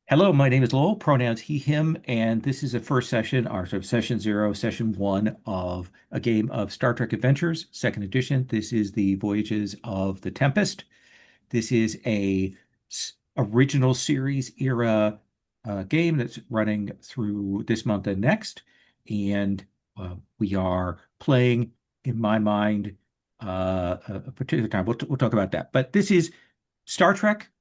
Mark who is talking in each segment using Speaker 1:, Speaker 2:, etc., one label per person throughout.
Speaker 1: Hello, my name is Lowell, pronouns he, him, and this is the first session, or sort of session zero, session one of a game of Star Trek Adventures, second edition. This is the Voyages of the Tempest. This is original series era game that's running through this month and next. And we are playing, in my mind, a particular time. We'll talk about that. But this is Star Trek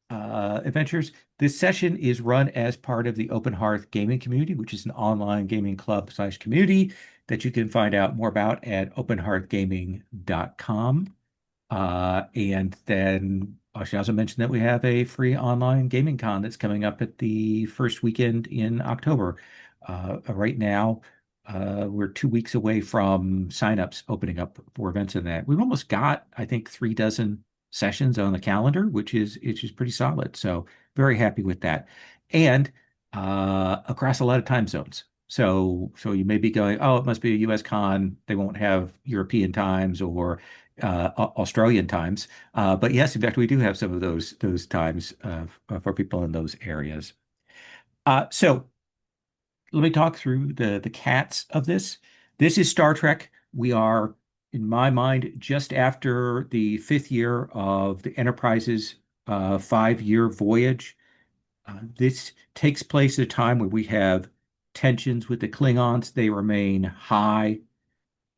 Speaker 1: adventures. This session is run as part of the Open Hearth Gaming Community, which is an online gaming club slash community that you can find out more about at openhearthgaming.com. And then I should also mention that we have a free online gaming con that's coming up at the first weekend in October. Right now, we're 2 weeks away from signups opening up for events in that. We've almost got, I think, 3 dozen sessions on the calendar, which is pretty solid. So very happy with that. And across a lot of time zones. So you may be going, oh, it must be a US con. They won't have European times or Australian times. But yes, in fact, we do have some of those times for people in those areas. So let me talk through the cats of this. This is Star Trek. We are, in my mind, just after the fifth year of the Enterprise's 5 year voyage. This takes place at a time where we have tensions with the Klingons. They remain high.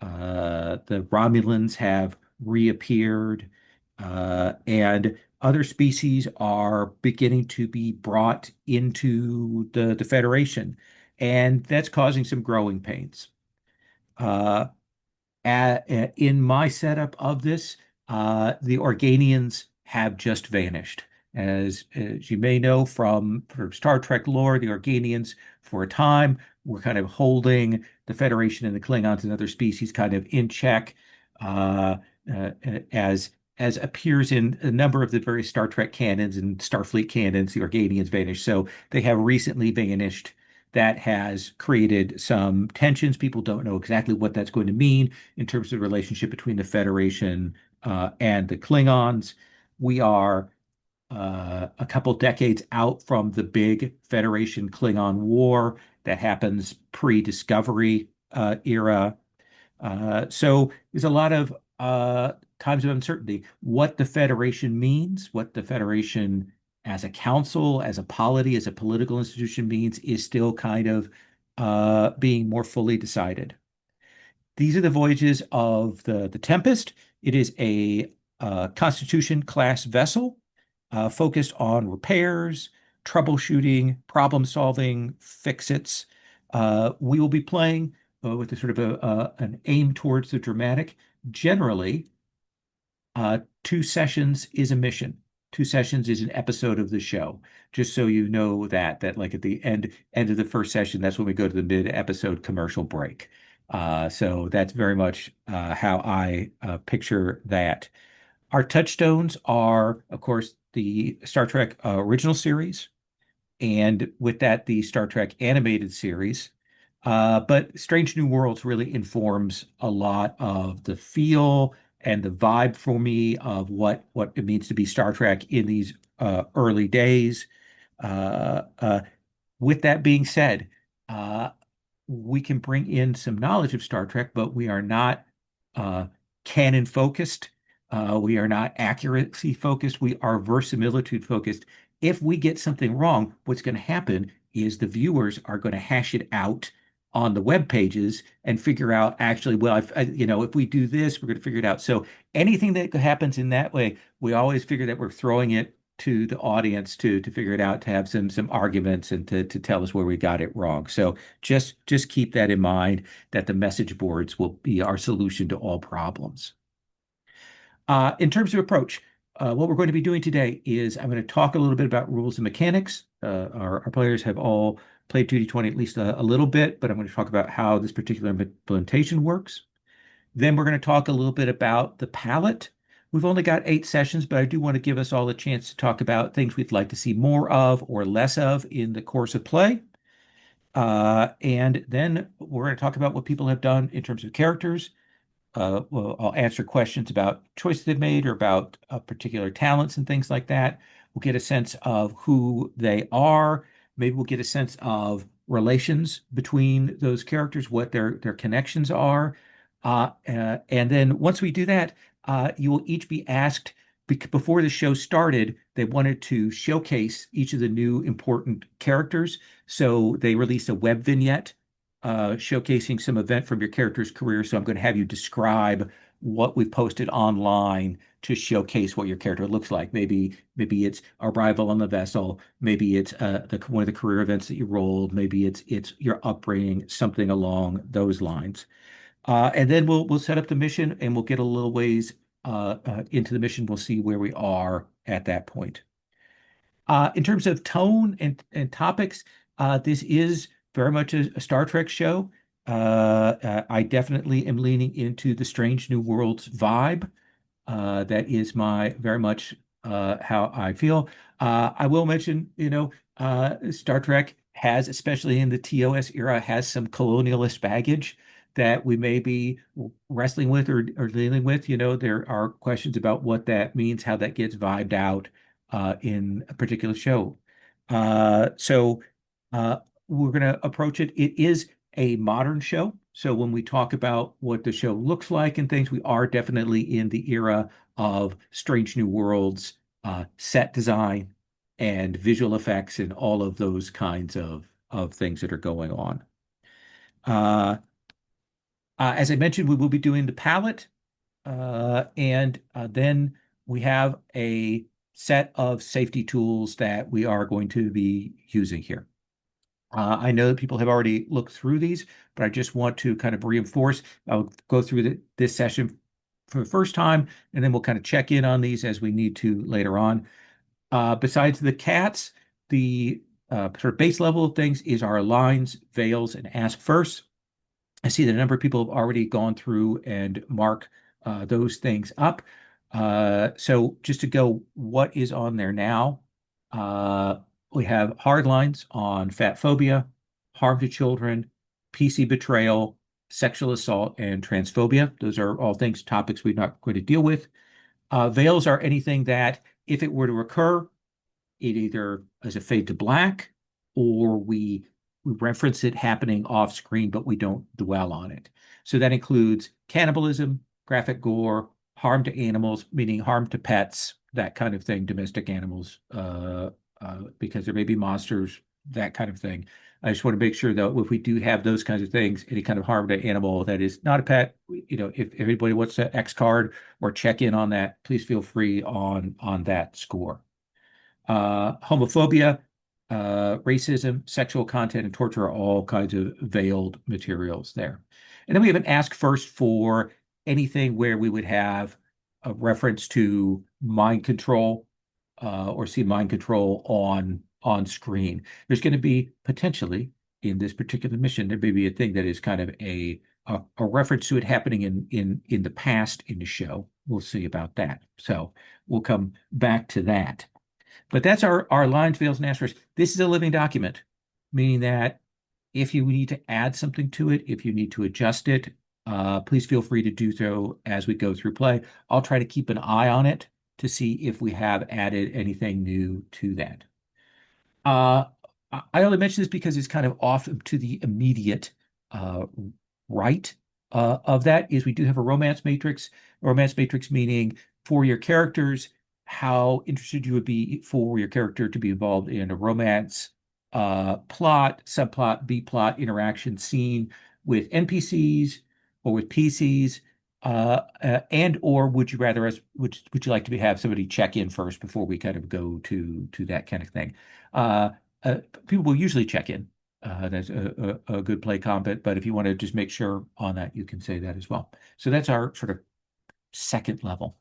Speaker 1: The Romulans have reappeared, and other species are beginning to be brought into the Federation, and that's causing some growing pains. Uh, in my setup of this, the Organians have just vanished. As you may know from Star Trek lore, the Organians, for a time, were kind of holding the Federation and the Klingons and other species kind of in check, uh, uh, as as appears in a number of the various Star Trek canons and Starfleet canons. The Organians vanished, so they have recently vanished. That has created some tensions. People don't know exactly what that's going to mean in terms of the relationship between the Federation and the Klingons. We are a couple decades out from the big Federation Klingon War that happens pre-Discovery era. So there's a lot of times of uncertainty. What the Federation means, what the Federation as a council, as a polity, as a political institution means, is still kind of being more fully decided. These are the voyages of the Tempest. It is a Constitution class vessel focused on repairs, troubleshooting, problem solving, fix-its. We will be playing with a sort of an aim towards the dramatic. Generally, 2 sessions is a mission. 2 sessions is an episode of the show. Just so you know that like at the end of the first session, that's when we go to the mid-episode commercial break. So that's very much how I picture that. Our touchstones are, of course, the Star Trek original series, and with that, the Star Trek animated series. But Strange New Worlds really informs a lot of the feel and the vibe for me of what it means to be Star Trek in these early days. Uh, uh, with that being said, uh, we can bring in some knowledge of Star Trek, but we are not uh, canon focused. We are not accuracy focused. We are verisimilitude focused. If we get something wrong, what's going to happen is the viewers are going to hash it out on the web pages and figure out actually, well, if we do this, we're going to figure it out. So anything that happens in that way, we always figure that we're throwing it to the audience to figure it out, to have some arguments and to tell us where we got it wrong. So just keep that in mind, that the message boards will be our solution to all problems. In terms of approach, what we're going to be doing today is I'm going to talk a little bit about rules and mechanics. Our players have all played 2D20 at least a little bit, but I'm going to talk about how this particular implementation works. Then we're going to talk a little bit about the palette. We've only got 8 sessions, but I do want to give us all a chance to talk about things we'd like to see more of or less of in the course of play. And then we're going to talk about what people have done in terms of characters. Well, I'll answer questions about choices they've made or about particular talents and things like that. We'll get a sense of who they are. Maybe we'll get a sense of relations between those characters, what their connections are. And then once we do that, you will each be asked before the show started, they wanted to showcase each of the new important characters. So they released a web vignette showcasing some event from your character's career. So I'm going to have you describe what we've posted online to showcase what your character looks like. Maybe it's arrival on the vessel. Maybe it's one of the career events that you rolled. Maybe it's your upbringing, something along those lines. And then we'll set up the mission and we'll get a little ways into the mission. We'll see where we are at that point. In terms of tone and topics, this is very much a Star Trek show. I definitely am leaning into the Strange New Worlds vibe. That is my very much how I feel. I will mention, Star Trek has, especially in the TOS era, has some colonialist baggage that we may be wrestling with or dealing with. There are questions about what that means, how that gets vibed out in a particular show. So we're going to approach it. It is a modern show. So when we talk about what the show looks like and things, we are definitely in the era of Strange New Worlds, set design and visual effects and all of those kinds of things that are going on. Uh, as I mentioned, we will be doing the palette, and then we have a set of safety tools that we are going to be using here. I know that people have already looked through these, but I just want to kind of reinforce. I'll go through this session for the first time, and then we'll kind of check in on these as we need to later on. Besides the cats, the sort of base level of things is our lines, veils, and ask first. I see that a number of people have already gone through and mark those things up. So just to go, what is on there now? Uh, we have hard lines on fat phobia, harm to children, PC betrayal, sexual assault, and transphobia. Those are all things, topics we're not going to deal with. Veils are anything that, if it were to occur, it either is a fade to black or we reference it happening off screen, but we don't dwell on it. So that includes cannibalism, graphic gore, harm to animals, meaning harm to pets, that kind of thing, domestic animals, because there may be monsters, that kind of thing. I just want to make sure that if we do have those kinds of things, any kind of harm to animal that is not a pet, if everybody wants to X card or check in on that, please feel free on that score. Homophobia, racism, sexual content, and torture are all kinds of veiled materials there. And then we have an ask first for anything where we would have a reference to mind control or see mind control on screen. There's going to be potentially in this particular mission, there may be a thing that is kind of a reference to it happening in the past in the show. We'll see about that. So we'll come back to that. But that's our lines, veils, and asterisks. This is a living document, meaning that if you need to add something to it, if you need to adjust it, please feel free to do so as we go through play. I'll try to keep an eye on it to see if we have added anything new to that. Uh, I only mention this because it's kind of off to the immediate uh, right of that is we do have a romance matrix. A romance matrix meaning for your characters, how interested you would be for your character to be involved in a romance plot, subplot, B plot interaction scene with NPCs or with PCs. And or would you rather would you like to have somebody check in first before we kind of go to that kind of thing? Uh, People will usually check in. That's a good play combat, but if you want to just make sure on that, you can say that as well. So that's our sort of second level.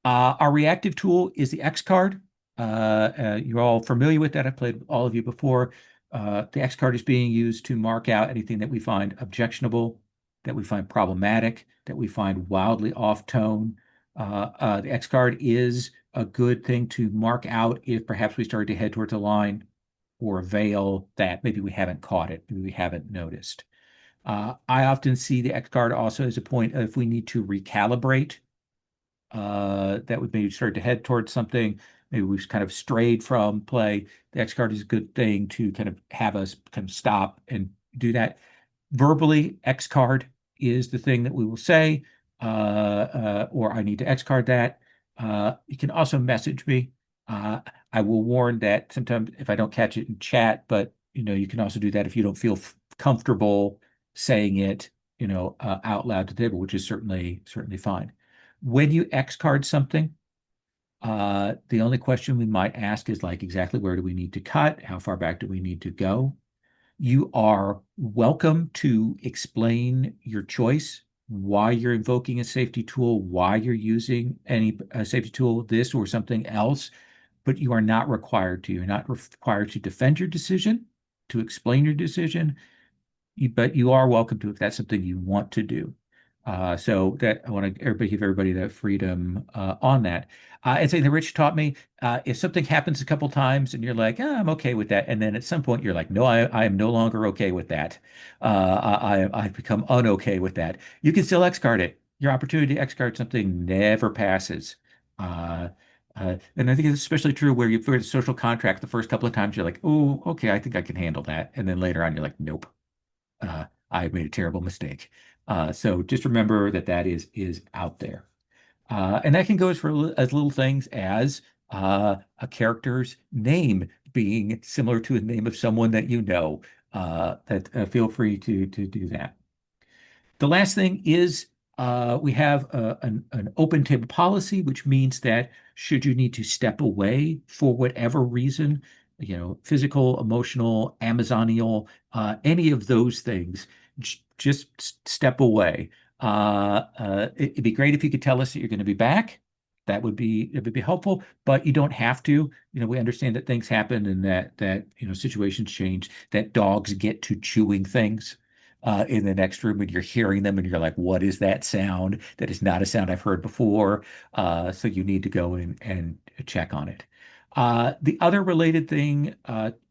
Speaker 1: Our reactive tool is the X card. You're all familiar with that. I've played with all of you before. The X card is being used to mark out anything that we find objectionable, that we find problematic, that we find wildly off tone. The X card is a good thing to mark out if perhaps we start to head towards a line or a veil that maybe we haven't caught it, maybe we haven't noticed. I often see the X card also as a point of if we need to recalibrate that would maybe start to head towards something. maybe we've kind of strayed from play, the X card is a good thing to kind of have us kind of stop and do that. Verbally, X card is the thing that we will say, or I need to X card that. You can also message me. Uh, I will warn that sometimes if I don't catch it in chat, but you can also do that if you don't feel comfortable saying it, out loud to the table, which is certainly fine. When you X card something, the only question we might ask is like exactly where do we need to cut? How far back do we need to go? You are welcome to explain your choice, why you're invoking a safety tool, why you're using any safety tool, this or something else, but you are not required to. You're not required to defend your decision, to explain your decision, but you are welcome to if that's something you want to do. So that I want to give everybody that freedom on that. And saying that Rich taught me, if something happens a couple times and you're like, I'm okay with that, and then at some point you're like, no, I am no longer okay with that. I've become unokay with that. You can still X card it. Your opportunity to X card something never passes. Uh, and I think it's especially true where you've read a social contract the first couple of times, you're like, oh, okay, I think I can handle that. And then later on, you're like, nope, I've made a terrible mistake. So just remember that that is out there. And that can go as little things as a character's name being similar to a name of someone that you know. That feel free to do that. The last thing is we have an open table policy, which means that should you need to step away for whatever reason, physical, emotional, Amazonial, any of those things, just step away. It'd be great if you could tell us that you're going to be back. It would be helpful, but you don't have to. We understand that things happen and that situations change, that dogs get to chewing things in the next room and you're hearing them and you're like, what is that sound? That is not a sound I've heard before. So you need to go in and check on it. The other related thing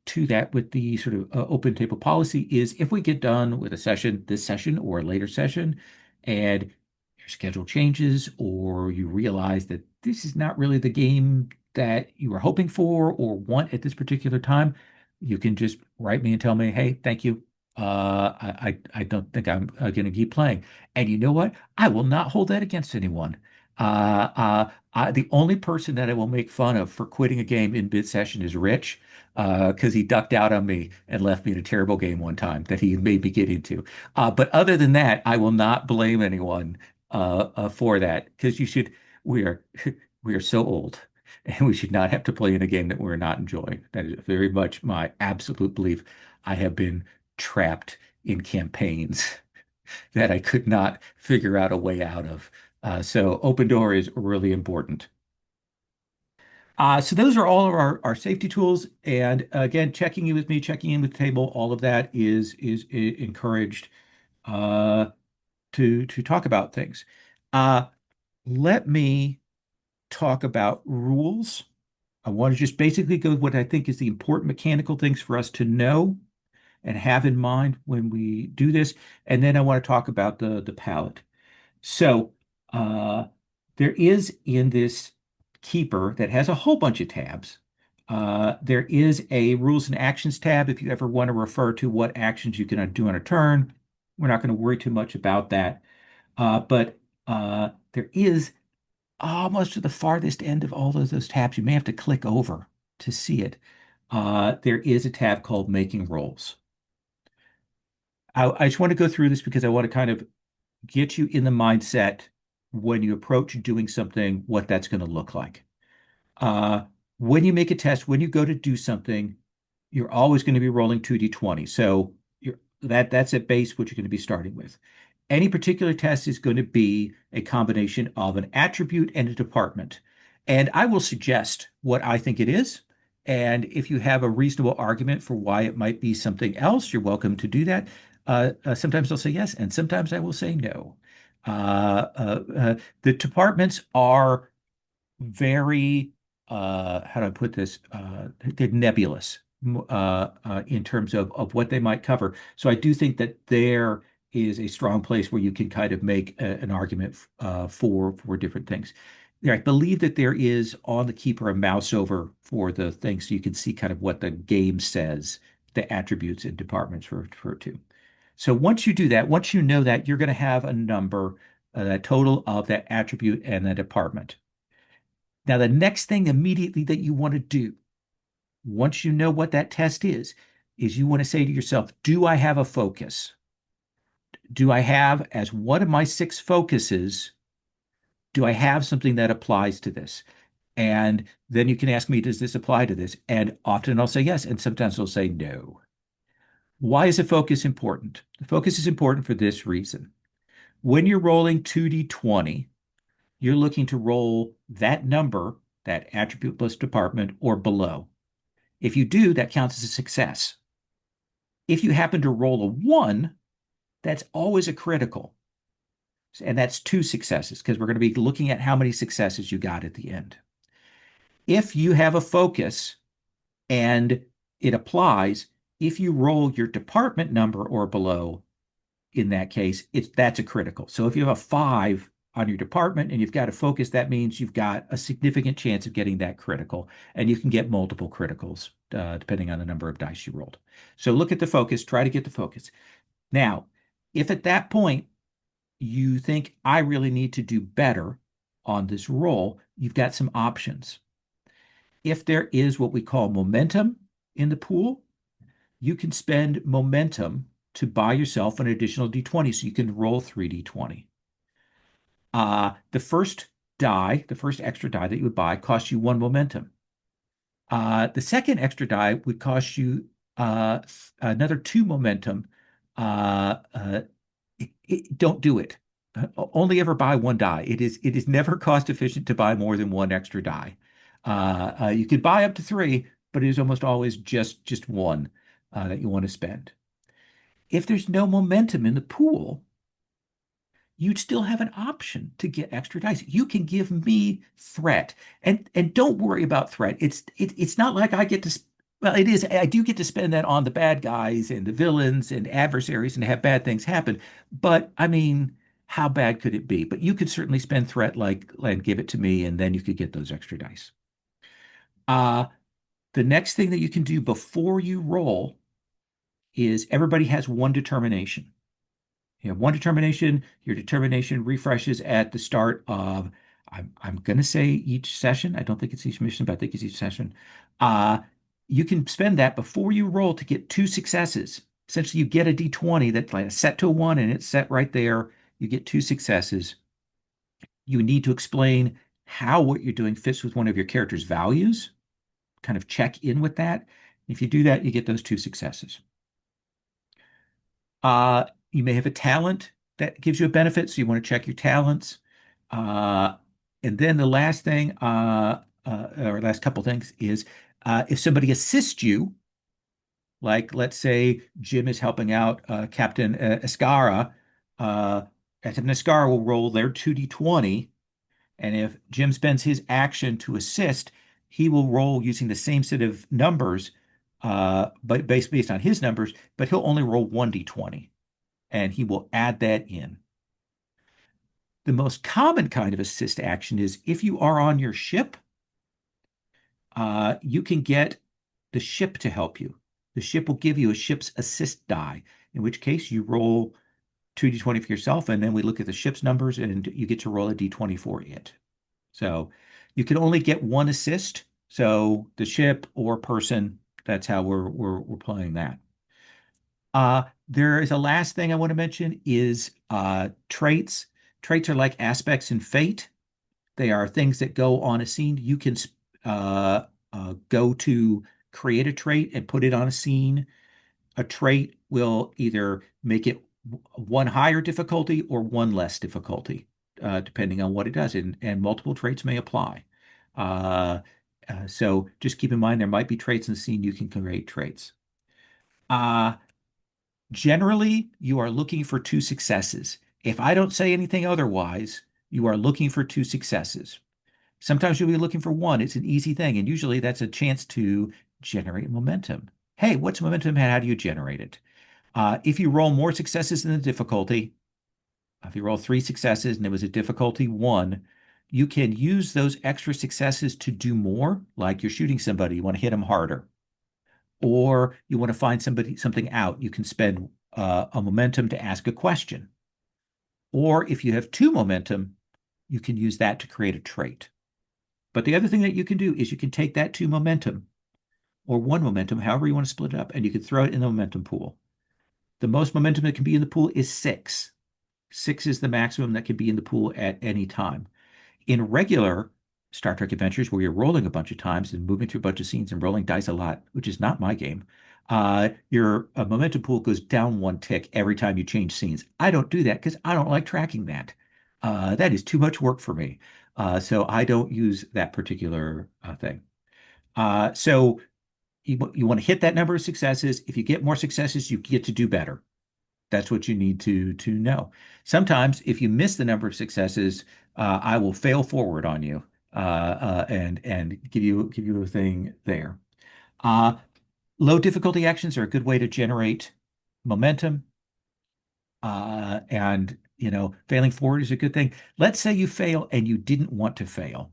Speaker 1: to that with the sort of open table policy is if we get done with a session, this session or a later session, and your schedule changes or you realize that this is not really the game that you were hoping for or want at this particular time, you can just write me and tell me, hey, thank you. I don't think I'm going to keep playing. And you know what? I will not hold that against anyone. The only person that I will make fun of for quitting a game in bid session is Rich, because he ducked out on me and left me in a terrible game one time that he made me get into. But other than that, I will not blame anyone for that because we are we are so old and we should not have to play in a game that we're not enjoying. That is very much my absolute belief. I have been trapped in campaigns that I could not figure out a way out of. So open door is really important. So those are all of our safety tools. And again, checking in with me, checking in with the table, all of that is encouraged uh, to talk about things. Uh, Let me talk about rules. I want to just basically go with what I think is the important mechanical things for us to know and have in mind when we do this. And then I want to talk about the palette. So uh, there is in this keeper that has a whole bunch of tabs. There is a rules and actions tab if you ever want to refer to what actions you can do on a turn. We're not going to worry too much about that. But there is almost to the farthest end of all of those tabs. You may have to click over to see it. There is a tab called Making Rolls. I just want to go through this because I want to kind of get you in the mindset when you approach doing something, what that's going to look like. Uh, when you make a test, when you go to do something, you're always going to be rolling 2d20. So that's at base what you're going to be starting with. Any particular test is going to be a combination of an attribute and a department. And I will suggest what I think it is. And if you have a reasonable argument for why it might be something else, you're welcome to do that. Sometimes I'll say yes, and sometimes I will say no. The departments are very, how do I put this? They're nebulous in terms of what they might cover. So I do think that there is a strong place where you can kind of make an argument for different things. I believe that there is on the keeper a mouse over for the thing so you can see kind of what the game says the attributes and departments refer to. So once you do that, once you know that, you're going to have a number, a total of that attribute and the department. Now, the next thing immediately that you want to do, once you know what that test is you want to say to yourself, do I have a focus? Do I have, as one of my six focuses, do I have something that applies to this? And then you can ask me, does this apply to this? And often I'll say yes, and sometimes I'll say no. Why is a focus important? The focus is important for this reason. When you're rolling 2d20, you're looking to roll that number, that attribute plus department, or below. If you do, that counts as a success. If you happen to roll a 1, that's always a critical. And that's 2 successes because we're going to be looking at how many successes you got at the end. If you have a focus and it applies, if you roll your department number or below, in that case, that's a critical. So if you have a 5 on your department and you've got a focus, that means you've got a significant chance of getting that critical. And you can get multiple criticals depending on the number of dice you rolled. So look at the focus, try to get the focus. Now, if at that point you think I really need to do better on this roll, you've got some options. If there is what we call momentum in the pool, you can spend momentum to buy yourself an additional d20 so you can roll 3d20. The first die, the first extra die that you would buy, costs you 1 momentum. The second extra die would cost you another 2 momentum. Don't do it. Only ever buy 1 die. It is never cost efficient to buy more than 1 extra die. You could buy up to 3, but it is almost always just 1 that you want to spend. If there's no momentum in the pool, you'd still have an option to get extra dice. You can give me threat, and don't worry about threat. It's not like I get to. Well, it is. I do get to spend that on the bad guys and the villains and adversaries and have bad things happen. But I mean, how bad could it be? But you could certainly spend threat like give it to me, and then you could get those extra dice. Uh, the next thing that you can do before you roll is everybody has 1 determination. You have 1 determination. Your determination refreshes at the start of, I'm going to say each session. I don't think it's each mission, but I think it's each session. Uh, you can spend that before you roll to get 2 successes. Essentially, you get a d20 that's like set to a 1 and it's set right there. You get 2 successes. You need to explain how what you're doing fits with one of your character's values. Kind of check in with that. If you do that, you get those 2 successes. You may have a talent that gives you a benefit, so you want to check your talents. Uh, and then the last thing, or last couple things, is if somebody assists you, like let's say Jim is helping out Captain Escara, Captain Escara will roll their 2d20, and if Jim spends his action to assist, he will roll using the same set of numbers, but based on his numbers, but he'll only roll 1d20 and he will add that in. The most common kind of assist action is if you are on your ship, you can get the ship to help you. The ship will give you a ship's assist die, in which case you roll 2d20 for yourself, and then we look at the ship's numbers and you get to roll a d20 for it. So you can only get 1 assist. So the ship or person, that's how we're playing that. There is a last thing I want to mention is traits. Traits are like aspects in Fate. They are things that go on a scene. You can go to create a trait and put it on a scene. A trait will either make it 1 higher difficulty or 1 less difficulty, depending on what it does. And multiple traits may apply. So just keep in mind there might be traits in the scene. You can create traits. Generally, you are looking for 2 successes. If I don't say anything otherwise, you are looking for 2 successes. Sometimes you'll be looking for 1. It's an easy thing, and usually that's a chance to generate momentum. Hey, what's momentum and how do you generate it? If you roll more successes than the difficulty, if you roll 3 successes and it was a difficulty 1, you can use those extra successes to do more, like you're shooting somebody, you want to hit them harder, or you want to find something out. You can spend a momentum to ask a question. Or if you have two momentum, you can use that to create a trait. But the other thing that you can do is you can take that two momentum or one momentum, however you want to split it up, and you can throw it in the momentum pool. The most momentum that can be in the pool is six. Six is the maximum that can be in the pool at any time. In regular Star Trek adventures, where you're rolling a bunch of times and moving through a bunch of scenes and rolling dice a lot, which is not my game, your momentum pool goes down one tick every time you change scenes. I don't do that because I don't like tracking that. That is too much work for me. So I don't use that particular thing. So you want to hit that number of successes. If you get more successes, you get to do better. That's what you need to know. Sometimes, if you miss the number of successes, I will fail forward on you and give you a thing there. Uh, Low difficulty actions are a good way to generate momentum, and failing forward is a good thing. Let's say you fail and you didn't want to fail.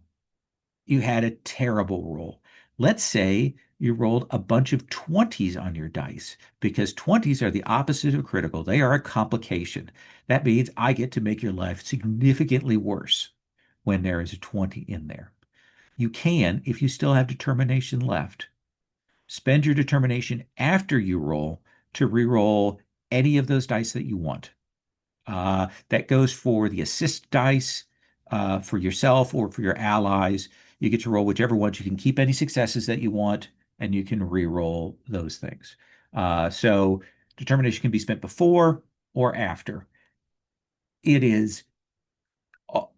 Speaker 1: You had a terrible roll. Let's say you rolled a bunch of 20s on your dice because 20s are the opposite of critical. They are a complication. That means I get to make your life significantly worse when there is a 20 in there. You can, if you still have determination left, spend your determination after you roll to re-roll any of those dice that you want. That goes for the assist dice, for yourself or for your allies. You get to roll whichever ones. You can keep any successes that you want, and you can re-roll those things. So determination can be spent before or after. It is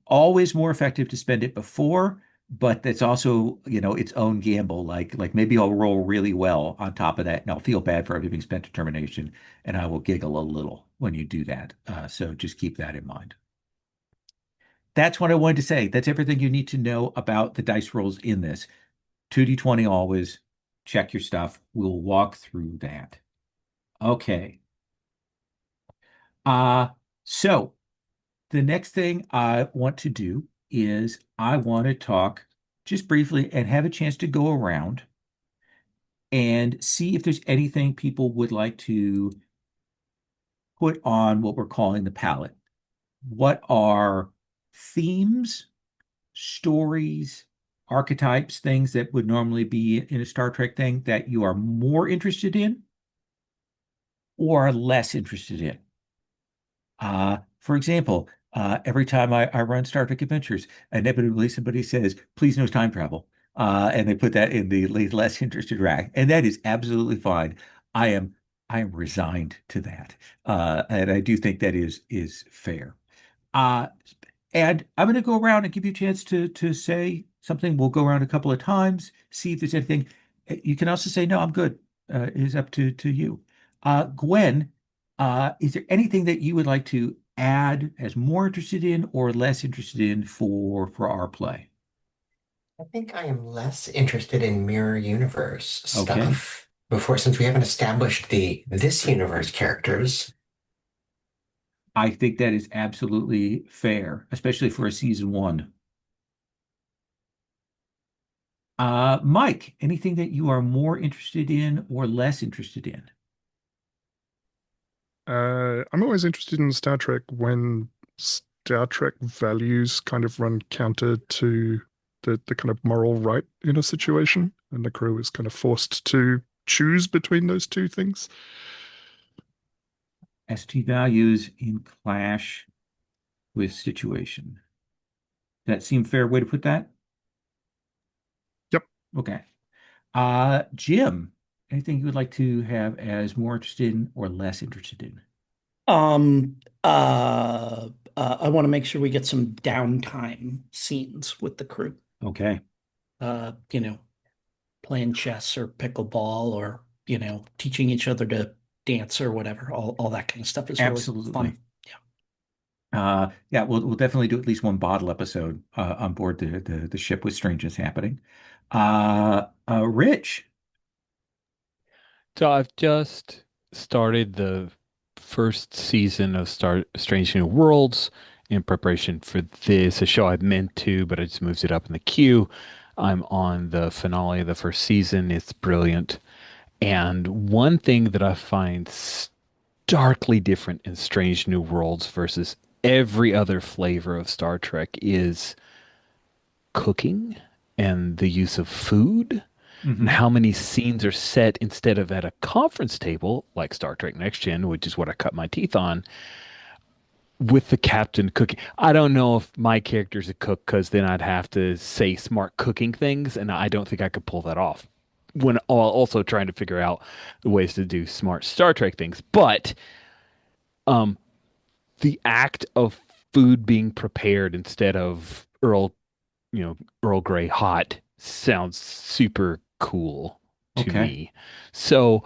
Speaker 1: always more effective to spend it before, but that's also, its own gamble. Like maybe I'll roll really well on top of that, and I'll feel bad for having spent determination, and I will giggle a little when you do that. So just keep that in mind. That's what I wanted to say. That's everything you need to know about the dice rolls in this. 2d20 always. Check your stuff. We'll walk through that. Okay. Uh, so the next thing I want to do is I want to talk just briefly and have a chance to go around and see if there's anything people would like to put on what we're calling the palette. What are themes, stories, archetypes, things that would normally be in a Star Trek thing that you are more interested in or are less interested in? For example, every time I run Star Trek Adventures, inevitably somebody says, please no time travel. And they put that in the less interested rack. And that is absolutely fine. I am I am resigned to that. And I do think that is fair. Uh, and I'm going to go around and give you a chance to say something. We'll go around a couple of times, see if there's anything. You can also say, no, I'm good. It is up to you. Gwen, is there anything that you would like to add as more interested in or less interested in for our play?
Speaker 2: I think I am less interested in mirror universe
Speaker 1: Okay.
Speaker 2: stuff before, since we haven't established the this universe characters.
Speaker 1: I think that is absolutely fair, especially for a season one. Mike, anything that you are more interested in or less interested in?
Speaker 3: I'm always interested in Star Trek when Star Trek values kind of run counter to the kind of moral right in a situation, and the crew is kind of forced to choose between those two things.
Speaker 1: ST values in clash with situation. That seem fair way to put that?
Speaker 3: Yep.
Speaker 1: Okay. Jim, anything you would like to have as more interested in or less interested in?
Speaker 4: I want to make sure we get some downtime scenes with the crew.
Speaker 1: Okay.
Speaker 4: Uh, you know, Playing chess or pickleball or, teaching each other to dance or whatever. All that kind of stuff is really
Speaker 1: Absolutely.
Speaker 4: fun. Yeah.
Speaker 1: Yeah, we'll definitely do at least one bottle episode on board the ship with strangeness happening. Rich.
Speaker 5: So I've just started the first season of Star Strange New Worlds, in preparation for this, a show I've meant to, but I just moved it up in the queue. I'm on the finale of the first season. It's brilliant. And one thing that I find starkly different in Strange New Worlds versus every other flavor of Star Trek is cooking and the use of food and
Speaker 1: Hmm.
Speaker 5: how many scenes are set instead of at a conference table like Star Trek Next Gen, which is what I cut my teeth on, with the captain cooking. I don't know if my character's a cook because then I'd have to say smart cooking things, and I don't think I could pull that off. When also trying to figure out the ways to do smart Star Trek things, but um, the act of food being prepared instead of Earl Grey hot sounds super cool to
Speaker 1: Okay.
Speaker 5: me. So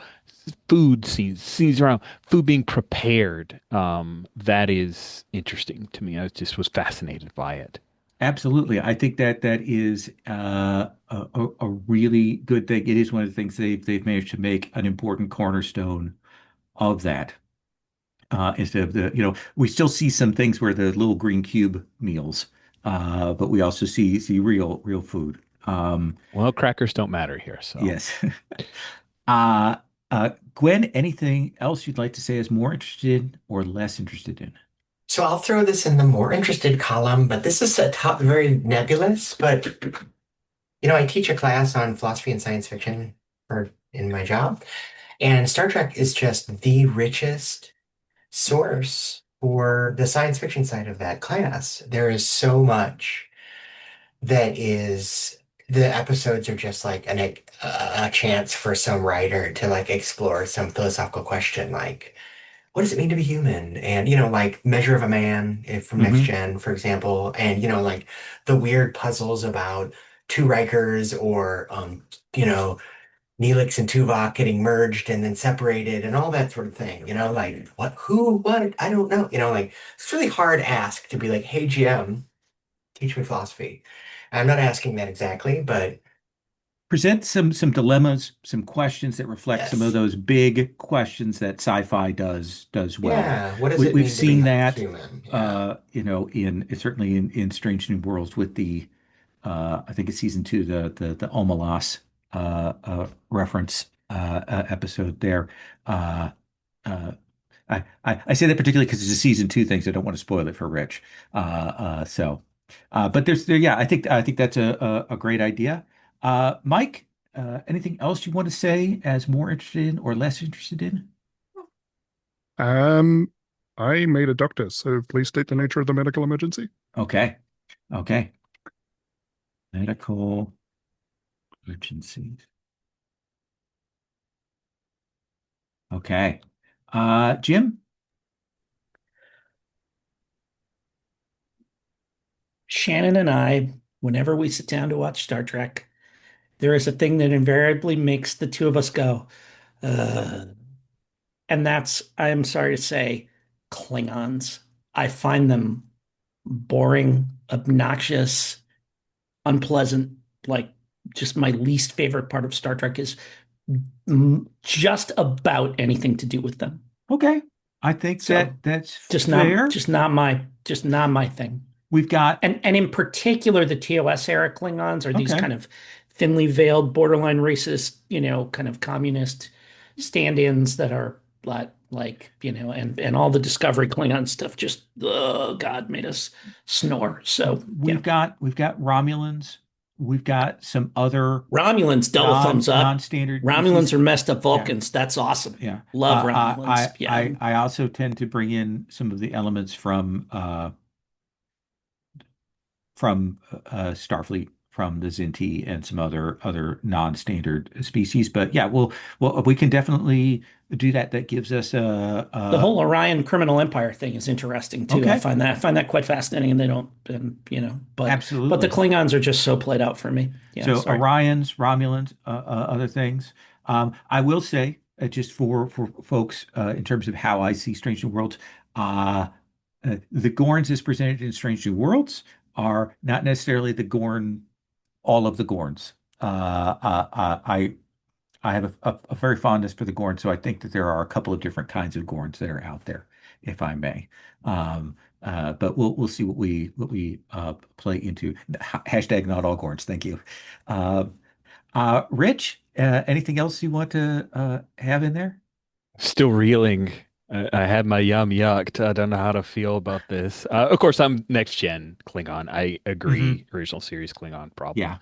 Speaker 5: scenes around food being prepared, that is interesting to me. I just was fascinated by it.
Speaker 1: Absolutely. I think that that is a really good thing. It is one of the things they've managed to make an important cornerstone of that. Instead of we still see some things where the little green cube meals, but we also see real food.
Speaker 5: Well, crackers don't matter here, so.
Speaker 1: Yes. Uh, Gwen, anything else you'd like to say is more interested in or less interested in?
Speaker 2: So I'll throw this in the more interested column, but this is a top, very nebulous. But I teach a class on philosophy and science fiction for in my job, and Star Trek is just the richest source for the science fiction side of that class. There is so much that is the episodes are just like a chance for some writer to like explore some philosophical question like what does it mean to be human? And, like Measure of a Man from Next
Speaker 1: Hmm.
Speaker 2: Gen, for example, and, like the weird puzzles about two Rikers or, Neelix and Tuvok getting merged and then separated and all that sort of thing, like what, I don't know, like it's really hard ask to be like, hey, GM, teach me philosophy. I'm not asking that exactly, but
Speaker 1: Present some dilemmas, some questions that reflect some of
Speaker 2: yes.
Speaker 1: those big questions that sci-fi does well.
Speaker 2: Yeah. What does
Speaker 1: We,
Speaker 2: it
Speaker 1: we've
Speaker 2: mean to
Speaker 1: seen
Speaker 2: be
Speaker 1: that,
Speaker 2: human? Yeah.
Speaker 1: in certainly in Strange New Worlds with the I think it's season two, the Omelas reference episode there. Uh, uh, I say that particularly because it's a season two thing, so I don't want to spoil it for Rich. But yeah, I think that's a great idea. Mike, anything else you want to say as more interested in or less interested in?
Speaker 3: Um, I made a doctor, so please state the nature of the medical emergency.
Speaker 1: Okay, okay. Medical emergencies. Okay. Jim?
Speaker 4: Shannon and I, whenever we sit down to watch Star Trek, there is a thing that invariably makes the two of us go, uh, and that's, I'm sorry to say, Klingons. I find them boring, obnoxious, unpleasant. Like, just my least favorite part of Star Trek is just about anything to do with them.
Speaker 1: Okay. I think
Speaker 4: So
Speaker 1: that that's
Speaker 4: just not,
Speaker 1: fair.
Speaker 4: just not my thing.
Speaker 1: We've got,
Speaker 4: And in particular, the TOS era Klingons are these
Speaker 1: okay.
Speaker 4: kind of thinly veiled, borderline racist, kind of communist stand-ins that are and all the Discovery Klingon stuff just, oh God, made us snore. So yeah,
Speaker 1: We've got Romulans. We've got some other
Speaker 4: Romulans, double thumbs up.
Speaker 1: non-standard
Speaker 4: Romulans
Speaker 1: species.
Speaker 4: are messed up
Speaker 1: Yeah,
Speaker 4: Vulcans. That's awesome.
Speaker 1: yeah.
Speaker 4: Love Romulans. Yeah.
Speaker 1: I also tend to bring in some of the elements from Starfleet, from the Zinti, and some other non-standard species. But yeah, we can definitely do that. That gives us
Speaker 4: The whole Orion criminal empire thing is interesting too. I
Speaker 1: okay,
Speaker 4: find that quite fascinating, and they don't, and but the
Speaker 1: absolutely.
Speaker 4: Klingons are just so played out for me. Yeah,
Speaker 1: So
Speaker 4: sorry.
Speaker 1: Orions, Romulans, other things. I will say, just for folks, in terms of how I see Strange New Worlds, uh, the Gorns as presented in Strange New Worlds are not necessarily the Gorn, all of the Gorns. I have a very fondness for the Gorn, so I think that there are a couple of different kinds of Gorns that are out there. if I may. But we'll see what we play into. Hashtag not all Gorns. Thank you. Uh, Rich, anything else you want to have in there?
Speaker 5: Still reeling. I had my yum yucked. I don't know how to feel about this. Of course, I'm next gen Klingon. I
Speaker 1: Hmm.
Speaker 5: agree. Original series Klingon
Speaker 1: Yeah.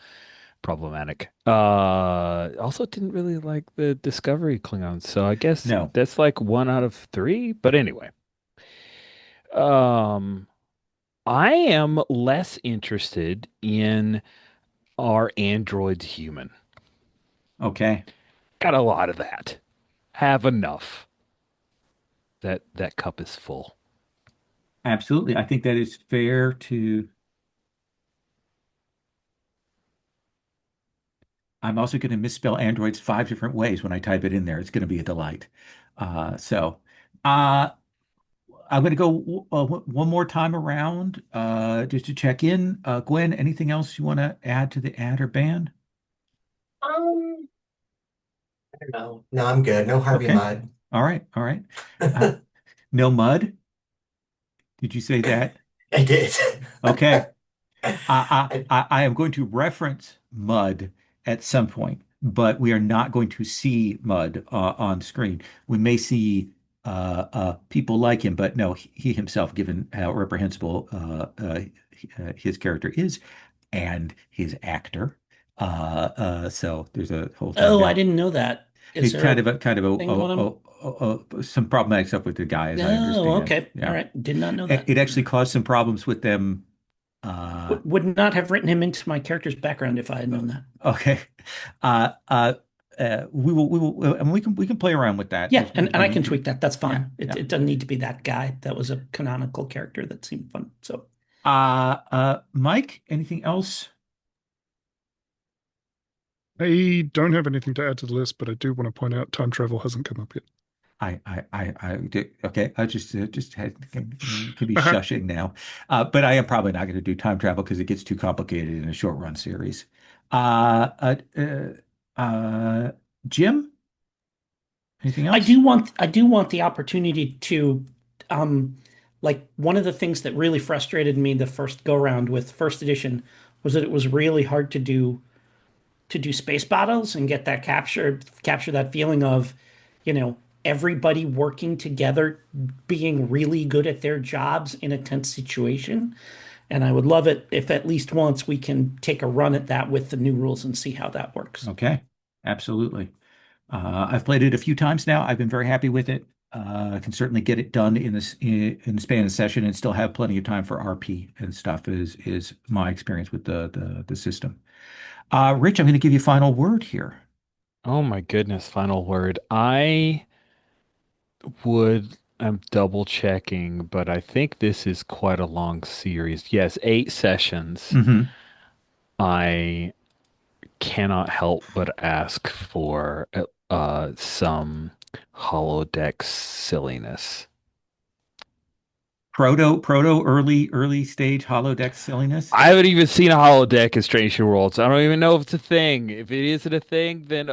Speaker 5: problematic. Also didn't really like the Discovery Klingons, so I guess
Speaker 1: No.
Speaker 5: that's like 1 out of 3. But anyway, um, I am less interested in are androids human?
Speaker 1: Okay.
Speaker 5: Got a lot of that. Have enough. That cup is full.
Speaker 1: Absolutely. I think that is fair to. I'm also going to misspell androids 5 different ways when I type it in there. It's going to be a delight. So, uh, I'm going to go one more time around just to check in. Gwen, anything else you want to add to the ad or ban?
Speaker 2: Um, I don't know. No, I'm good. No Harvey
Speaker 1: Okay.
Speaker 2: Mudd.
Speaker 1: All right. All right. Uh, no mud? Did you say that?
Speaker 2: I did.
Speaker 1: Okay.
Speaker 2: I,
Speaker 1: I am going to reference mud at some point, but we are not going to see mud on screen. We may see people like him, but no, he himself, given how reprehensible his character is and his actor. So there's a whole thing
Speaker 4: Oh, I
Speaker 1: there.
Speaker 4: didn't know that. Is
Speaker 1: It's
Speaker 4: there a
Speaker 1: kind of
Speaker 4: thing going on?
Speaker 1: some problematic stuff with the guy, as I
Speaker 4: Oh,
Speaker 1: understand.
Speaker 4: okay. All
Speaker 1: Yeah,
Speaker 4: right. Did not know
Speaker 1: it,
Speaker 4: that.
Speaker 1: it actually caused some problems with them. Uh,
Speaker 4: Would not have written him into my character's background if I had known that.
Speaker 1: Okay. Uh, uh, and we can play around with that
Speaker 4: Yeah,
Speaker 1: as
Speaker 4: and
Speaker 1: we
Speaker 4: I can
Speaker 1: need to.
Speaker 4: tweak that. That's
Speaker 1: Yeah,
Speaker 4: fine. It,
Speaker 1: yeah.
Speaker 4: it doesn't need to be that guy. That was a canonical character that seemed fun. So
Speaker 1: Mike, anything else?
Speaker 3: I don't have anything to add to the list, but I do want to point out time travel hasn't come up yet.
Speaker 1: I did. Okay. I just had can be shushing now. But I am probably not going to do time travel because it gets too complicated in a short run series. Uh, uh, uh, uh, Jim, anything else?
Speaker 4: I do want the opportunity to um like one of the things that really frustrated me the first go round with first edition was that it was really hard to do space battles and get that capture that feeling of, you know, everybody working together, being really good at their jobs in a tense situation. And I would love it if at least once we can take a run at that with the new rules and see how that works.
Speaker 1: Okay. Absolutely. I've played it a few times now. I've been very happy with it. I can certainly get it done in the span of a session and still have plenty of time for RP and stuff is my experience with the system. Rich, I'm going to give you a final word here.
Speaker 5: Oh my goodness, final word. I'm double checking, but I think this is quite a long series. Yes, 8 sessions.
Speaker 1: Hmm.
Speaker 5: I cannot help but ask for some holodeck silliness.
Speaker 1: Early stage holodeck silliness.
Speaker 5: I haven't even seen a holodeck in Strange New Worlds. I don't even know if it's a thing. If it isn't a thing, then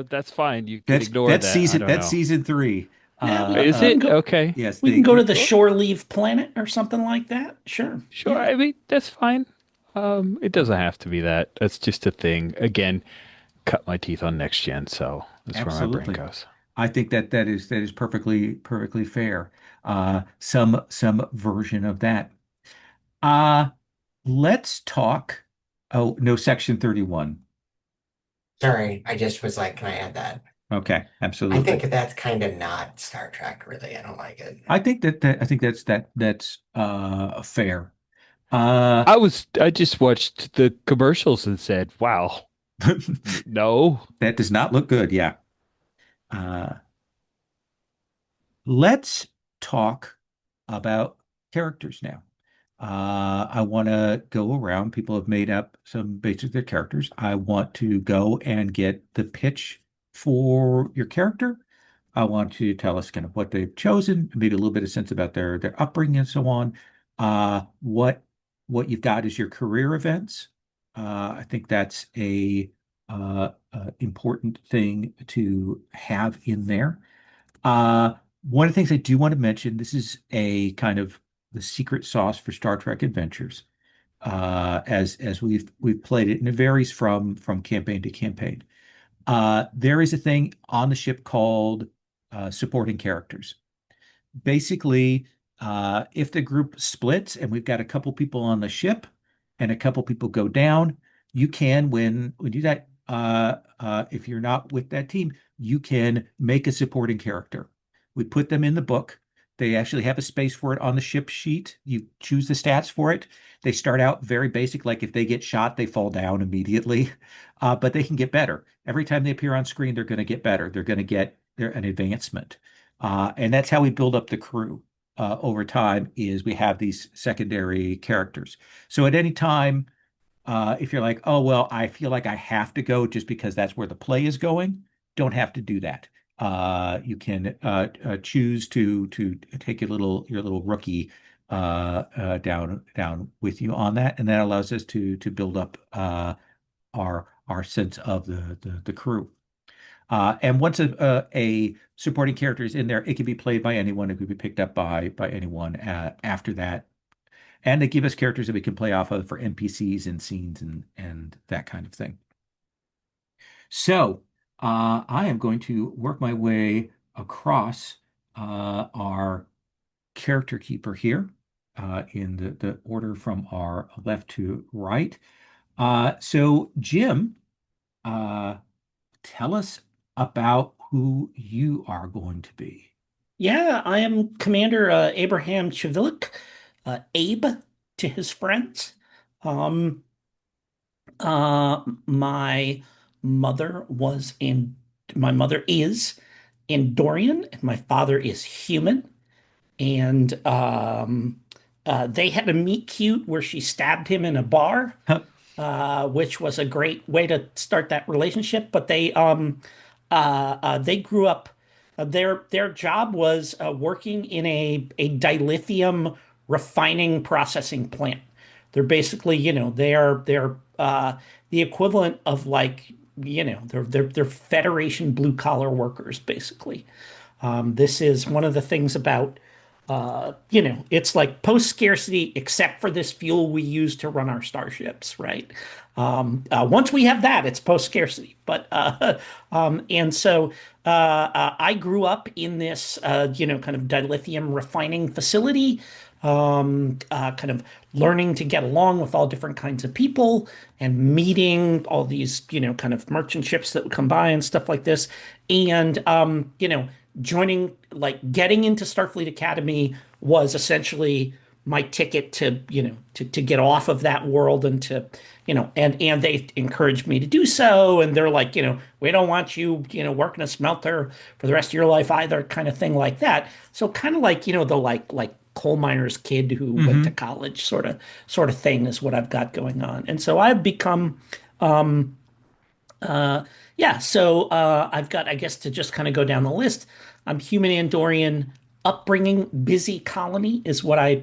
Speaker 5: that's fine. You can ignore that. I don't
Speaker 1: That's
Speaker 5: know.
Speaker 1: season three.
Speaker 4: Yeah,
Speaker 5: Is
Speaker 4: we can
Speaker 5: it?
Speaker 4: go
Speaker 5: Okay.
Speaker 1: Yes,
Speaker 4: we can go to the
Speaker 5: Well,
Speaker 4: shore leave planet or something like that. Sure.
Speaker 5: sure.
Speaker 4: Yeah.
Speaker 5: I mean, that's fine. It doesn't have to be that. That's just a thing. Again, cut my teeth on next gen, so that's where my brain
Speaker 1: absolutely.
Speaker 5: goes.
Speaker 1: I think that is perfectly fair. Some version of that. Uh, let's talk. Oh, no, section 31.
Speaker 2: sorry, I just was like, can I add that?
Speaker 1: Okay,
Speaker 2: I think
Speaker 1: absolutely.
Speaker 2: that's kind of not Star Trek, really. I don't like it.
Speaker 1: I think that's fair. Uh
Speaker 5: I just watched the commercials and said, "Wow, no."
Speaker 1: that does not look good. Yeah. Uh let's talk about characters now. I want to go around. People have made up some basic their characters. I want to go and get the pitch for your character. I want to tell us kind of what they've chosen, maybe a little bit of sense about their upbringing and so on. What you've got is your career events. I think that's a important thing to have in there. One of the things I do want to mention, this is a kind of the secret sauce for Star Trek Adventures, as we've played it, and it varies from campaign to campaign. There is a thing on the ship called supporting characters. Basically, if the group splits and we've got a couple people on the ship and a couple people go down, you can, when you do that, if you're not with that team, you can make a supporting character. We put them in the book. They actually have a space for it on the ship sheet. You choose the stats for it. They start out very basic, like if they get shot, they fall down immediately, but they can get better. Every time they appear on screen, they're going to get better. They're going to get an advancement. And that's how we build up the crew over time is we have these secondary characters. So at any time, if you're like, oh, well, I feel like I have to go just because that's where the play is going, don't have to do that. You can choose to take your little rookie down with you on that, and that allows us to build up our sense of the crew. And once a supporting character is in there, it can be played by anyone. It could be picked up by anyone after that. And they give us characters that we can play off of for NPCs and scenes and that kind of thing. So I am going to work my way across our character keeper here in the order from our left to right. So Jim, uh, tell us about who you are going to be.
Speaker 4: Yeah, I am Commander Abraham Chivilik, Abe to his friends. Um, my mother was in, my mother is Andorian, and my father is human. And they had a meet cute where she stabbed him in a bar, which was a great way to start that relationship. But they grew up. Their job was working in a dilithium refining processing plant. They're basically, they're the equivalent of like, they're Federation blue collar workers, basically. This is one of the things about, it's like post scarcity, except for this fuel we use to run our starships, right? Once we have that, it's post scarcity. And so I grew up in this, kind of dilithium refining facility, kind of learning to get along with all different kinds of people and meeting all these, kind of merchant ships that would come by and stuff like this. And, joining, like getting into Starfleet Academy was essentially my ticket to, to get off of that world and to, and they encouraged me to do so. And they're like, we don't want you, working a smelter for the rest of your life either, kind of thing like that. So kind of like, the like coal miner's kid who went to
Speaker 1: Hmm.
Speaker 4: college sort of thing is what I've got going on. And so I've become yeah, so I've got, I guess, to just kind of go down the list. I'm human Andorian upbringing, busy colony is what I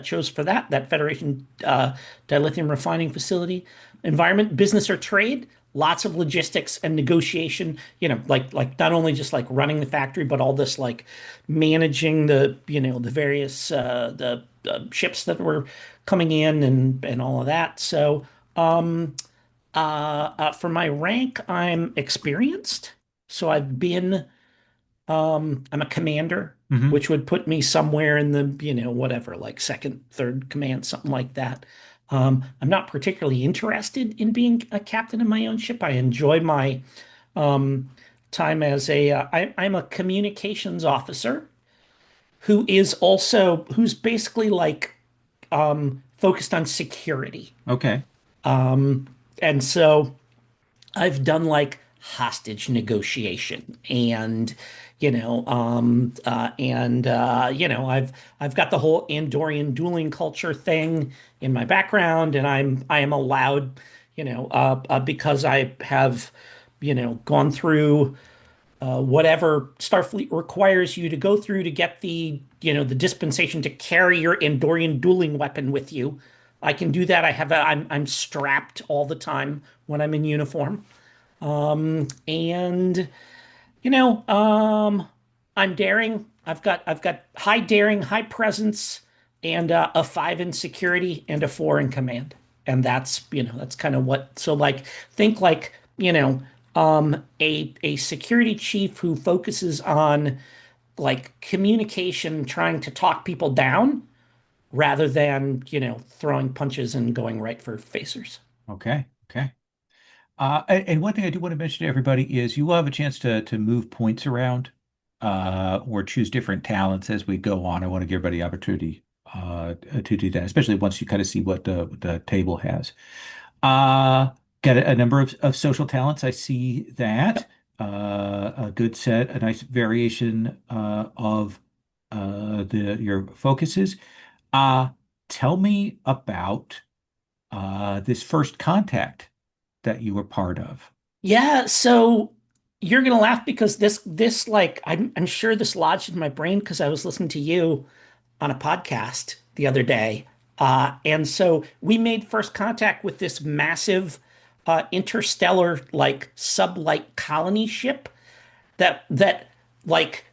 Speaker 4: chose for that. That Federation dilithium refining facility environment, business or trade, lots of logistics and negotiation. Like not only just like running the factory, but all this like managing the the various the ships that were coming in and all of that. So. For my rank, I'm experienced. So I'm a commander,
Speaker 1: Hmm.
Speaker 4: which would put me somewhere in the, whatever, like second, third command, something like that. I'm not particularly interested in being a captain of my own ship. I enjoy my um, time as I'm a communications officer who's basically like focused on security.
Speaker 1: Okay.
Speaker 4: And so I've done like hostage negotiation and I've got the whole Andorian dueling culture thing in my background and I am allowed because I have gone through whatever Starfleet requires you to go through to get the dispensation to carry your Andorian dueling weapon with you. I can do that. I'm strapped all the time when I'm in uniform. And you know, um, I'm daring. I've got high daring, high presence, and a 5 in security and a 4 in command. And that's kind of what. So like, think like a security chief who focuses on like communication, trying to talk people down rather than throwing punches and going right for facers.
Speaker 1: Okay. Okay. And one thing I do want to mention to everybody is you will have a chance to move points around or choose different talents as we go on. I want to give everybody opportunity to do that, especially once you kind of see what the table has. Uh, got a number of social talents. I see that. A good set, a nice variation of the your focuses. Uh, tell me about this first contact that you were part of.
Speaker 4: Yeah, so you're gonna laugh because this like I'm sure this lodged in my brain because I was listening to you on a podcast the other day. And so we made first contact with this massive interstellar like sublight colony ship that like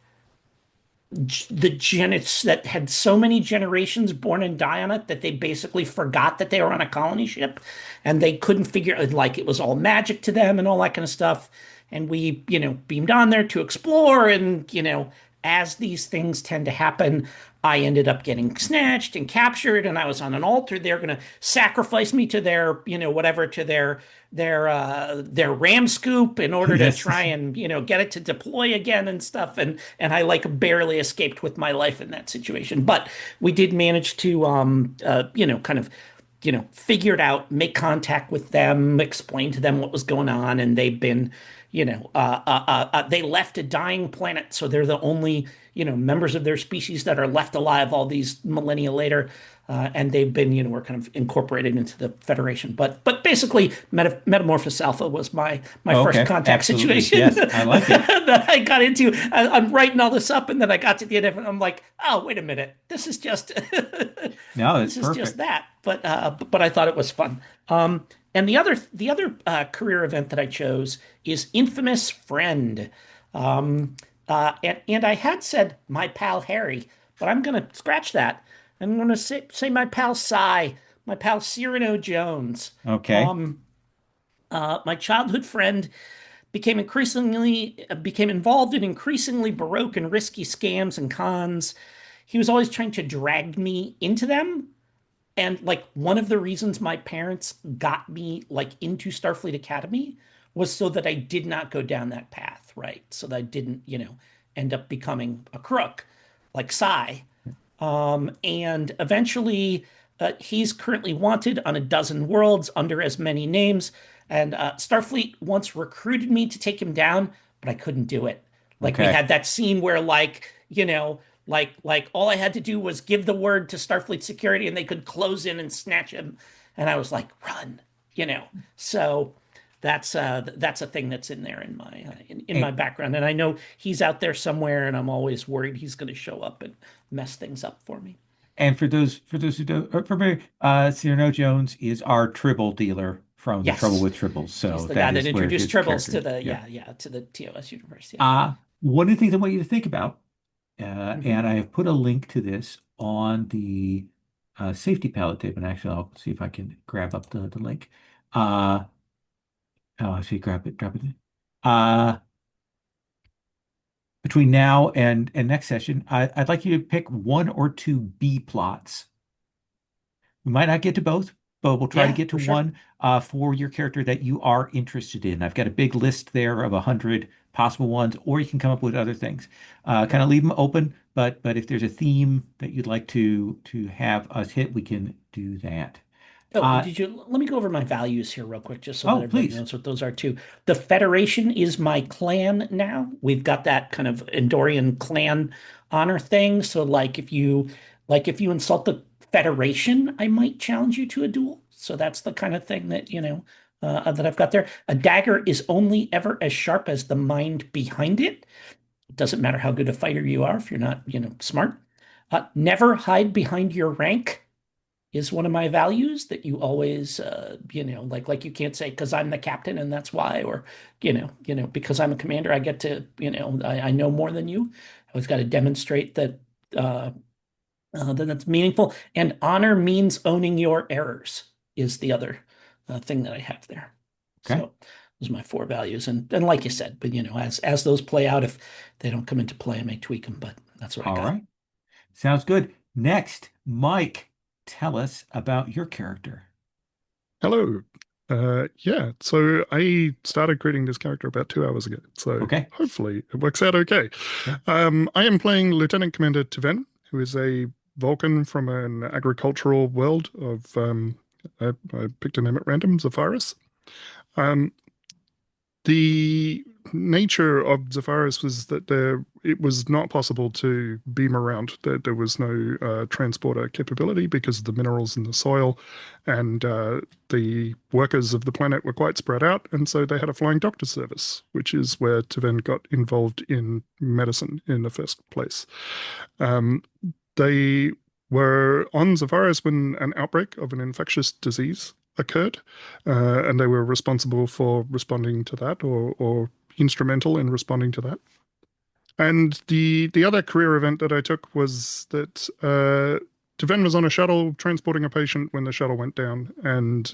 Speaker 4: the genets that had so many generations born and die on it that they basically forgot that they were on a colony ship and they couldn't figure like it was all magic to them and all that kind of stuff. And we, beamed on there to explore and, as these things tend to happen, I ended up getting snatched and captured and I was on an altar. They're going to sacrifice me to their, whatever, to their ram scoop in order to
Speaker 1: Yes.
Speaker 4: try and get it to deploy again and stuff and I like barely escaped with my life in that situation, but we did manage to kind of figure it out, make contact with them, explain to them what was going on, and they've been they left a dying planet, so they're the only members of their species that are left alive all these millennia later. And they've been, we're kind of incorporated into the Federation. But basically, Metamorphosis Alpha was my first
Speaker 1: Okay.
Speaker 4: contact
Speaker 1: Absolutely.
Speaker 4: situation
Speaker 1: Yes. I like it.
Speaker 4: that I got into. I'm writing all this up, and then I got to the end of it, and I'm like, oh, wait a minute, this is just
Speaker 1: No, it's
Speaker 4: this is just
Speaker 1: perfect.
Speaker 4: that. But I thought it was fun. And the other career event that I chose is Infamous Friend. And I had said my pal Harry, but I'm gonna scratch that. I'm gonna say my pal Cy, my pal Cyrano Jones.
Speaker 1: Okay.
Speaker 4: My childhood friend became involved in increasingly baroque and risky scams and cons. He was always trying to drag me into them, and like one of the reasons my parents got me like into Starfleet Academy was so that I did not go down that path, right? So that I didn't, end up becoming a crook like Psy. And eventually, he's currently wanted on a dozen worlds under as many names. And Starfleet once recruited me to take him down, but I couldn't do it. Like we
Speaker 1: Okay.
Speaker 4: had that scene where, like, like all I had to do was give the word to Starfleet security, and they could close in and snatch him. And I was like, run, you know. So that's a thing that's in there in my
Speaker 1: And,
Speaker 4: background, and I know he's out there somewhere, and I'm always worried he's going to show up and mess things up for me.
Speaker 1: and for those who don't for me, Cyrano Jones is our Tribble dealer from the Trouble
Speaker 4: Yes,
Speaker 1: with Tribbles.
Speaker 4: he's
Speaker 1: So
Speaker 4: the guy
Speaker 1: that
Speaker 4: that
Speaker 1: is where
Speaker 4: introduced
Speaker 1: his
Speaker 4: Tribbles
Speaker 1: character
Speaker 4: to
Speaker 1: is.
Speaker 4: the
Speaker 1: Yeah.
Speaker 4: to the TOS universe. Yeah.
Speaker 1: One of the things I want you to think about,
Speaker 4: Hmm.
Speaker 1: and I have put a link to this on the safety palette tape, and actually I'll see if I can grab up the link. Uh, oh, I see, grab it. Uh, between now and next session, I'd like you to pick one or two B plots. We might not get to both, but we'll try to
Speaker 4: Yeah,
Speaker 1: get to
Speaker 4: for sure.
Speaker 1: one for your character that you are interested in. I've got a big list there of 100 possible ones, or you can come up with other things. Kind of leave them open, but if there's a theme that you'd like to have us hit, we can do that.
Speaker 4: Oh,
Speaker 1: Uh,
Speaker 4: let me go over my values here real quick, just so that
Speaker 1: oh,
Speaker 4: everybody
Speaker 1: please.
Speaker 4: knows what those are too. The Federation is my clan now. We've got that kind of Endorian clan honor thing. So like if you insult the Federation, I might challenge you to a duel. So that's the kind of thing that, that I've got there. A dagger is only ever as sharp as the mind behind it. It doesn't matter how good a fighter you are if you're not, smart. Never hide behind your rank. is one of my values that you always, like you can't say because I'm the captain and that's why, or because I'm a commander, I get to, I know more than you. I always got to demonstrate that uh, that it's meaningful. And honor means owning your errors is the other thing that I have there.
Speaker 1: Okay.
Speaker 4: So those are my four values, and like you said, but as those play out, if they don't come into play, I may tweak them, but that's what I
Speaker 1: All
Speaker 4: got.
Speaker 1: right. Sounds good. Next, Mike, tell us about your character.
Speaker 3: Hello. Yeah, so I started creating this character about 2 hours ago, so
Speaker 1: Okay.
Speaker 3: hopefully it works out okay.
Speaker 1: Sure.
Speaker 3: I am playing Lieutenant Commander Tiven, who is a Vulcan from an agricultural world of, I picked a name at random, Zephyros. Um, the nature of Zephyros was that it was not possible to beam around. There was no transporter capability because of the minerals in the soil, and the workers of the planet were quite spread out, and so they had a flying doctor service, which is where Taven got involved in medicine in the first place. Um, they were on Zephyros when an outbreak of an infectious disease occurred, and they were responsible for responding to that, or instrumental in responding to that. And the other career event that I took was that Taven was on a shuttle transporting a patient when the shuttle went down, and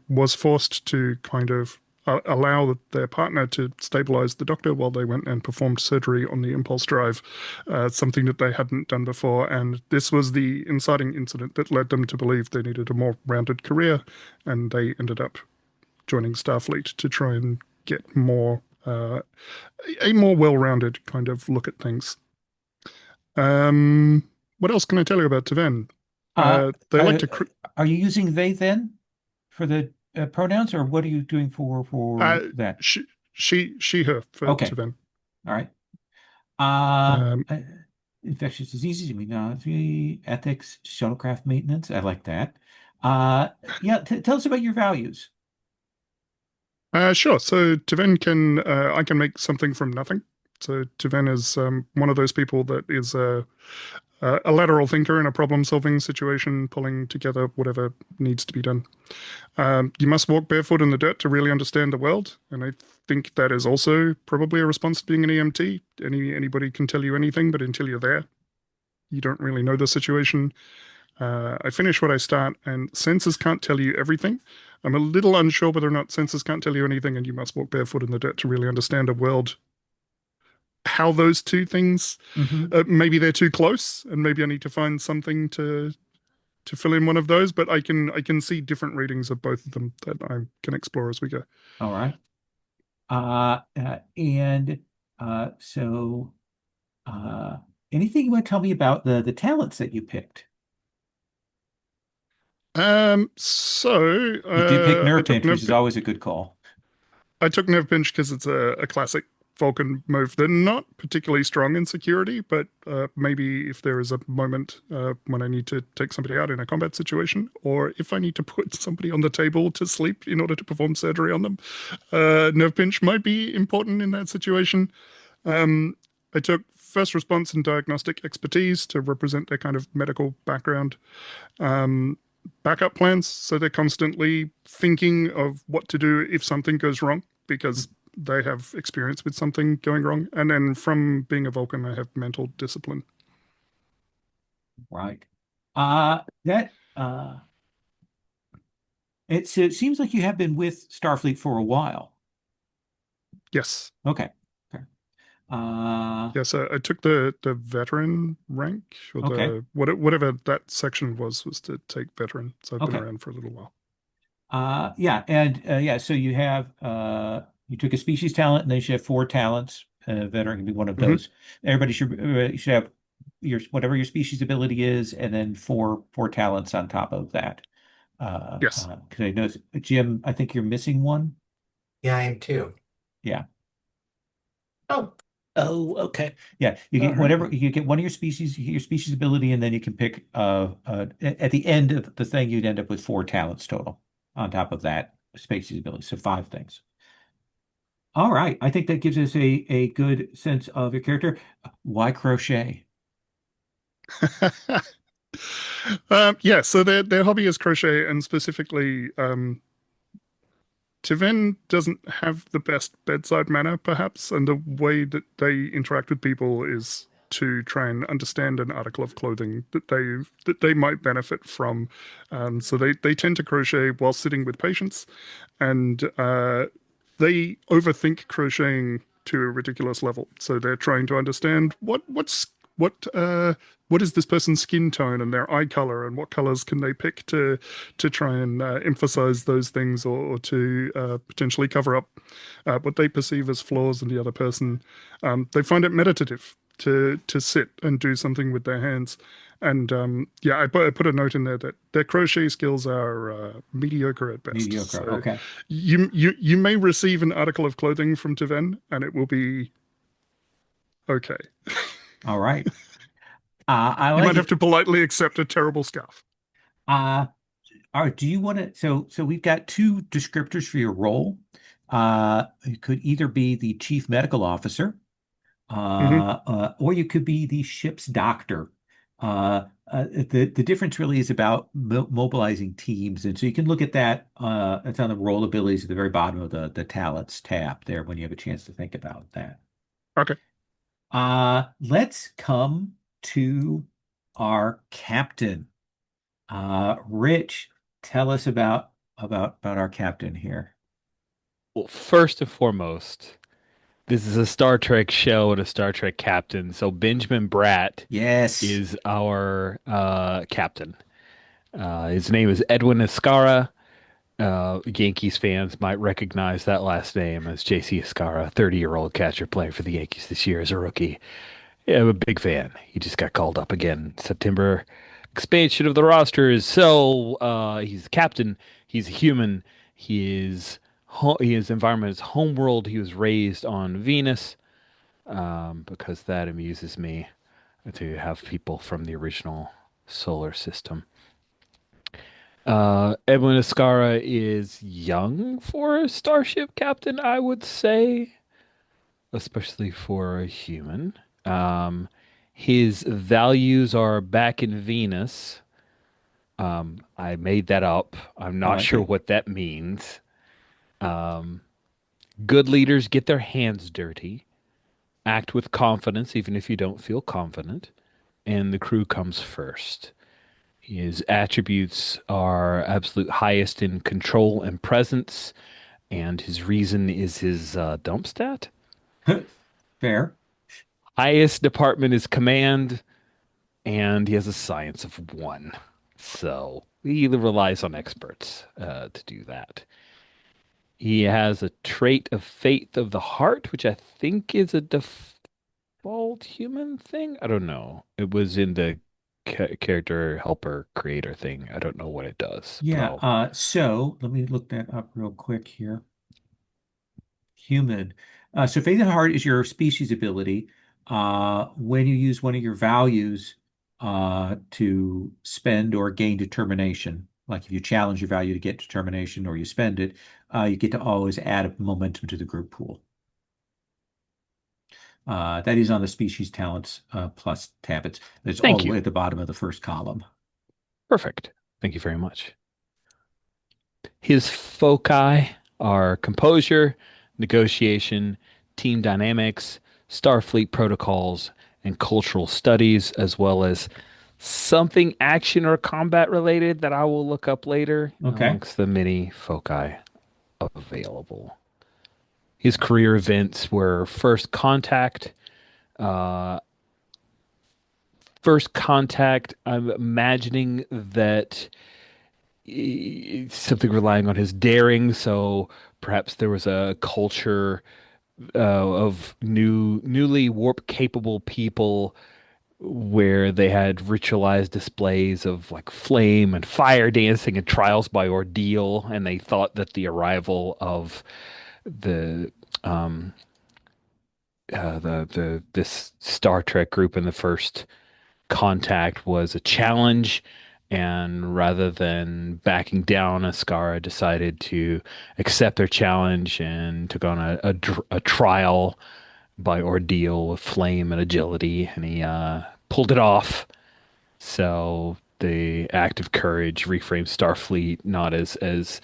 Speaker 3: was forced to kind of allow their partner to stabilize the doctor while they went and performed surgery on the impulse drive, something that they hadn't done before. And this was the inciting incident that led them to believe they needed a more rounded career, and they ended up joining Starfleet to try and get more a more well-rounded kind of look at things. What else can I tell you about Taven?
Speaker 1: Uh,
Speaker 3: They like
Speaker 1: uh,
Speaker 3: to
Speaker 1: are you using they then for the pronouns, or what are you doing for that?
Speaker 3: she, her for
Speaker 1: Okay.
Speaker 3: Taven.
Speaker 1: All right. Uh,
Speaker 3: Um,
Speaker 1: uh, infectious diseases, immunology, ethics, shuttlecraft maintenance. I like that. Uh, yeah, tell us about your values.
Speaker 3: sure. So Taven can I can make something from nothing. So Taven is one of those people that is a lateral thinker in a problem-solving situation, pulling together whatever needs to be done. You must walk barefoot in the dirt to really understand the world, and I think that is also probably a response to being an EMT. Anybody can tell you anything, but until you're there, you don't really know the situation. I finish what I start, and senses can't tell you everything. I'm a little unsure whether or not senses can't tell you anything, and you must walk barefoot in the dirt to really understand a world. How those two things,
Speaker 1: Hmm.
Speaker 3: maybe they're too close, and maybe I need to find something to fill in one of those. But I can see different readings of both of them that I can explore as we go.
Speaker 1: All right. And so uh, anything you want to tell me about the talents that you picked?
Speaker 3: So
Speaker 1: You did pick
Speaker 3: I
Speaker 1: nerve
Speaker 3: took
Speaker 1: pinch, which is always a good call.
Speaker 3: Nerve Pinch because it's a classic Vulcan move. They're not particularly strong in security, but maybe if there is a moment when I need to take somebody out in a combat situation, or if I need to put somebody on the table to sleep in order to perform surgery on them, Nerve Pinch might be important in that situation. Um, I took first response and diagnostic expertise to represent their kind of medical background. Um, Backup plans, so they're constantly thinking of what to do if something goes wrong because they have experience with something going wrong. And then from being a Vulcan, I have mental discipline.
Speaker 1: Right. That it seems like you have been with Starfleet for a while.
Speaker 3: Yes.
Speaker 1: Okay. Okay.
Speaker 3: Yes, I took the veteran rank, or
Speaker 1: Okay.
Speaker 3: the whatever that section was to take veteran. So I've been
Speaker 1: Okay.
Speaker 3: around for a little while.
Speaker 1: Yeah, and yeah, so you have you took a species talent, and they should have four talents. Veteran can be one of
Speaker 3: Hmm.
Speaker 1: those. Everybody should have your whatever your species ability is, and then four talents on top of that.
Speaker 3: Yes.
Speaker 1: Because I know Jim, I think you're missing one.
Speaker 2: Yeah, I am too.
Speaker 1: Yeah,
Speaker 2: Oh,
Speaker 4: Oh, okay.
Speaker 1: yeah. You
Speaker 4: All
Speaker 1: get
Speaker 4: right.
Speaker 1: whatever you get one of your species ability, and then you can pick at the end of the thing, you'd end up with four talents total on top of that species ability. So five things. All right. I think that gives us a good sense of your character. Why crochet?
Speaker 3: Yeah, so their hobby is crochet, and specifically, Tiven doesn't have the best bedside manner, perhaps, and the way that they interact with people is to try and understand an article of clothing that they might benefit from. So they tend to crochet while sitting with patients, and they overthink crocheting to a ridiculous level. So they're trying to understand what is this person's skin tone and their eye color, and what colors can they pick to try and emphasize those things, or to potentially cover up what they perceive as flaws in the other person. They find it meditative to sit and do something with their hands. And yeah, I put a note in there that their crochet skills are mediocre at best.
Speaker 1: Mediocre.
Speaker 3: So
Speaker 1: Okay.
Speaker 3: you may receive an article of clothing from Tiven, and it will be okay.
Speaker 1: All right. I
Speaker 3: You
Speaker 1: like
Speaker 3: might have
Speaker 1: it.
Speaker 3: to politely accept a terrible scarf.
Speaker 1: Uh, all right. Do you want to? So we've got two descriptors for your role. It could either be the chief medical officer,
Speaker 3: Hmm.
Speaker 1: or you could be the ship's doctor. The difference really is about mobilizing teams, and so you can look at that. It's on the role abilities at the very bottom of the talents tab there when you have a chance to think about that.
Speaker 3: Okay.
Speaker 1: Let's come to our captain. Rich, tell us about our captain here.
Speaker 5: Well, first and foremost, this is a Star Trek show and a Star Trek captain. So Benjamin Bratt
Speaker 1: Yes.
Speaker 5: is our captain. His name is Edwin Escarra. Yankees fans might recognize that last name as J.C. Escarra, 30-year-old catcher playing for the Yankees this year as a rookie. Yeah, I'm a big fan. He just got called up again. September expansion of the roster is so he's the captain. He's a human. His environment is homeworld. He was raised on Venus because that amuses me to have people from the original solar system. Edwin Escara is young for a starship captain, I would say, especially for a human. Um, his values are back in Venus. I made that up. I'm
Speaker 1: I
Speaker 5: not
Speaker 1: like
Speaker 5: sure
Speaker 1: it.
Speaker 5: what that means. Um, Good leaders get their hands dirty, act with confidence, even if you don't feel confident, and the crew comes first. His attributes are absolute highest in control and presence, and his reason is his dump stat.
Speaker 1: Fair.
Speaker 5: Highest department is command, and he has a science of one. So he relies on experts to do that. He has a trait of faith of the heart, which I think is a default human thing. I don't know. It was in the character helper creator thing. I don't know what it does, but
Speaker 1: Yeah.
Speaker 5: I'll.
Speaker 1: So let me look that up real quick here. Human. So faith and heart is your species ability. When you use one of your values to spend or gain determination, like if you challenge your value to get determination or you spend it, you get to always add a momentum to the group pool. That is on the species talents plus tab. It's all
Speaker 5: Thank
Speaker 1: the
Speaker 5: you.
Speaker 1: way at the bottom of the first column.
Speaker 5: Perfect. Thank you very much. His foci are composure, negotiation, team dynamics, Starfleet protocols, and cultural studies, as well as something action or combat related that I will look up later
Speaker 1: Okay.
Speaker 5: amongst the many foci available. His career events were uh, first contact. I'm imagining that something relying on his daring. So perhaps there was a culture of newly warp capable people where they had ritualized displays of like flame and fire dancing and trials by ordeal, and they thought that the arrival of the um the this Star Trek group in the first contact was a challenge, and rather than backing down, Ascara decided to accept their challenge and took on a trial by ordeal with flame and agility, and he pulled it off. So the act of courage, reframe Starfleet not as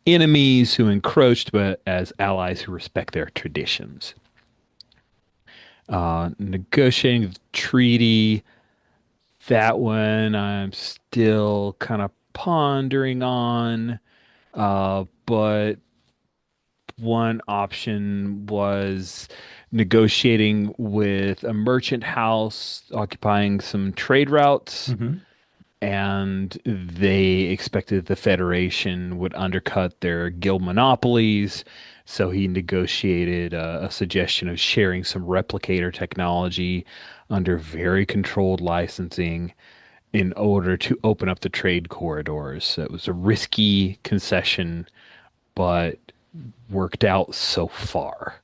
Speaker 5: enemies who encroached, but as allies who respect their traditions. Negotiating the treaty, that one I'm still kind of pondering on. But one option was negotiating with a merchant house occupying some trade routes,
Speaker 1: Hmm.
Speaker 5: and they expected the Federation would undercut their guild monopolies. So he negotiated a suggestion of sharing some replicator technology under very controlled licensing in order to open up the trade corridors. So it was a risky concession, but worked out so far.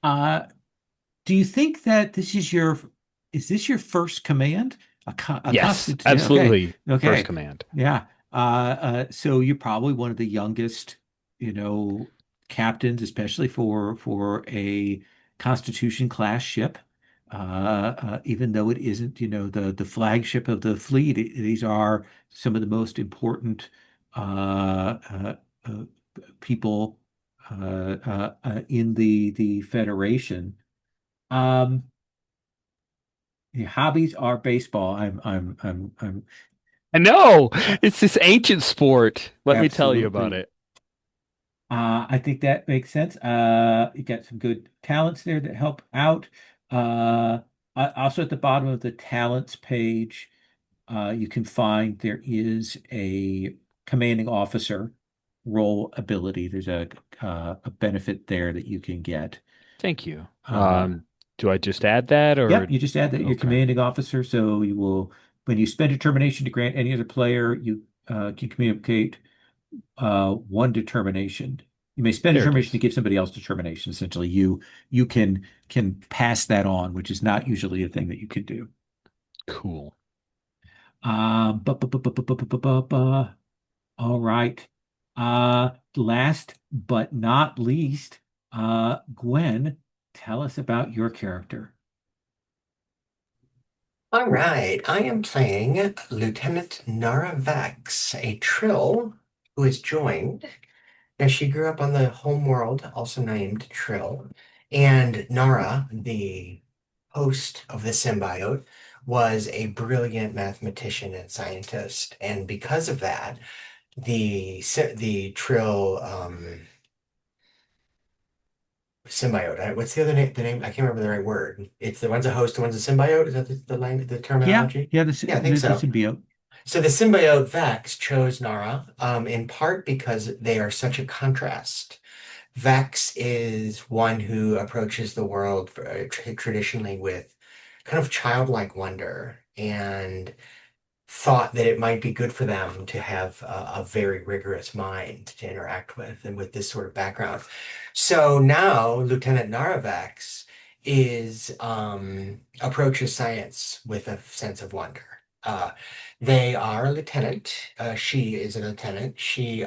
Speaker 1: Uh, do you think that is this your first command? A
Speaker 5: Yes,
Speaker 1: constant, yeah, okay,
Speaker 5: absolutely. First
Speaker 1: okay,
Speaker 5: command.
Speaker 1: yeah. So you're probably one of the youngest, you know, captains, especially for a Constitution class ship. Even though it isn't, the flagship of the fleet, these are some of the most important uh, people in the Federation. Um, your hobbies are baseball. I'm
Speaker 5: I know it's this ancient sport. Let me tell you about
Speaker 1: absolutely.
Speaker 5: it.
Speaker 1: I think that makes sense. You got some good talents there that help out. Uh, Also at the bottom of the talents page, you can find there is a commanding officer role ability. There's a benefit there that you can get.
Speaker 5: Thank you.
Speaker 1: Uh,
Speaker 5: Do I just add that
Speaker 1: Yep,
Speaker 5: or
Speaker 1: you just add that you're
Speaker 5: okay?
Speaker 1: commanding officer, so you will, when you spend determination to grant any other player, you can communicate one determination. You may spend
Speaker 5: There it
Speaker 1: determination to
Speaker 5: is.
Speaker 1: give somebody else determination. Essentially, you can pass that on, which is not usually a thing that you can do.
Speaker 5: Cool.
Speaker 1: All right. Last but not least, Gwen, tell us about your character.
Speaker 2: All right, I am playing Lieutenant Nara Vex, a Trill who has joined. Now, she grew up on the home world, also named Trill, and Nara, the host of the symbiote, was a brilliant mathematician and scientist, and because of that, the Trill symbiote. What's the other name? The name I can't remember the right word. It's the one's a host, the one's a symbiote. Is that the language, the
Speaker 1: Yeah,
Speaker 2: terminology?
Speaker 1: yeah,
Speaker 2: Yeah, I think
Speaker 1: the
Speaker 2: so.
Speaker 1: symbiote.
Speaker 2: So the symbiote Vex chose Nara, in part because they are such a contrast. Vex is one who approaches the world traditionally with kind of childlike wonder and thought that it might be good for them to have a very rigorous mind to interact with and with this sort of background. So now Lieutenant Naravax is approaches science with a sense of wonder. Uh, they are a lieutenant. She is a lieutenant. She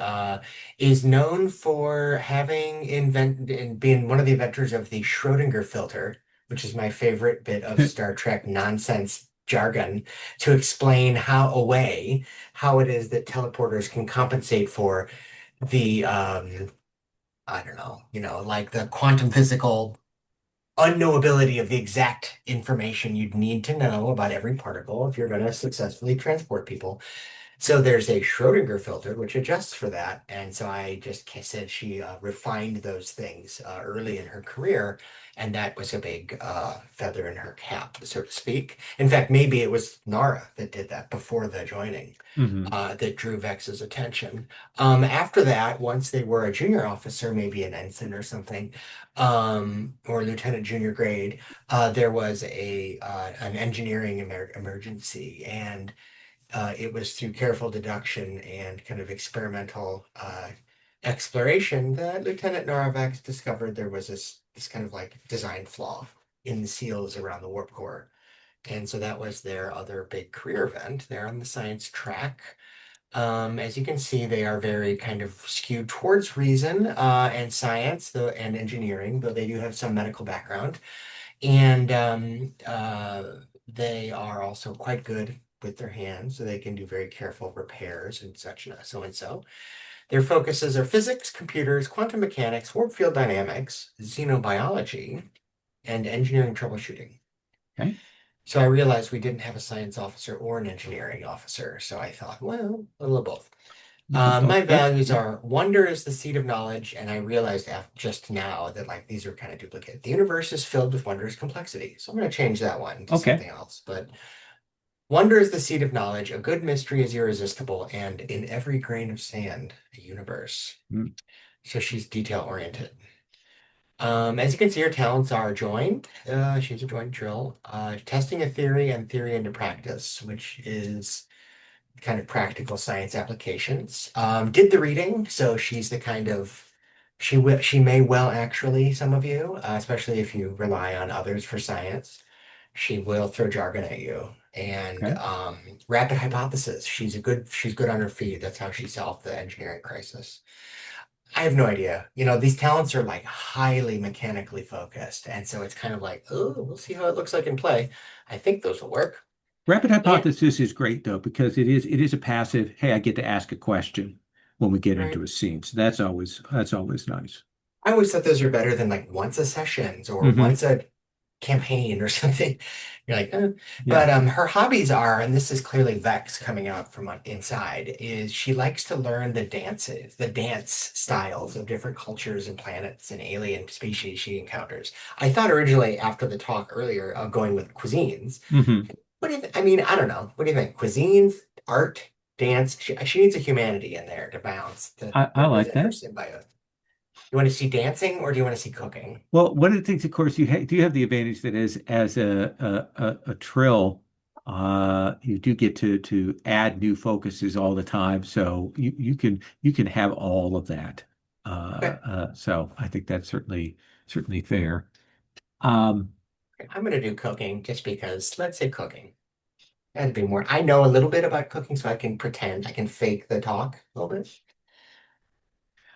Speaker 2: is known for having invented and being one of the inventors of the Schrodinger filter, which is my favorite bit of Star Trek nonsense jargon to explain how it is that teleporters can compensate for the I don't know, like the quantum physical unknowability of the exact information you'd need to know about every particle if you're going to successfully transport people. So there's a Schrodinger filter which adjusts for that. And so I just said she refined those things early in her career. And that was a big feather in her cap, so to speak. In fact, maybe it was Nara that did that before the joining
Speaker 1: Hmm.
Speaker 2: that drew Vex's attention. After that, once they were a junior officer, maybe an ensign or something, or lieutenant junior grade, there was an engineering emergency, and it was through careful deduction and kind of experimental exploration that Lieutenant Naravax discovered there was this kind of like design flaw in the seals around the warp core. And so that was their other big career event. They're on the science track. As you can see, they are very kind of skewed towards reason and science and engineering, though they do have some medical background. And They are also quite good with their hands, so they can do very careful repairs and such, so and so. Their focuses are physics, computers, quantum mechanics, warp field dynamics, xenobiology, and engineering troubleshooting.
Speaker 1: Okay.
Speaker 2: So I realized we didn't have a science officer or an engineering officer, so I thought, well, a little of both. My
Speaker 1: Good.
Speaker 2: values are wonder is the seed of knowledge, and I realized just now that like these are kind of duplicate. The universe is filled with wondrous complexity, so I'm going to change that one to
Speaker 1: Okay.
Speaker 2: something else. But wonder is the seed of knowledge, a good mystery is irresistible, and in every grain of sand, a universe.
Speaker 1: Mm.
Speaker 2: So she's detail oriented. As you can see, her talents are joined. She's a joined drill, testing a theory and theory into practice, which is kind of practical science applications. Did the reading, so she's the kind of she may well actually some of you, especially if you rely on others for science. She will throw jargon at you. And
Speaker 1: Okay.
Speaker 2: rapid hypothesis. She's good on her feet. That's how she solved the engineering crisis. I have no idea. You know, these talents are like highly mechanically focused. And so it's kind of like, oh, we'll see how it looks like in play. I think those will work.
Speaker 1: Rapid
Speaker 2: And
Speaker 1: hypothesis is great though, because it is a passive, hey, I get to ask a question when we get into
Speaker 2: right.
Speaker 1: a scene. So that's always nice.
Speaker 2: I always thought those are better than like once a sessions or
Speaker 1: Hmm.
Speaker 2: once a campaign or something. You're like, eh.
Speaker 1: Yeah.
Speaker 2: But her hobbies are, and this is clearly Vex coming out from inside, is she likes to learn the dance styles of different cultures and planets and alien species she encounters. I thought originally after the talk earlier of going with cuisines.
Speaker 1: Hmm.
Speaker 2: What do you I mean, I don't know. What do you think? Cuisines, art, dance. She needs a humanity in there to balance to
Speaker 1: I like
Speaker 2: represent her
Speaker 1: that.
Speaker 2: symbiote. You want to see dancing or do you want to see cooking?
Speaker 1: Well, one of the things, of course, you have the advantage that as a trill, you do get to add new focuses all the time, so you can have all of that.
Speaker 2: Okay.
Speaker 1: So I think that's certainly fair. Um,
Speaker 2: I'm gonna do cooking just because. Let's say cooking. That'd be more. I know a little bit about cooking, so I can pretend I can fake the talk a little bit.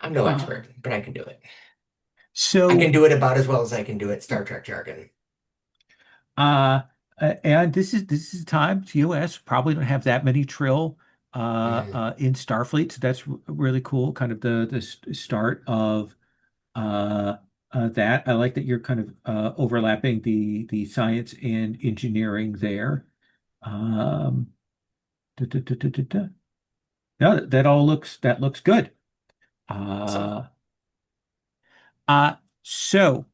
Speaker 2: I'm no
Speaker 1: uh,
Speaker 2: expert, but I can do it. I can
Speaker 1: so
Speaker 2: do it about as well as I can do it Star Trek jargon.
Speaker 1: uh, and this is time TOS probably don't have that many trill
Speaker 2: Mhm.
Speaker 1: in Starfleet, so that's really cool. Kind of the start of uh, that. I like that you're kind of overlapping the science and engineering there. Um, da, da, da, da, da, da. No, that looks good.
Speaker 2: Awesome.
Speaker 1: Uh, uh, so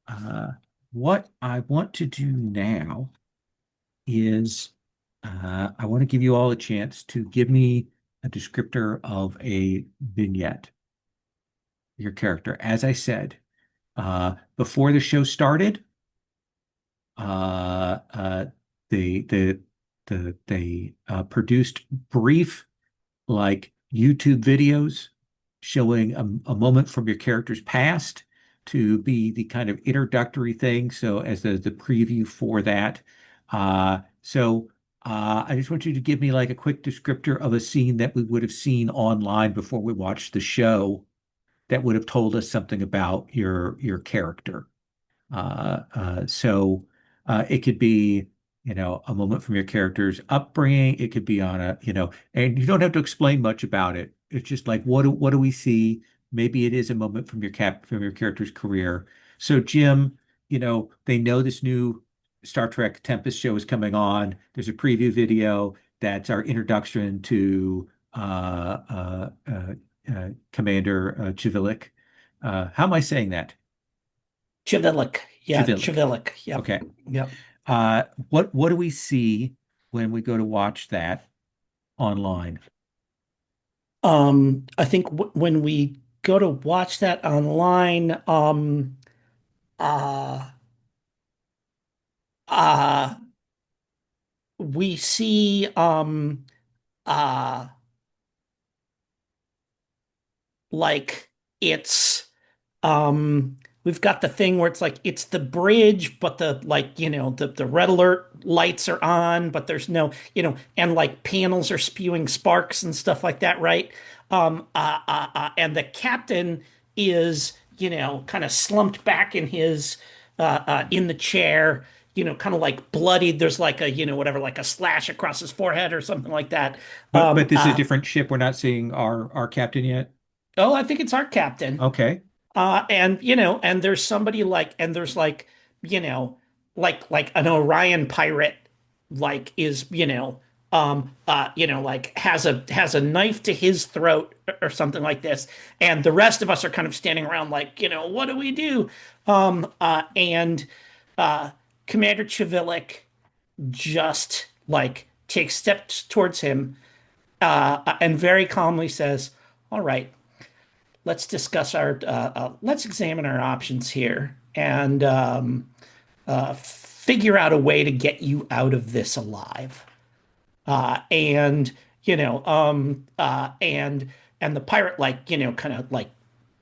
Speaker 1: uh, what I want to do now is I want to give you all a chance to give me a descriptor of a vignette, your character. As I said, before the show started, uh, uh, they produced brief like YouTube videos showing a moment from your character's past to be the kind of introductory thing. So as the preview for that. I just want you to give me like a quick descriptor of a scene that we would have seen online before we watched the show that would have told us something about your character. It could be, a moment from your character's upbringing. It could be on and you don't have to explain much about it. It's just like, what do we see? Maybe it is a moment from your character's career. So Jim, they know this new Star Trek Tempest show is coming on. There's a preview video that's our introduction to Commander Chivilik. How am I saying that?
Speaker 4: Chivilic. Yeah,
Speaker 1: Chivilik.
Speaker 4: Chivilic. Yep.
Speaker 1: Okay.
Speaker 4: Yep.
Speaker 1: What do we see when we go to watch that online?
Speaker 4: I think w when we go to watch that online, uh, uh, we see, uh, like it's, we've got the thing where it's like it's the bridge, but the like, the red alert lights are on, but there's no, and like panels are spewing sparks and stuff like that, right? And the captain is, kind of slumped back in his in the chair, kind of like bloodied. There's like a, whatever, like a slash across his forehead or something like that.
Speaker 1: But this is a different ship. We're not seeing our captain yet.
Speaker 4: Oh, I think it's our captain.
Speaker 1: Okay.
Speaker 4: And and there's somebody like, and there's like, you know, like an Orion pirate, like is, like has a knife to his throat or something like this, and the rest of us are kind of standing around like, what do we do? And uh, Commander Chivilik just like takes steps towards him, and very calmly says, "All right, let's examine our options here and figure out a way to get you out of this alive." And and the pirate, like, kind of like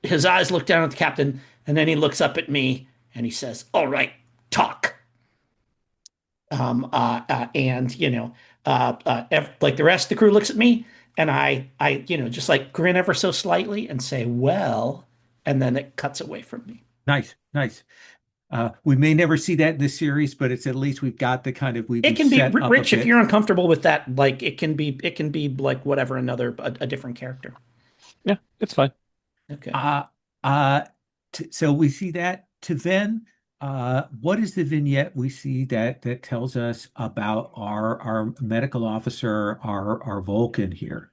Speaker 4: his eyes look down at the captain, and then he looks up at me and he says, "All right, talk." And like the rest of the crew looks at me, and I just like grin ever so slightly and say, "Well," and then it cuts away from me.
Speaker 1: Nice, nice. We may never see that in this series, but it's at least we've got the kind of
Speaker 4: It
Speaker 1: we've
Speaker 4: can be
Speaker 1: set up a
Speaker 4: rich if
Speaker 1: bit.
Speaker 4: you're uncomfortable with that. Like it can be like whatever, a different character.
Speaker 5: Yeah, it's fine.
Speaker 4: Okay.
Speaker 1: Uh, uh, so we see that. To then, what is the vignette we see that tells us about our medical officer, our Vulcan here?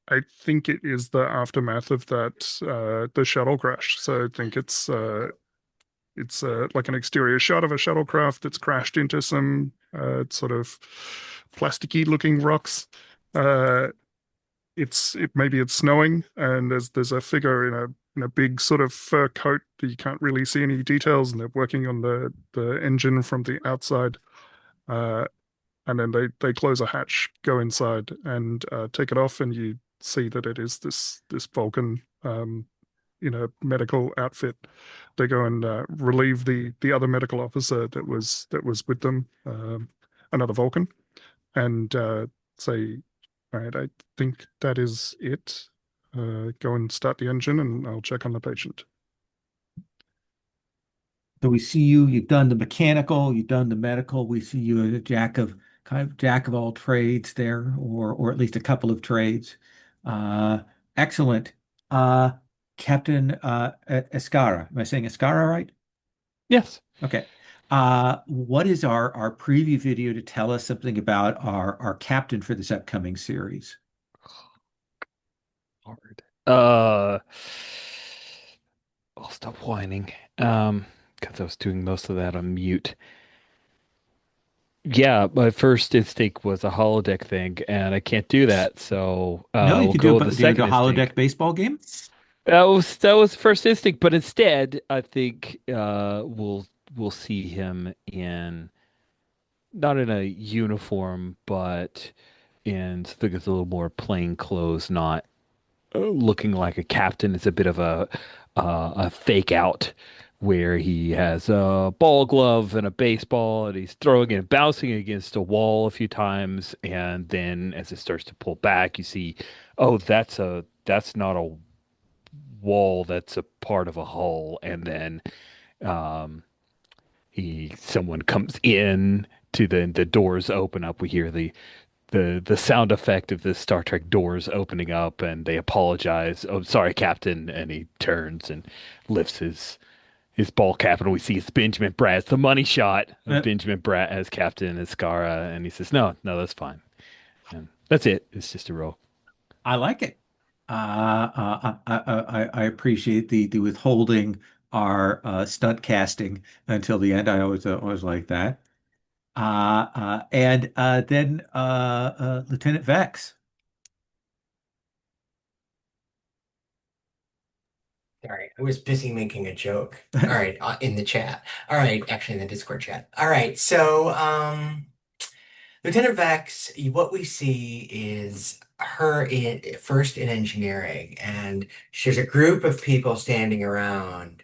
Speaker 3: I think it is the aftermath of that the shuttle crash. So I think it's like an exterior shot of a shuttlecraft that's crashed into some sort of plasticky looking rocks. Uh, maybe it's snowing, and there's a figure in a big sort of fur coat that you can't really see any details, and they're working on the engine from the outside. Uh, and then they close a hatch, go inside, and take it off, and you see that it is this Vulcan in a medical outfit. They go and relieve the other medical officer that was with them, another Vulcan, and say, "All right, I think that is it. Go and start the engine, and I'll check on the patient."
Speaker 1: So we see you've done the mechanical, you've done the medical. We see you as a jack of all trades there, or at least a couple of trades. Uh, Excellent. Uh, Captain Escara. Am I saying Escara right?
Speaker 5: Yes.
Speaker 1: Okay. What is our preview video to tell us something about our captain for this upcoming series?
Speaker 5: Hard. I'll stop whining. Because I was doing most of that on mute. Yeah, my first instinct was a holodeck thing, and I can't do that, so
Speaker 1: No, you
Speaker 5: we'll
Speaker 1: could do
Speaker 5: go with the
Speaker 1: do
Speaker 5: second
Speaker 1: a holodeck
Speaker 5: instinct.
Speaker 1: baseball game.
Speaker 5: That was the first instinct, but instead, I think we'll see him in not in a uniform, but in something that's a little more plain clothes, not looking like a captain. It's a bit of a fake out where he has a ball glove and a baseball, and he's throwing it and bouncing against a wall a few times, and then as it starts to pull back, you see, oh, that's not a wall, that's a part of a hull, and then um, someone comes in to the doors open up. We hear the sound effect of the Star Trek doors opening up, and they apologize. "Oh, sorry, Captain," and he turns and lifts his ball cap, and we see it's Benjamin Bratt. It's the money shot of
Speaker 1: Uh,
Speaker 5: Benjamin Bratt as Captain Escara, and he says, "No, no, that's fine." And that's it. It's just a roll.
Speaker 1: I like it. I appreciate the withholding our stunt casting until the end. I always like that. And then Lieutenant Vex.
Speaker 2: Sorry, I was busy making a joke. All right, in the chat. All right, actually in the Discord chat. All right, so Lieutenant Vex, what we see is her first in engineering, and there's a group of people standing around,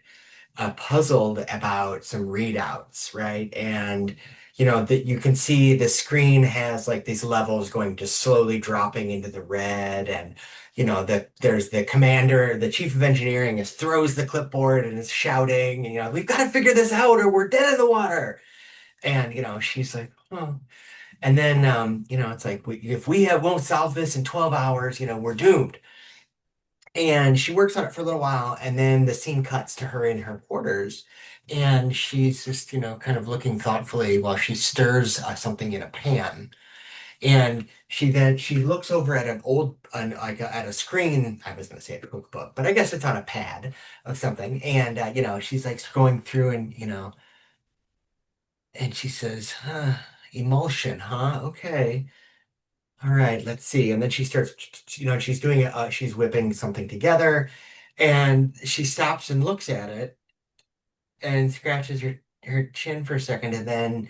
Speaker 2: puzzled about some readouts, right? And that you can see the screen has like these levels going just slowly dropping into the red, and there's the commander, the chief of engineering, throws the clipboard and is shouting, "We've got to figure this out or we're dead in the water." And, she's like, oh. And then, it's like, if we won't solve this in 12 hours, we're doomed. And she works on it for a little while, and then the scene cuts to her in her quarters, and she's just, kind of looking thoughtfully while she stirs something in a pan. And she looks over at at a screen. I was going to say a cookbook, but I guess it's on a pad of something. And she's like going through and and she says, emulsion, huh? Okay. All right, let's see. And then she starts, she's doing it, she's whipping something together, and she stops and looks at it and scratches her chin for a second, and then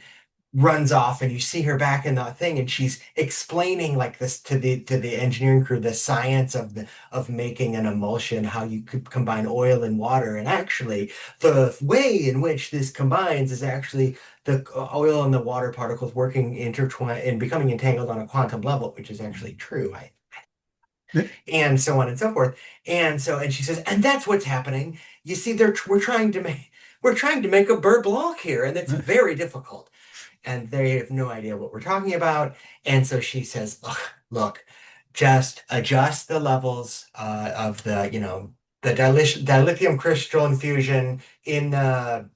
Speaker 2: runs off, and you see her back in the thing, and she's explaining like this to the engineering crew, the science of making an emulsion, how you could combine oil and water, and actually the way in which this combines is actually the oil and the water particles working intertwined and becoming entangled on a quantum level, which is actually true. And so on and so forth. And she says, and that's what's happening. You see, we're trying to make a Bert block here, and it's very difficult, and they have no idea what we're talking about. And so she says, look, just adjust the levels of the dilithium crystal infusion in the,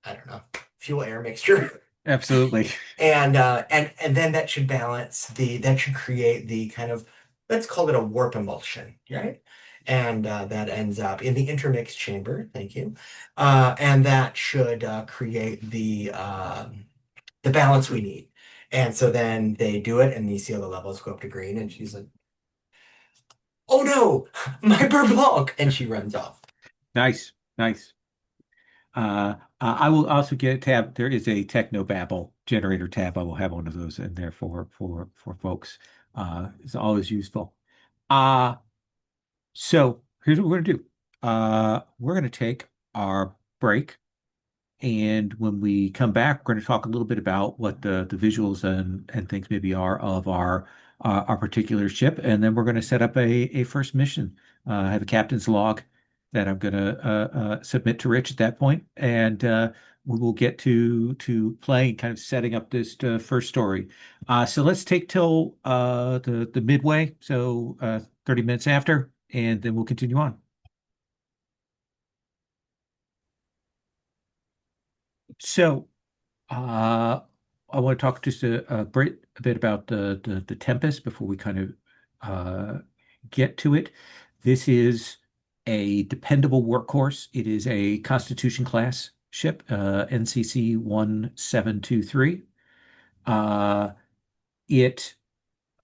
Speaker 2: I don't know, fuel air mixture.
Speaker 1: Absolutely.
Speaker 2: And then that should create the kind of, let's call it a warp emulsion, right? And that ends up in the intermix chamber. Thank you. And that should create the balance we need. And so then they do it, and you see all the levels go up to green, and she's like, "Oh no, my Burblanc!" And she runs off.
Speaker 1: Nice, nice. I will also get a tab. There is a Technobabble generator tab. I will have one of those in there for folks. It's always useful. Uh, so here's what we're gonna do. We're gonna take our break. And when we come back, we're going to talk a little bit about what the visuals and things maybe are of our particular ship, and then we're going to set up a first mission. I have a captain's log that I'm going to submit to Rich at that point, and we will get to playing, kind of setting up this first story. So let's take till the midway, so 30 minutes after, and then we'll continue on. So. I want to talk just a bit about the Tempest before we kind of get to it. This is a dependable workhorse. It is a Constitution class ship, NCC 1723. Uh, it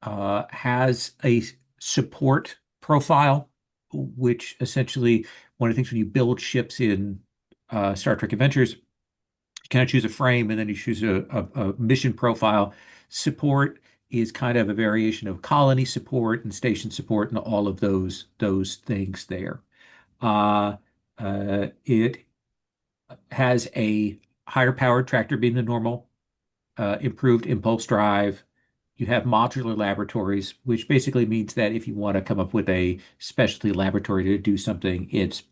Speaker 1: has a support profile, which essentially one of the things when you build ships in Star Trek Adventures, kind of choose a frame and then you choose a mission profile. Support is kind of a variation of colony support and station support and all of those things there. Uh, it has a higher powered tractor beam than normal, improved impulse drive. You have modular laboratories, which basically means that if you want to come up with a specialty laboratory to do something, it's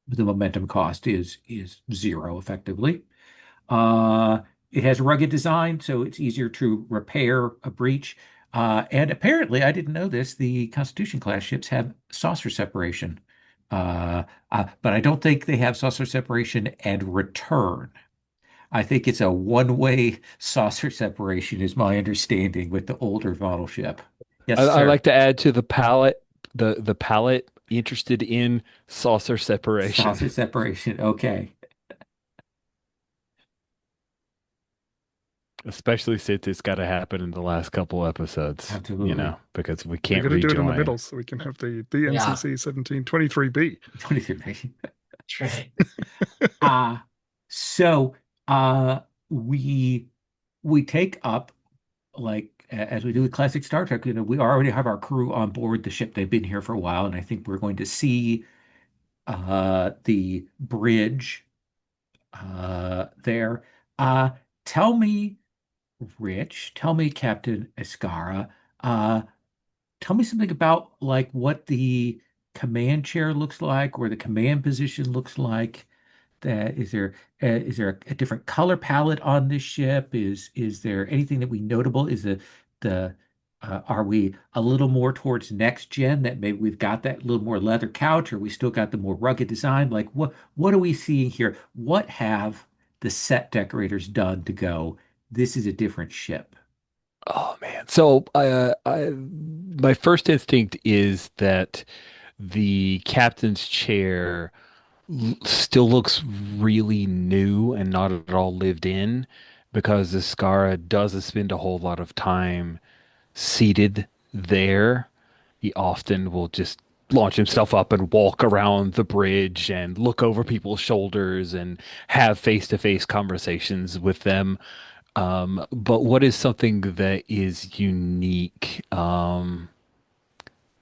Speaker 1: the momentum cost is zero effectively. Uh, it has a rugged design, so it's easier to repair a breach. And apparently, I didn't know this, the Constitution class ships have saucer separation. But I don't think they have saucer separation and return. I think it's a one-way saucer separation, is my understanding with the older model ship. Yes,
Speaker 5: I
Speaker 1: sir.
Speaker 5: like to add to the palette, the palette interested in saucer separation.
Speaker 1: Saucer separation. Okay.
Speaker 5: Especially since it's got to happen in the last couple episodes,
Speaker 1: Absolutely.
Speaker 5: because we
Speaker 3: We're
Speaker 5: can't
Speaker 3: going to do it in the
Speaker 5: rejoin.
Speaker 3: middle so we can have the
Speaker 2: Yeah,
Speaker 3: NCC 1723B.
Speaker 1: 23.
Speaker 2: that's right.
Speaker 1: Uh, so uh we we take up like as we do with classic Star Trek, we already have our crew on board the ship. They've been here for a while, and I think we're going to see the bridge there. Uh tell me, Rich, tell me, Captain Escara, uh tell me something about like what the command chair looks like or the command position looks like. that is there a different color palette on this ship? Is there anything that we notable? Is the are we a little more towards next gen that maybe we've got that little more leather couch, or we still got the more rugged design? Like what are we seeing here? What have the set decorators done to go, this is a different ship?
Speaker 5: Oh man. So my first instinct is that the captain's chair still looks really new and not at all lived in because the Skara doesn't spend a whole lot of time seated there. He often will just launch himself up and walk around the bridge and look over people's shoulders and have face-to-face conversations with them. But what is something that is unique?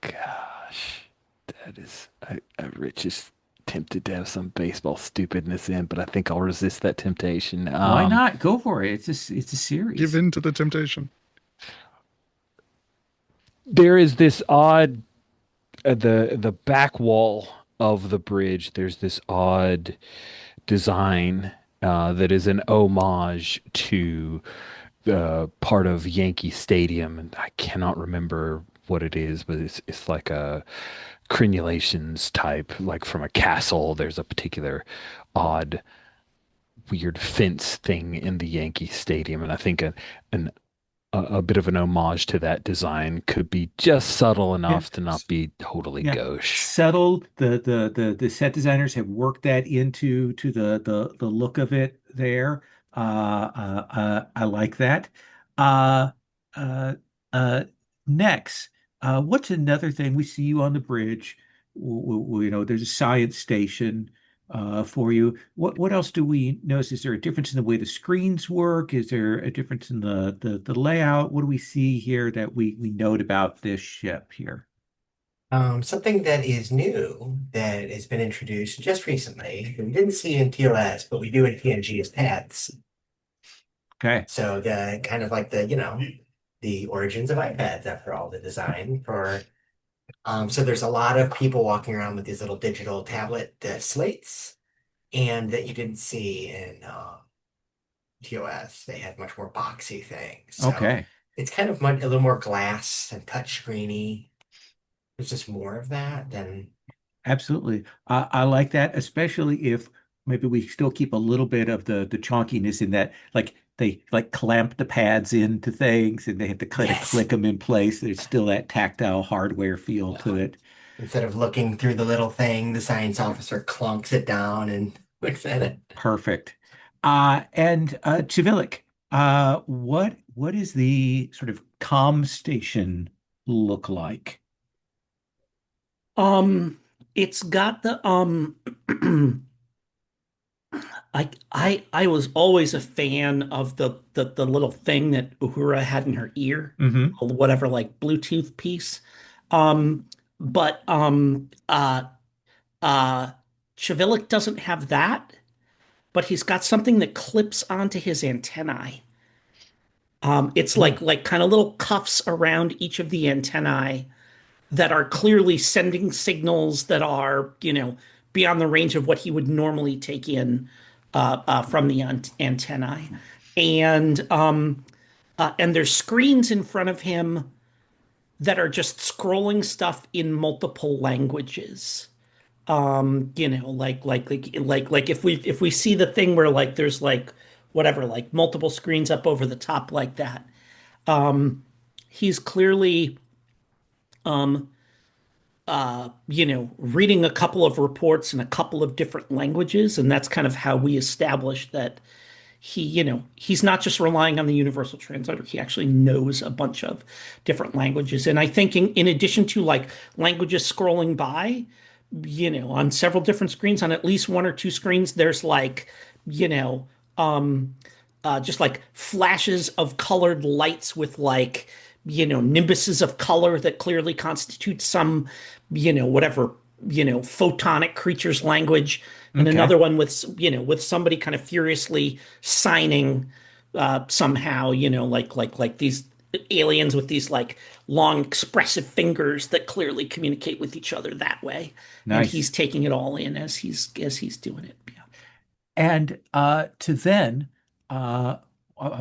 Speaker 5: Gosh, that is, Rich is tempted to have some baseball stupidness in, but I think I'll resist that temptation.
Speaker 1: Why not? Go for it. It's a
Speaker 3: Give
Speaker 1: series.
Speaker 3: in to the temptation.
Speaker 5: There is this odd, the back wall of the bridge. There's this odd design that is an homage to part of Yankee Stadium, and I cannot remember what it is, but it's like a crenulations type, like from a castle. There's a particular odd, weird fence thing in the Yankee Stadium, and I think an a bit of an homage to that design could be just subtle
Speaker 1: Yeah.
Speaker 5: enough to not be totally
Speaker 1: Yeah.
Speaker 5: gauche.
Speaker 1: Settled. The set designers have worked that into to the look of it there. I like that. Uh uh uh Next, what's another thing we see you on the bridge? You know, there's a science station for you. What else do we notice? Is there a difference in the way the screens work? Is there a difference in the layout? What do we see here that we note about this ship here?
Speaker 2: Something that is new that has been introduced just recently, that we didn't see in TOS, but we do in PNG is pads.
Speaker 1: Okay.
Speaker 2: So the kind of like the origins of iPads after all, the design for so there's a lot of people walking around with these little digital tablet slates, and that you didn't see in TOS. They had much more boxy things. So
Speaker 1: Okay.
Speaker 2: it's kind of a little more glass and touch screeny. There's just more of that than
Speaker 1: Absolutely. I like that, especially if maybe we still keep a little bit of the chonkiness in that, like they like clamp the pads into things and they have to kind of
Speaker 2: yes.
Speaker 1: click them in place. There's still that tactile hardware feel to
Speaker 2: No.
Speaker 1: it.
Speaker 2: Instead of looking through the little thing, the science officer clunks it down and looks at it.
Speaker 1: Perfect. And Chivilic, what is the sort of comm station look like?
Speaker 4: Um, it's got the I was always a fan of the little thing that Uhura had in her ear,
Speaker 1: Hmm.
Speaker 4: whatever like Bluetooth piece. Um, but uh Chivilic doesn't have that, but he's got something that clips onto his antennae. It's
Speaker 1: Oh,
Speaker 4: like kind of little cuffs around each of the antennae that are clearly sending signals that are, beyond the range of what he would normally take in from the antennae. And there's screens in front of him that are just scrolling stuff in multiple languages. Like if we see the thing where like there's like whatever, like multiple screens up over the top like that. He's clearly um reading a couple of reports in a couple of different languages, and that's kind of how we establish that he's not just relying on the universal translator. He actually knows a bunch of different languages. And I think in addition to like languages scrolling by, on several different screens, on at least one or two screens, there's like, you know, um, just like flashes of colored lights with like, nimbuses of color that clearly constitute some, whatever, photonic creature's language. And
Speaker 1: okay.
Speaker 4: another one with, with somebody kind of furiously signing somehow, like these aliens with these like long expressive fingers that clearly communicate with each other that way. And
Speaker 1: Nice.
Speaker 4: he's taking it all in as he's doing it. Yeah.
Speaker 1: And to then, uh,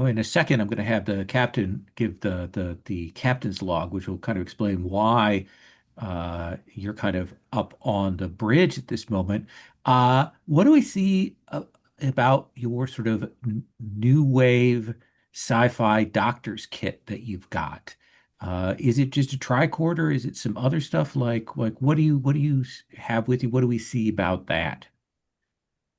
Speaker 1: in a second, I'm going to have the captain give the captain's log, which will kind of explain why you're kind of up on the bridge at this moment. What do we see about your sort of new wave sci-fi doctor's kit that you've got? Is it just a tricorder? Is it some other stuff like what do you have with you? What do we see about that?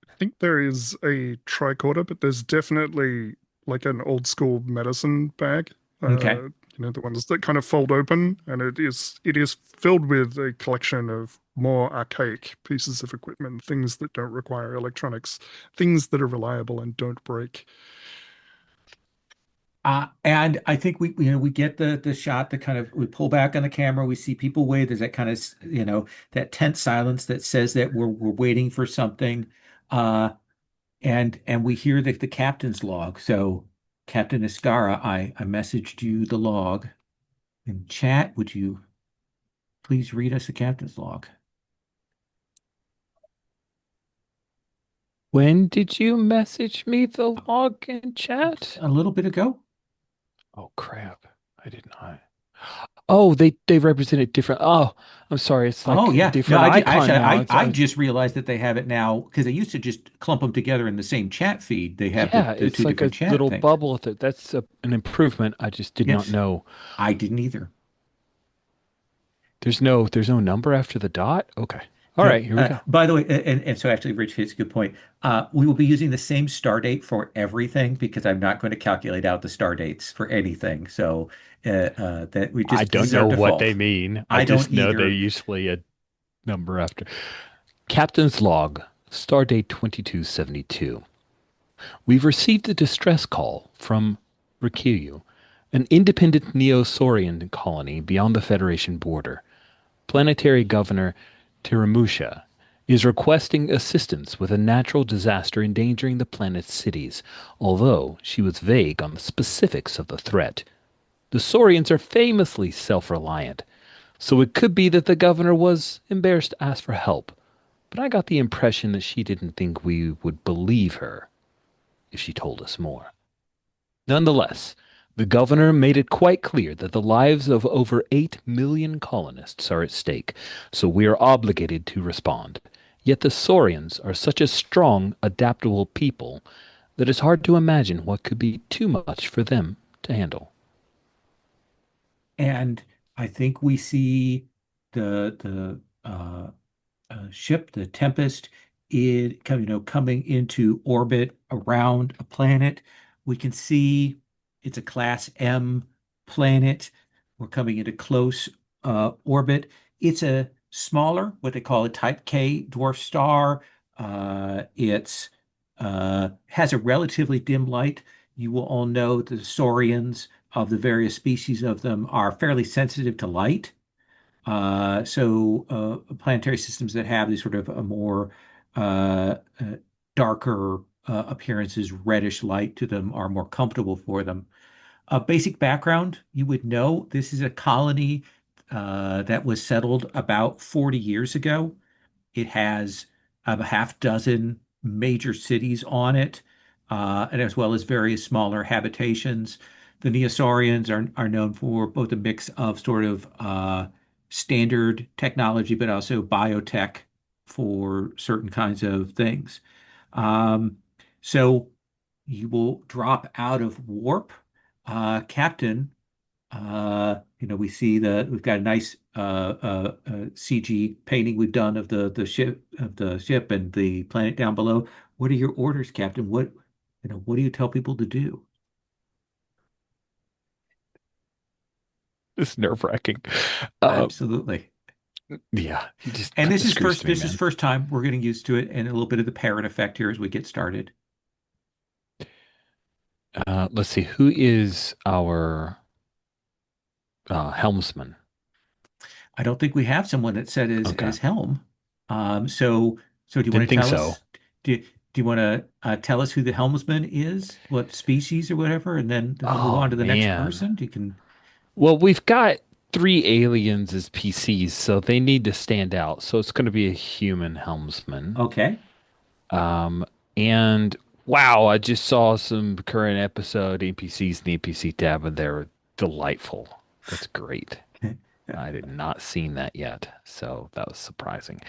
Speaker 3: I think there is a tricorder, but there's definitely like an old school medicine bag.
Speaker 1: Okay.
Speaker 3: The ones that kind of fold open, and it is filled with a collection of more archaic pieces of equipment, things that don't require electronics, things that are reliable and don't break.
Speaker 1: And I think we get the shot that kind of we pull back on the camera, we see people wait. There's that kind of that tense silence that says that we're waiting for something, uh, and we hear the captain's log. So Captain Iscara, I messaged you the log in chat. Would you please read us the captain's log?
Speaker 5: When did you message me the log in chat?
Speaker 1: A little bit ago.
Speaker 5: Oh crap. I did not. Oh, they represent it different. Oh, I'm sorry. It's
Speaker 1: Oh
Speaker 5: like a
Speaker 1: yeah, no,
Speaker 5: different icon
Speaker 1: actually
Speaker 5: now.
Speaker 1: I just realized that they have it now because they used to just clump them together in the same chat feed. They have
Speaker 5: Yeah,
Speaker 1: the
Speaker 5: it's
Speaker 1: two
Speaker 5: like
Speaker 1: different
Speaker 5: a
Speaker 1: chat
Speaker 5: little
Speaker 1: things.
Speaker 5: bubble with it. That's an improvement. I just did not
Speaker 1: Yes,
Speaker 5: know.
Speaker 1: I didn't either.
Speaker 5: There's no number after the dot. Okay. All
Speaker 1: No,
Speaker 5: right, here we go.
Speaker 1: by the way, and so actually, Rich hits a good point. We will be using the same star date for everything because I'm not going to calculate out the star dates for anything. So that we
Speaker 5: I
Speaker 1: just this
Speaker 5: don't
Speaker 1: is our
Speaker 5: know what they
Speaker 1: default.
Speaker 5: mean. I
Speaker 1: I don't
Speaker 5: just know they're
Speaker 1: either.
Speaker 5: usually a number after. Captain's log, stardate 2272. We've received a distress call from Rikyu, an independent Neo-Saurian colony beyond the Federation border. Planetary Governor Tiramusha is requesting assistance with a natural disaster endangering the planet's cities, although she was vague on the specifics of the threat. The Saurians are famously self-reliant, so it could be that the governor was embarrassed to ask for help, but I got the impression that she didn't think we would believe her if she told us more. Nonetheless, the governor made it quite clear that the lives of over 8 million colonists are at stake, so we are obligated to respond. Yet the Saurians are such a strong, adaptable people that it's hard to imagine what could be too much for them to handle.
Speaker 1: And I think we see the ship, the Tempest, coming into orbit around a planet. We can see it's a Class M planet. We're coming into close orbit. It's a smaller, what they call a Type K dwarf star. It's has a relatively dim light. You will all know the saurians of the various species of them are fairly sensitive to light. Planetary systems that have these sort of a more darker appearances, reddish light to them are more comfortable for them. Basic background, you would know this is a colony that was settled about 40 years ago. It has a half dozen major cities on it, and as well as various smaller habitations. The Neosaurians are known for both a mix of sort of standard technology, but also biotech for certain kinds of things. Um, so you will drop out of warp, Captain. We see that we've got a nice CG painting we've done of the ship and the planet down below. What are your orders, Captain? What do you tell people to do?
Speaker 5: It's nerve-wracking. Uh,
Speaker 1: Absolutely.
Speaker 5: yeah, he just
Speaker 1: And
Speaker 5: cut
Speaker 1: this
Speaker 5: the
Speaker 1: is
Speaker 5: screws
Speaker 1: first
Speaker 5: to me,
Speaker 1: this is
Speaker 5: man.
Speaker 1: first time we're getting used to it and a little bit of the parrot effect here as we get started.
Speaker 5: Let's see, who is our helmsman?
Speaker 1: I don't think we have someone that said
Speaker 5: Okay,
Speaker 1: as helm. So do you want
Speaker 5: didn't
Speaker 1: to
Speaker 5: think
Speaker 1: tell
Speaker 5: so.
Speaker 1: us? Do you want to tell us who the helmsman is, what species or whatever, and then we'll move
Speaker 5: Oh
Speaker 1: on to the next
Speaker 5: man.
Speaker 1: person? You can.
Speaker 5: Well, we've got three aliens as PCs, so they need to stand out. So it's going to be a human helmsman.
Speaker 1: Okay.
Speaker 5: Um, And wow, I just saw some current episode NPCs in the NPC tab, and they're delightful. That's great. I did not seen that yet, so that was surprising.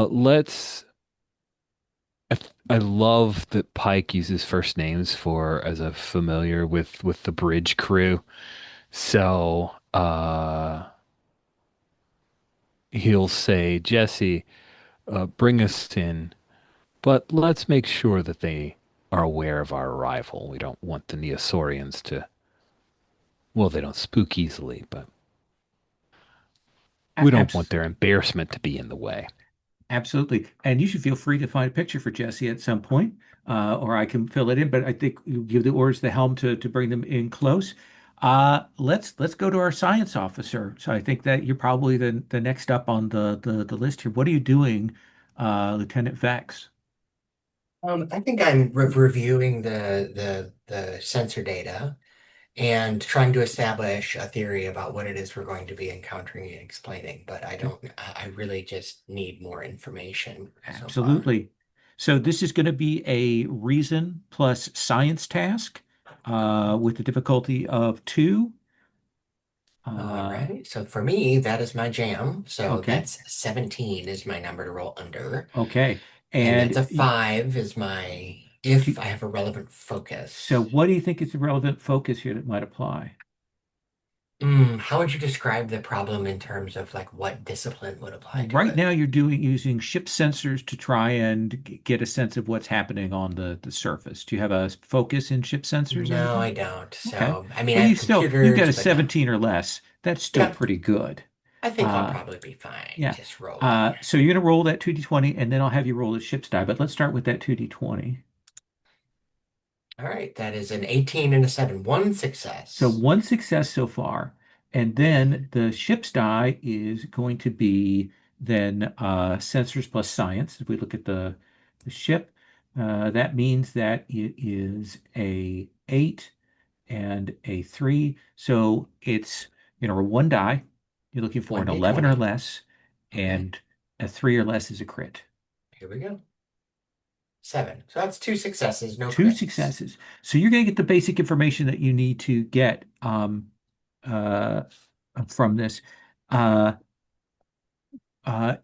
Speaker 5: Let's. I love that Pike uses first names for as a familiar with the bridge crew. So, he'll say, Jesse, bring us in, but let's make sure that they are aware of our arrival. We don't want the Neosaurians to, well, they don't spook easily, but we don't want
Speaker 1: Abs
Speaker 5: their embarrassment to be in the way.
Speaker 1: Absolutely. And you should feel free to find a picture for Jesse at some point, or I can fill it in. But I think you give the orders to the helm to bring them in close. Let's go to our science officer. So I think that you're probably the next up on the list here. What are you doing, Lieutenant Vex?
Speaker 2: I think I'm reviewing the sensor data and trying to establish a theory about what it is we're going to be encountering and explaining. But I really just need more information so far.
Speaker 1: Absolutely. So this is going to be a reason plus science task with the difficulty of two.
Speaker 2: All
Speaker 1: Uh,
Speaker 2: right. So for me, that is my jam. So
Speaker 1: okay.
Speaker 2: that's 17 is my number to roll under.
Speaker 1: Okay.
Speaker 2: And that's
Speaker 1: And
Speaker 2: a 5 is my if
Speaker 1: do,
Speaker 2: I have a relevant
Speaker 1: so
Speaker 2: focus.
Speaker 1: what do you think is the relevant focus here that might apply?
Speaker 2: How would you describe the problem in terms of like what discipline would apply to
Speaker 1: Right
Speaker 2: it?
Speaker 1: now, you're doing using ship sensors to try and get a sense of what's happening on the surface. Do you have a focus in ship sensors or
Speaker 2: No,
Speaker 1: anything?
Speaker 2: I don't.
Speaker 1: Okay.
Speaker 2: So, I mean, I
Speaker 1: Well,
Speaker 2: have
Speaker 1: you've got
Speaker 2: computers,
Speaker 1: a
Speaker 2: but no.
Speaker 1: 17 or less. That's still
Speaker 2: Yeah,
Speaker 1: pretty good.
Speaker 2: I think I'll
Speaker 1: Uh,
Speaker 2: probably be fine
Speaker 1: yeah.
Speaker 2: just rolling.
Speaker 1: So you're gonna roll that 2d20, and then I'll have you roll the ship's die. But let's start with that 2d20.
Speaker 2: All right, that is an 18 and a 7. One
Speaker 1: So
Speaker 2: success.
Speaker 1: one success so far. And then the ship's die is going to be then sensors plus science. If we look at the ship, that means that it is a 8 and a 3. So it's, a one die. You're looking for an 11 or
Speaker 2: 1d20.
Speaker 1: less,
Speaker 2: Okay,
Speaker 1: and a 3 or less is a crit.
Speaker 2: here we go. 7. So that's two successes, no
Speaker 1: Two
Speaker 2: crits.
Speaker 1: successes. So you're going to get the basic information that you need to get uh, from this. Uh,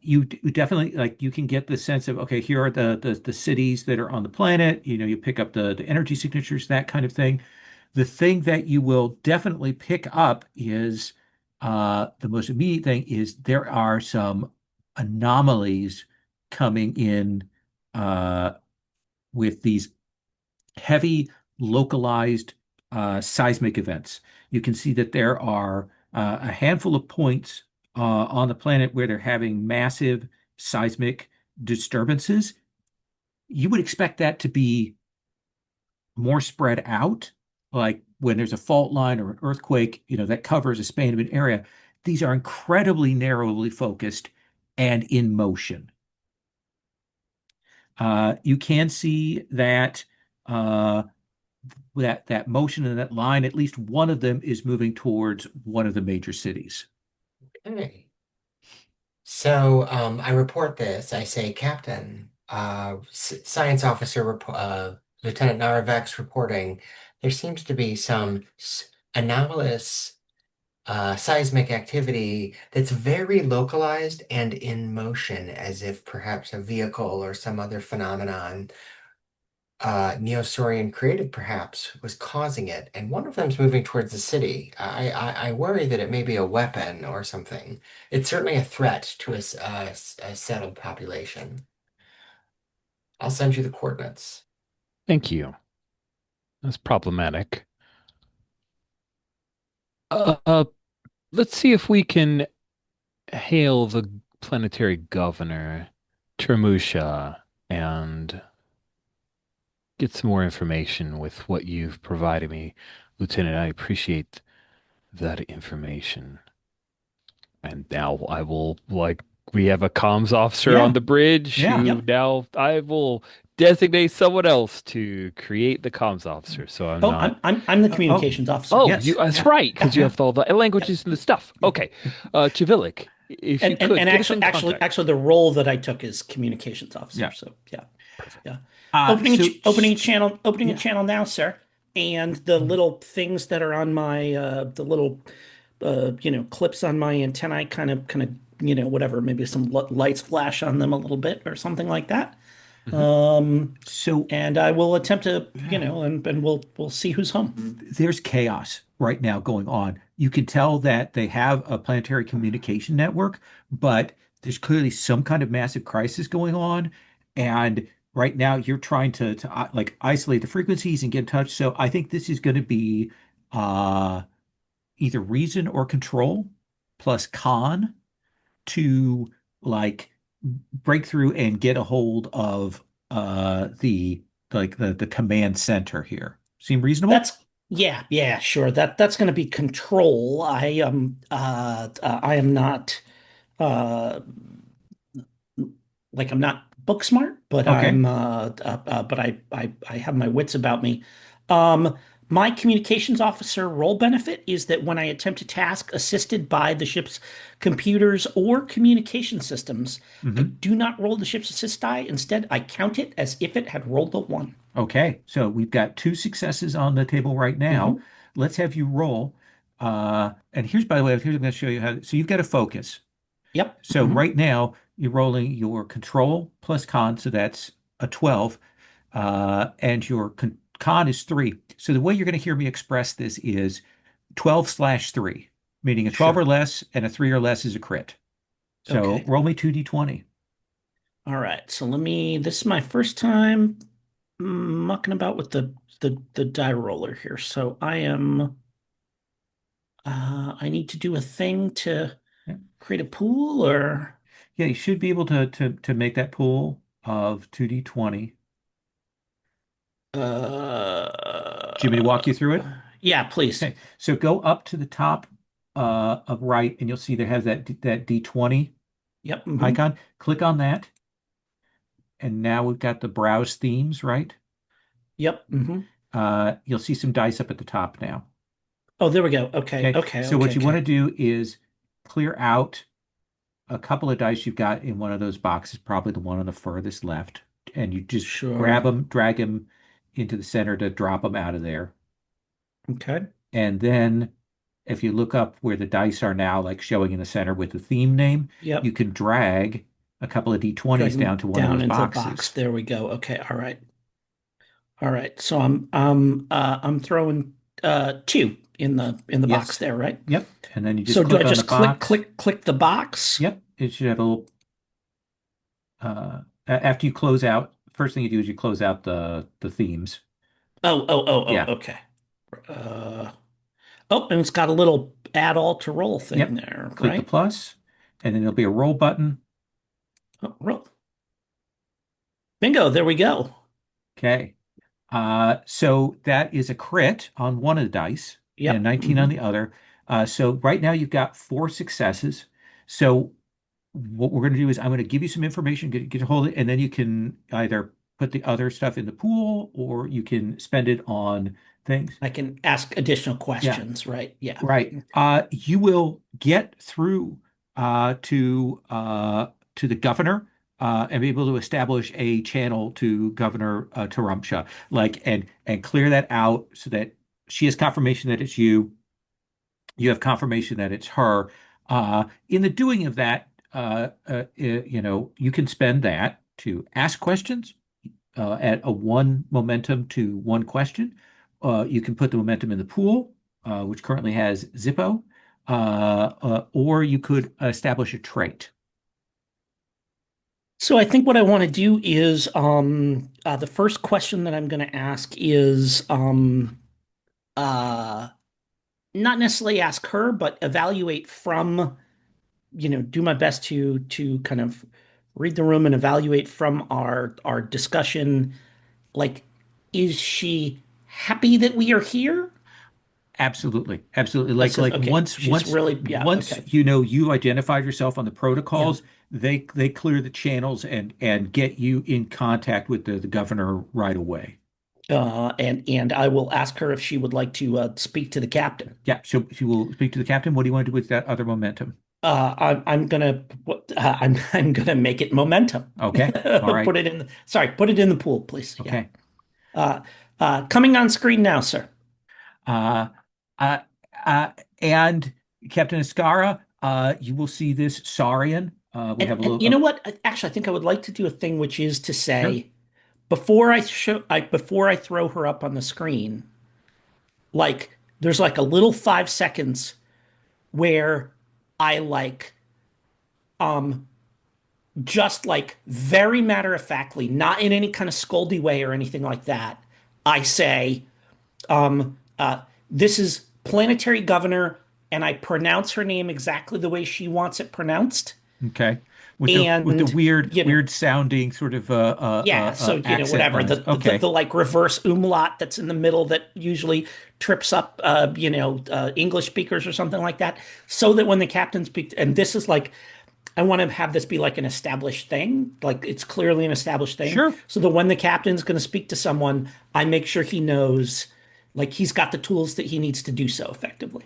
Speaker 1: you definitely like you can get the sense of okay, here are the cities that are on the planet. You pick up the energy signatures, that kind of thing. The thing that you will definitely pick up is the most immediate thing is there are some anomalies coming in with these heavy localized seismic events. You can see that there are a handful of points on the planet where they're having massive seismic disturbances. You would expect that to be more spread out, like when there's a fault line or an earthquake, that covers a span of an area. These are incredibly narrowly focused and in motion. You can see that uh, that motion and that line, at least one of them is moving towards one of the major cities.
Speaker 2: Okay. So I report this. I say, Captain, Science Officer, Lieutenant Naravex reporting. There seems to be some anomalous seismic activity that's very localized and in motion, as if perhaps a vehicle or some other phenomenon, Neosaurian created perhaps, was causing it. And one of them's moving towards the city. I worry that it may be a weapon or something. It's certainly a threat to a settled population. I'll send you the coordinates.
Speaker 5: Thank you. That's problematic. Uh, uh, let's see if we can hail the planetary governor, Termusha, and get some more information with what you've provided me, Lieutenant. I appreciate that information. And now I will, like, we have a comms officer on
Speaker 1: Yeah,
Speaker 5: the bridge
Speaker 1: yeah.
Speaker 5: who
Speaker 4: Yep.
Speaker 5: now I will designate someone else to create the comms officer. So I'm
Speaker 4: Oh,
Speaker 5: not.
Speaker 4: I'm the
Speaker 1: Oh,
Speaker 4: communications officer.
Speaker 5: Oh, you,
Speaker 1: yes,
Speaker 5: that's
Speaker 1: yeah,
Speaker 5: right,
Speaker 4: Yeah.
Speaker 5: because you
Speaker 1: yeah.
Speaker 5: have all the languages and the stuff.
Speaker 1: Yeah.
Speaker 5: Okay. Chivilic, If you
Speaker 4: And
Speaker 5: could get us
Speaker 4: actually
Speaker 5: in contact.
Speaker 4: the role that I took is communications officer.
Speaker 1: Yeah.
Speaker 4: So yeah.
Speaker 5: Perfect.
Speaker 4: Yeah.
Speaker 1: So
Speaker 4: Opening a
Speaker 1: yeah.
Speaker 4: channel now, sir. And the little things that are on my the little clips on my antennae kind of whatever, maybe some lights flash on them a little bit or something like that.
Speaker 1: Mhm.
Speaker 4: Um
Speaker 1: So
Speaker 4: and I will attempt to,
Speaker 1: yeah.
Speaker 4: and we'll see who's home.
Speaker 1: There's chaos right now going on. You can tell that they have a planetary communication network, but there's clearly some kind of massive crisis going on. And right now you're trying to like isolate the frequencies and get in touch. So I think this is going to be uh either reason or control plus con to like break through and get a hold of the the command center here. Seem reasonable?
Speaker 4: That's yeah, sure. That's going to be control. I am not uh like I'm not book smart, but
Speaker 1: Okay.
Speaker 4: I have my wits about me. Um, my communications officer role benefit is that when I attempt a task assisted by the ship's computers or communication systems, I
Speaker 1: Hmm.
Speaker 4: do not roll the ship's assist die. Instead, I count it as if it had rolled a one.
Speaker 1: Okay, so we've got two successes on the table right now.
Speaker 4: Hmm.
Speaker 1: Let's have you roll. And here's, by the way, here's I'm going to show you how. So you've got to focus.
Speaker 4: Yep.
Speaker 1: So right now you're rolling your control plus con, so that's a 12, and your con is 3. So the way you're going to hear me express this is 12/3, meaning a 12 or
Speaker 4: Sure.
Speaker 1: less and a 3 or less is a crit. So
Speaker 4: Okay.
Speaker 1: roll me 2d20.
Speaker 4: All right. So this is my first time mucking about with the die roller here. So I need to do a thing to
Speaker 1: Yeah.
Speaker 4: create a pool or
Speaker 1: Yeah, you should be able to make that pool of 2d20. Do you want me to walk you through it?
Speaker 4: yeah, please.
Speaker 1: Okay, so go up to the top of right, and you'll see there has that D20
Speaker 4: Yep.
Speaker 1: icon. Click on that, and now we've got the browse themes, right?
Speaker 4: Yep.
Speaker 1: You'll see some dice up at the top now.
Speaker 4: Oh, there we go. Okay.
Speaker 1: Okay,
Speaker 4: Okay.
Speaker 1: so what
Speaker 4: Okay.
Speaker 1: you want
Speaker 4: Okay.
Speaker 1: to do is clear out a couple of dice you've got in one of those boxes, probably the one on the furthest left, and you just grab
Speaker 4: Sure.
Speaker 1: them, drag them into the center to drop them out of there.
Speaker 4: Okay.
Speaker 1: And then if you look up where the dice are now, like showing in the center with the theme name, you
Speaker 4: Yep.
Speaker 1: can drag a couple of
Speaker 4: Drag
Speaker 1: D20s
Speaker 4: them
Speaker 1: down to one of
Speaker 4: down
Speaker 1: those
Speaker 4: into the box.
Speaker 1: boxes.
Speaker 4: There we go. Okay. All right. All right. So I'm throwing two in the box
Speaker 1: Yes.
Speaker 4: there, right?
Speaker 1: Yep. And then you just
Speaker 4: So do I
Speaker 1: click on the
Speaker 4: just click
Speaker 1: box.
Speaker 4: click the box?
Speaker 1: Yep. It should have a little, after you close out, first thing you do is you close out the themes. Yeah.
Speaker 4: Okay. Uh, oh, and it's got a little add all to roll thing
Speaker 1: Yep.
Speaker 4: there,
Speaker 1: Click the
Speaker 4: right?
Speaker 1: plus, and then there'll be a roll button.
Speaker 4: Oh, roll. Bingo, there we go.
Speaker 1: Okay. So that is a crit on one of the dice and a
Speaker 4: Yep.
Speaker 1: 19 on the other. So right now you've got 4 successes. So what we're going to do is I'm going to give you some information, get a hold of it, and then you can either put the other stuff in the pool or you can spend it on things.
Speaker 4: I can ask additional
Speaker 1: Yeah,
Speaker 4: questions, right? Yeah.
Speaker 1: right. You will get through to the governor and be able to establish a channel to Governor Tarumsha, like and clear that out so that she has confirmation that it's you. You have confirmation that it's her. In the doing of that, you can spend that to ask questions at a one momentum to one question. You can put the momentum in the pool, which currently has Zippo, or you could establish a trait.
Speaker 4: So I think what I want to do is the first question that I'm going to ask is uh not necessarily ask her, but evaluate from, do my best to kind of read the room and evaluate from our discussion. Like, is she happy that we are here?
Speaker 1: Absolutely, absolutely.
Speaker 4: So,
Speaker 1: Like
Speaker 4: okay, she's really, yeah,
Speaker 1: once
Speaker 4: okay.
Speaker 1: you identified yourself on the
Speaker 4: Yeah.
Speaker 1: protocols, they clear the channels and get you in contact with the governor right away.
Speaker 4: And I will ask her if she would like to speak to the captain.
Speaker 1: Yeah, she will speak to the captain. What do you want to do with that other momentum?
Speaker 4: I'm gonna I'm gonna make it momentum.
Speaker 1: Okay. All right.
Speaker 4: Put it in the pool, please. Yeah.
Speaker 1: Okay.
Speaker 4: Uh, coming on screen now, sir.
Speaker 1: Uh, uh, and Captain Ascara, you will see this Saurian. We have a
Speaker 4: And
Speaker 1: little.
Speaker 4: you know what? Actually, I think I would like to do a thing which is to
Speaker 1: Sure.
Speaker 4: say before I throw her up on the screen, like there's like a little 5 seconds where I um just like very matter of factly, not in any kind of scoldy way or anything like that. I say, this is planetary governor, and I pronounce her name exactly the way she wants it pronounced.
Speaker 1: Okay. With the
Speaker 4: And, you know,
Speaker 1: weird sounding sort of
Speaker 4: yeah, so,
Speaker 1: accent
Speaker 4: whatever,
Speaker 1: lines.
Speaker 4: the
Speaker 1: Okay.
Speaker 4: like reverse umlaut that's in the middle that usually trips up, English speakers or something like that. So that when the captain speaks, and this is like, I want to have this be like an established thing, like it's clearly an established thing.
Speaker 1: Sure.
Speaker 4: So that when the captain's going to speak to someone, I make sure he knows, like he's got the tools that he needs to do so effectively.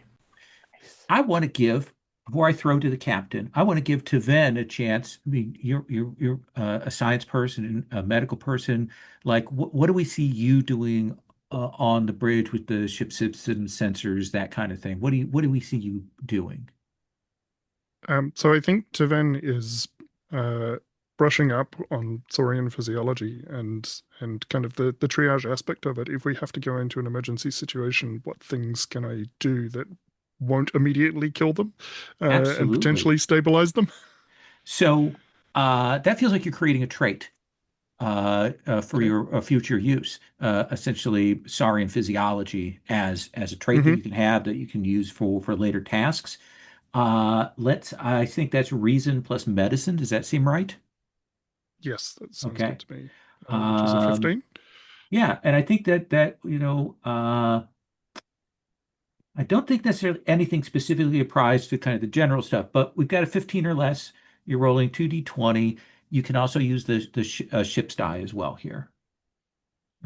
Speaker 1: I want to give before I throw to the captain. I want to give Taven a chance. I mean, you're a science person, a medical person. Like, what do we see you doing on the bridge with the ship system sensors, that kind of thing? What do we see you doing?
Speaker 3: So I think Taven is uh, brushing up on Saurian physiology and kind of the triage aspect of it. If we have to go into an emergency situation, what things can I do that won't immediately kill them and
Speaker 1: Absolutely.
Speaker 3: potentially stabilize them?
Speaker 1: So that feels like you're creating a trait for
Speaker 3: Okay.
Speaker 1: your future use. Essentially, Saurian physiology as a trait that
Speaker 3: Hmm.
Speaker 1: you can have that you can use for later tasks. I think that's reason plus medicine. Does that seem right?
Speaker 3: Yes, that sounds
Speaker 1: Okay.
Speaker 3: good to me. Which is a
Speaker 1: Um,
Speaker 3: 15.
Speaker 1: yeah, and I think I don't think necessarily anything specifically applies to kind of the general stuff, but we've got a 15 or less. You're rolling 2d20. You can also use the ship's die as well here.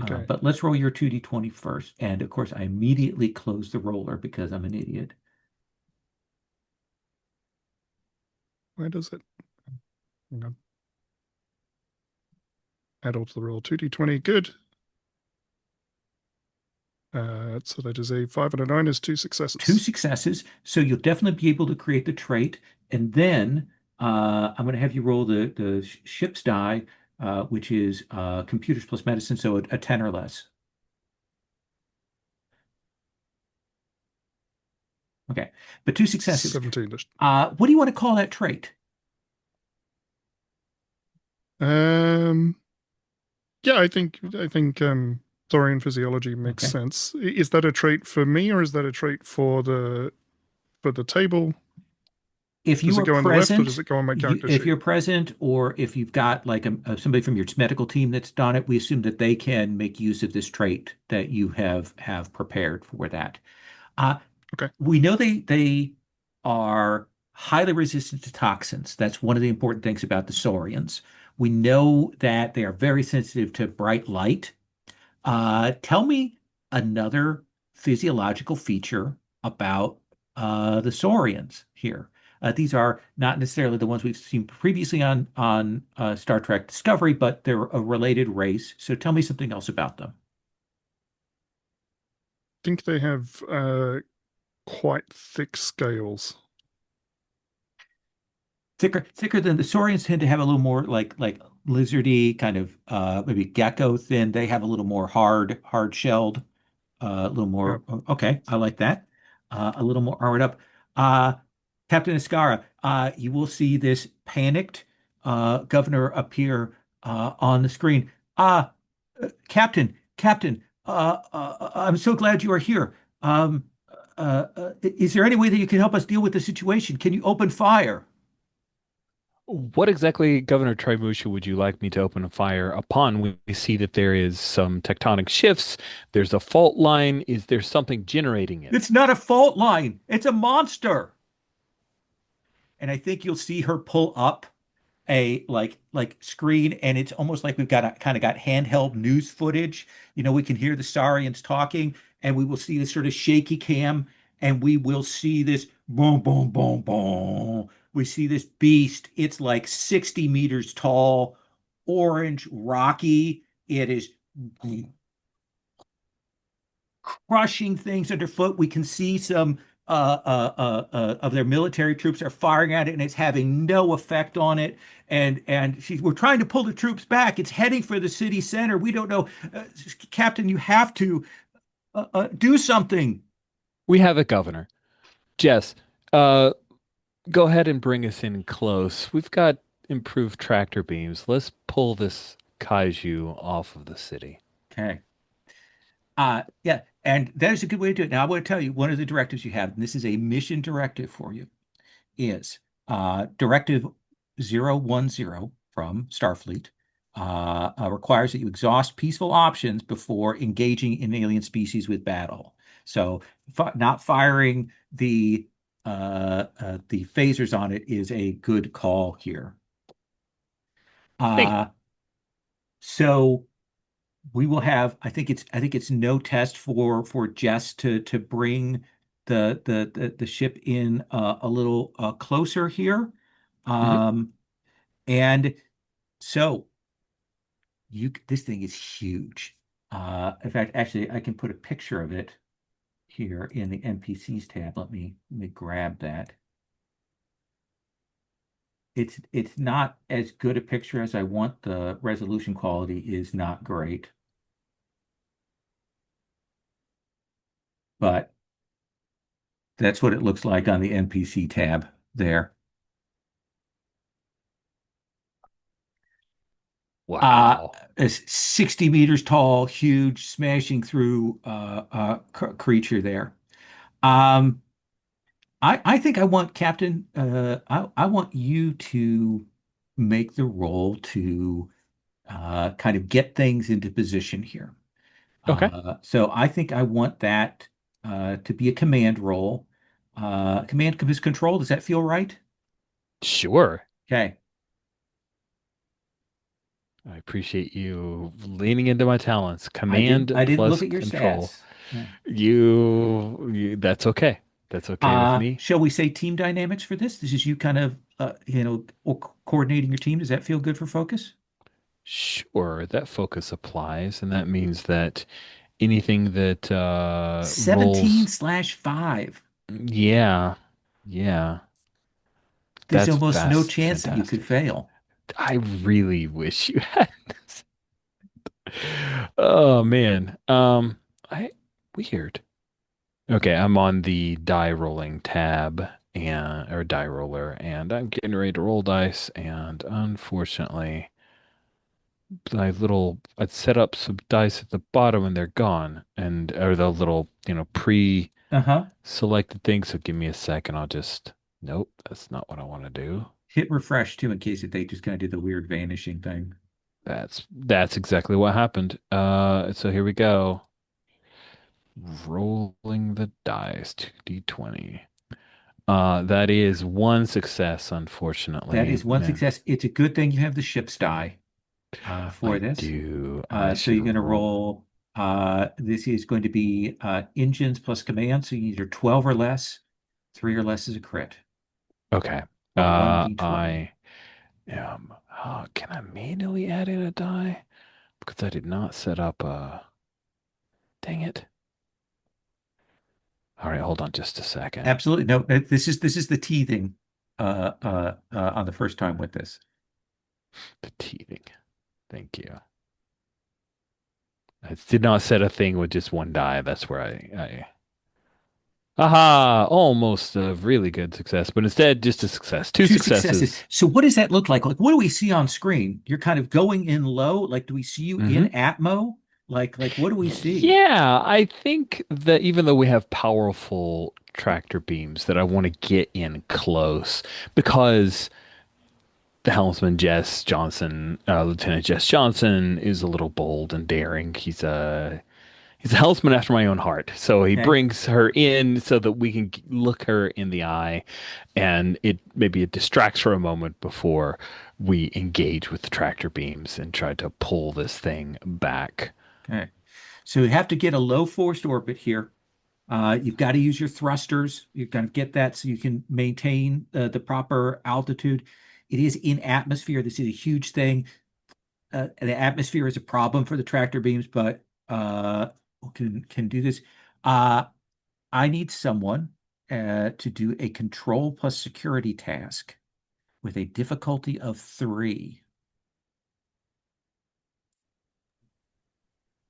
Speaker 3: Okay.
Speaker 1: But let's roll your 2d20 first. And of course, I immediately close the roller because I'm an idiot.
Speaker 3: Where does it? Hang on. Add all to the roll. 2d20. Good. So that is a 5 and a 9 is two
Speaker 1: Two
Speaker 3: successes.
Speaker 1: successes. So you'll definitely be able to create the trait. And then I'm going to have you roll the ship's die, which is computers plus medicine, so a 10 or less. Okay. But two successes.
Speaker 3: 17.
Speaker 1: What do you want to call that trait?
Speaker 3: Um, yeah, I think Saurian physiology makes
Speaker 1: Okay.
Speaker 3: sense. Is that a trait for me or is that a trait for the table?
Speaker 1: If
Speaker 3: Does
Speaker 1: you
Speaker 3: it
Speaker 1: are
Speaker 3: go on the left or does
Speaker 1: present,
Speaker 3: it go on my character
Speaker 1: if
Speaker 3: sheet?
Speaker 1: you're present, or if you've got like somebody from your medical team that's done it, we assume that they can make use of this trait that you have prepared for that. Uh,
Speaker 3: Okay.
Speaker 1: we know they are highly resistant to toxins. That's one of the important things about the saurians. We know that they are very sensitive to bright light. Tell me another physiological feature about the saurians here. These are not necessarily the ones we've seen previously on Star Trek Discovery, but they're a related race. So tell me something else about them.
Speaker 3: I think they have quite thick scales.
Speaker 1: Thicker than the saurians tend to have a little more like lizardy kind of maybe gecko thin. They have a little more hard shelled, a little
Speaker 3: Yeah.
Speaker 1: more. Okay, I like that. A little more armored up. Uh, Captain Escara, you will see this panicked governor appear on the screen. Captain, I'm so glad you are here. Is there any way that you can help us deal with the situation? Can you open fire?
Speaker 5: What exactly, Governor Trimusha, would you like me to open a fire upon? We see that there is some tectonic shifts. There's a fault line. Is there something generating it?
Speaker 1: It's not a fault line. It's a monster. And I think you'll see her pull up a like screen, and it's almost like we've got a kind of got handheld news footage. We can hear the Saurians talking, and we will see this sort of shaky cam, and we will see this boom, boom, boom, boom. we see this beast. It's like 60 meters tall, orange, rocky. It is crushing things underfoot. We can see some of their military troops are firing at it, and it's having no effect on it. We're trying to pull the troops back. It's heading for the city center. We don't know, Captain. You have to do something.
Speaker 5: We have a governor. Jess, uh, go ahead and bring us in close. We've got improved tractor beams. Let's pull this kaiju off of the city.
Speaker 1: Okay. Yeah, and that is a good way to do it. Now, I want to tell you one of the directives you have, and this is a mission directive for you, is Directive 010 from Starfleet requires that you exhaust peaceful options before engaging an alien species with battle. So, not firing the phasers on it is a good call here.
Speaker 5: Thank
Speaker 1: Uh, so we will have, I think it's no test for Jess to bring the ship in a little closer here.
Speaker 5: Mhm.
Speaker 1: Um, and so this thing is huge. In fact, actually, I can put a picture of it here in the NPCs tab. Let me grab that. It's not as good a picture as I want. The resolution quality is not great, but that's what it looks like on the NPC tab there. Uh,
Speaker 5: Wow.
Speaker 1: it's 60 meters tall, huge, smashing through creature there. Um, I think I want Captain, I want you to make the role to kind of get things into position here.
Speaker 5: Okay.
Speaker 1: So I think I want that to be a command role. Command control, does that feel right?
Speaker 5: Sure.
Speaker 1: Okay.
Speaker 5: I appreciate you leaning into my talents.
Speaker 1: I didn't
Speaker 5: Command
Speaker 1: I didn't
Speaker 5: plus
Speaker 1: look at your
Speaker 5: control.
Speaker 1: stats. Yeah.
Speaker 5: That's okay. That's okay with me.
Speaker 1: Shall we say team dynamics for this? This is you kind of coordinating your team. Does that feel good for focus?
Speaker 5: Sure, that focus applies, and that means that anything that
Speaker 1: 17
Speaker 5: rolls,
Speaker 1: slash 5.
Speaker 5: yeah, yeah,
Speaker 1: There's almost no
Speaker 5: that's
Speaker 1: chance that you could
Speaker 5: fantastic.
Speaker 1: fail.
Speaker 5: I really wish you had this. Oh man. I weird. Okay, I'm on the die rolling tab and or die roller, and I'm getting ready to roll dice, and unfortunately, I'd set up some dice at the bottom and they're gone, and or the little
Speaker 1: Uh-huh.
Speaker 5: pre-selected thing. So give me a second. Nope, that's not what I want to do.
Speaker 1: Hit refresh too in case that they just kind of did the weird vanishing thing.
Speaker 5: That's exactly what happened. So here we go. Rolling the dice, 2d20. That is one success,
Speaker 1: That
Speaker 5: unfortunately.
Speaker 1: is one
Speaker 5: Man,
Speaker 1: success. It's a good thing you have the ship's die for
Speaker 5: I
Speaker 1: this.
Speaker 5: do. I
Speaker 1: So
Speaker 5: should
Speaker 1: you're going to
Speaker 5: roll.
Speaker 1: roll. This is going to be engines plus command. So you either 12 or less. 3 or less is a crit.
Speaker 5: Okay.
Speaker 1: Roll 1d20.
Speaker 5: I am. Can I manually add in a die? Because I did not set up a. Dang it. All right, hold on just a second.
Speaker 1: Absolutely. No, this is the teething on the first time with this.
Speaker 5: The teething. Thank you. I did not set a thing with just one die. That's where I aha, almost a really good success, but instead just a success. Two
Speaker 1: Two successes.
Speaker 5: successes.
Speaker 1: So what does that look like? Like, what do we see on screen? You're kind of going in low. Like, do we see you in
Speaker 5: Hmm.
Speaker 1: Atmo? Like what do we see?
Speaker 5: Yeah, I think that even though we have powerful tractor beams, that I want to get in close because the helmsman Jess Johnson, Lieutenant Jess Johnson, is a little bold and daring. He's a helmsman after my own heart. So he
Speaker 1: Okay.
Speaker 5: brings her in so that we can look her in the eye, and it distracts for a moment before we engage with the tractor beams and try to pull this thing back.
Speaker 1: Okay. So we have to get a low forced orbit here. You've got to use your thrusters. You've got to get that so you can maintain the proper altitude. It is in atmosphere. This is a huge thing. The atmosphere is a problem for the tractor beams, but can do this. Uh, I need someone to do a control plus security task with a difficulty of 3.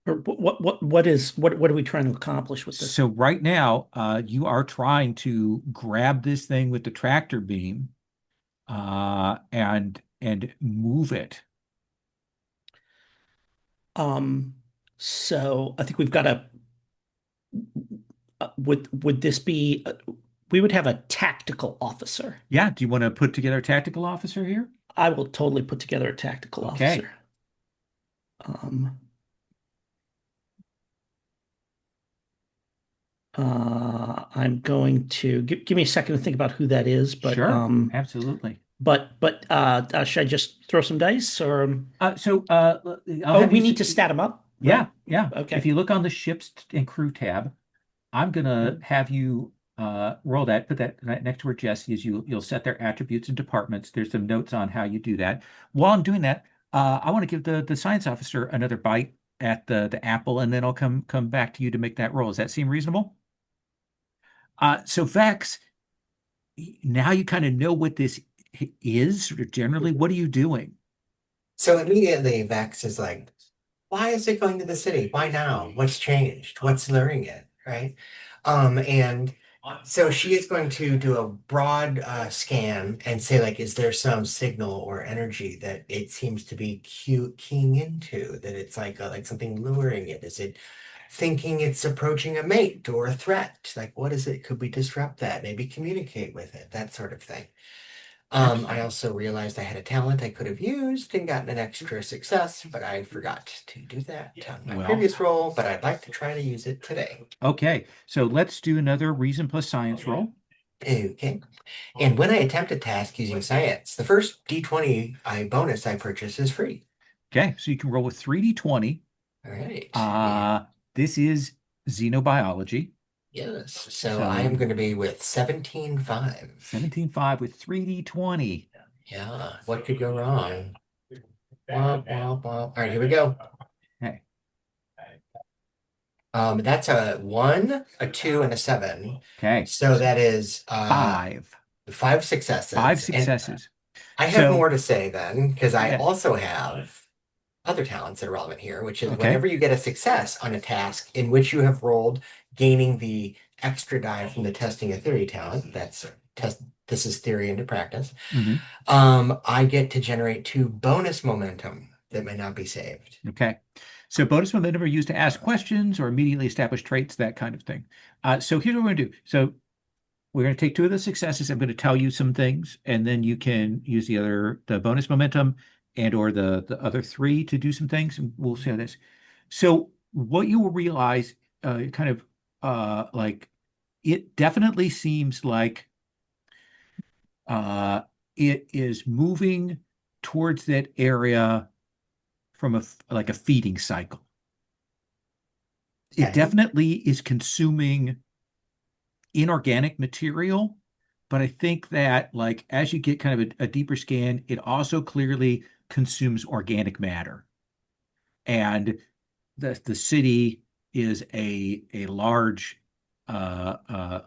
Speaker 4: Or what are we trying to accomplish with this?
Speaker 1: So right now, you are trying to grab this thing with the tractor beam and move it.
Speaker 4: Um, so I think we've got a would this be we would have a tactical officer.
Speaker 1: Yeah. Do you want to put together a tactical officer here?
Speaker 4: I will totally put together a tactical
Speaker 1: Okay.
Speaker 4: officer. Um, I'm going to give me a second to think about who that is, but
Speaker 1: Sure. Absolutely.
Speaker 4: should I just throw some dice or
Speaker 1: So I'll
Speaker 4: oh,
Speaker 1: have
Speaker 4: we
Speaker 1: you.
Speaker 4: need to stat them up,
Speaker 1: Yeah.
Speaker 4: right?
Speaker 1: Yeah.
Speaker 4: Okay.
Speaker 1: If you look on the ships and crew tab, I'm gonna have you roll that, put that right next to where Jesse is. You'll set their attributes and departments. There's some notes on how you do that. While I'm doing that, I want to give the science officer another bite at the apple, and then I'll come back to you to make that roll. Does that seem reasonable? So Vex, now you kind of know what this is generally. What are you doing?
Speaker 2: So immediately Vex is like, why is it going to the city? Why now? What's changed? What's luring it? Right? And so she is going to do a broad scan and say, like, is there some signal or energy that it seems to be keying into? That it's like something luring it? Is it thinking it's approaching a mate or a threat? Like, what is it? Could we disrupt that? Maybe communicate with it, that sort of thing. I also realized I had a talent I could have used and gotten an extra success, but I forgot to do that on my
Speaker 1: Well,
Speaker 2: previous roll, but I'd like to try to use it today.
Speaker 1: okay. So let's do another reason plus science roll.
Speaker 2: Okay. And when I attempt a task using science, the first D20 bonus I purchase is free.
Speaker 1: Okay. So you can roll with 3d20.
Speaker 2: All right.
Speaker 1: This is xenobiology.
Speaker 2: Yes. So
Speaker 1: So
Speaker 2: I am going to be with 17.5.
Speaker 1: 17.5 with 3d20.
Speaker 2: Yeah. What could go wrong? Womp, womp, womp. All right, here we go.
Speaker 1: Okay.
Speaker 2: That's a 1, a 2, and a 7.
Speaker 1: Okay.
Speaker 2: So that is
Speaker 1: 5.
Speaker 2: 5 successes.
Speaker 1: 5 successes.
Speaker 2: I have
Speaker 1: So
Speaker 2: more to say then, because I
Speaker 1: yeah.
Speaker 2: also have other talents that are relevant here, which is
Speaker 1: Okay.
Speaker 2: whenever you get a success on a task in which you have rolled, gaining the extra die from the testing a theory talent, this is theory into practice.
Speaker 1: Mhm.
Speaker 2: I get to generate 2 bonus momentum that may not be saved.
Speaker 1: Okay. So bonus momentum are used to ask questions or immediately establish traits, that kind of thing. So here's what we're going to do. So we're going to take 2 of the successes. I'm going to tell you some things, and then you can use the bonus momentum and or the other 3 to do some things, and we'll see how this. So what you will realize, kind of like it definitely seems like uh, it is moving towards that area from like a feeding cycle. It
Speaker 2: Okay.
Speaker 1: definitely is consuming inorganic material, but I think that like as you get kind of a deeper scan, it also clearly consumes organic matter. And the city is a large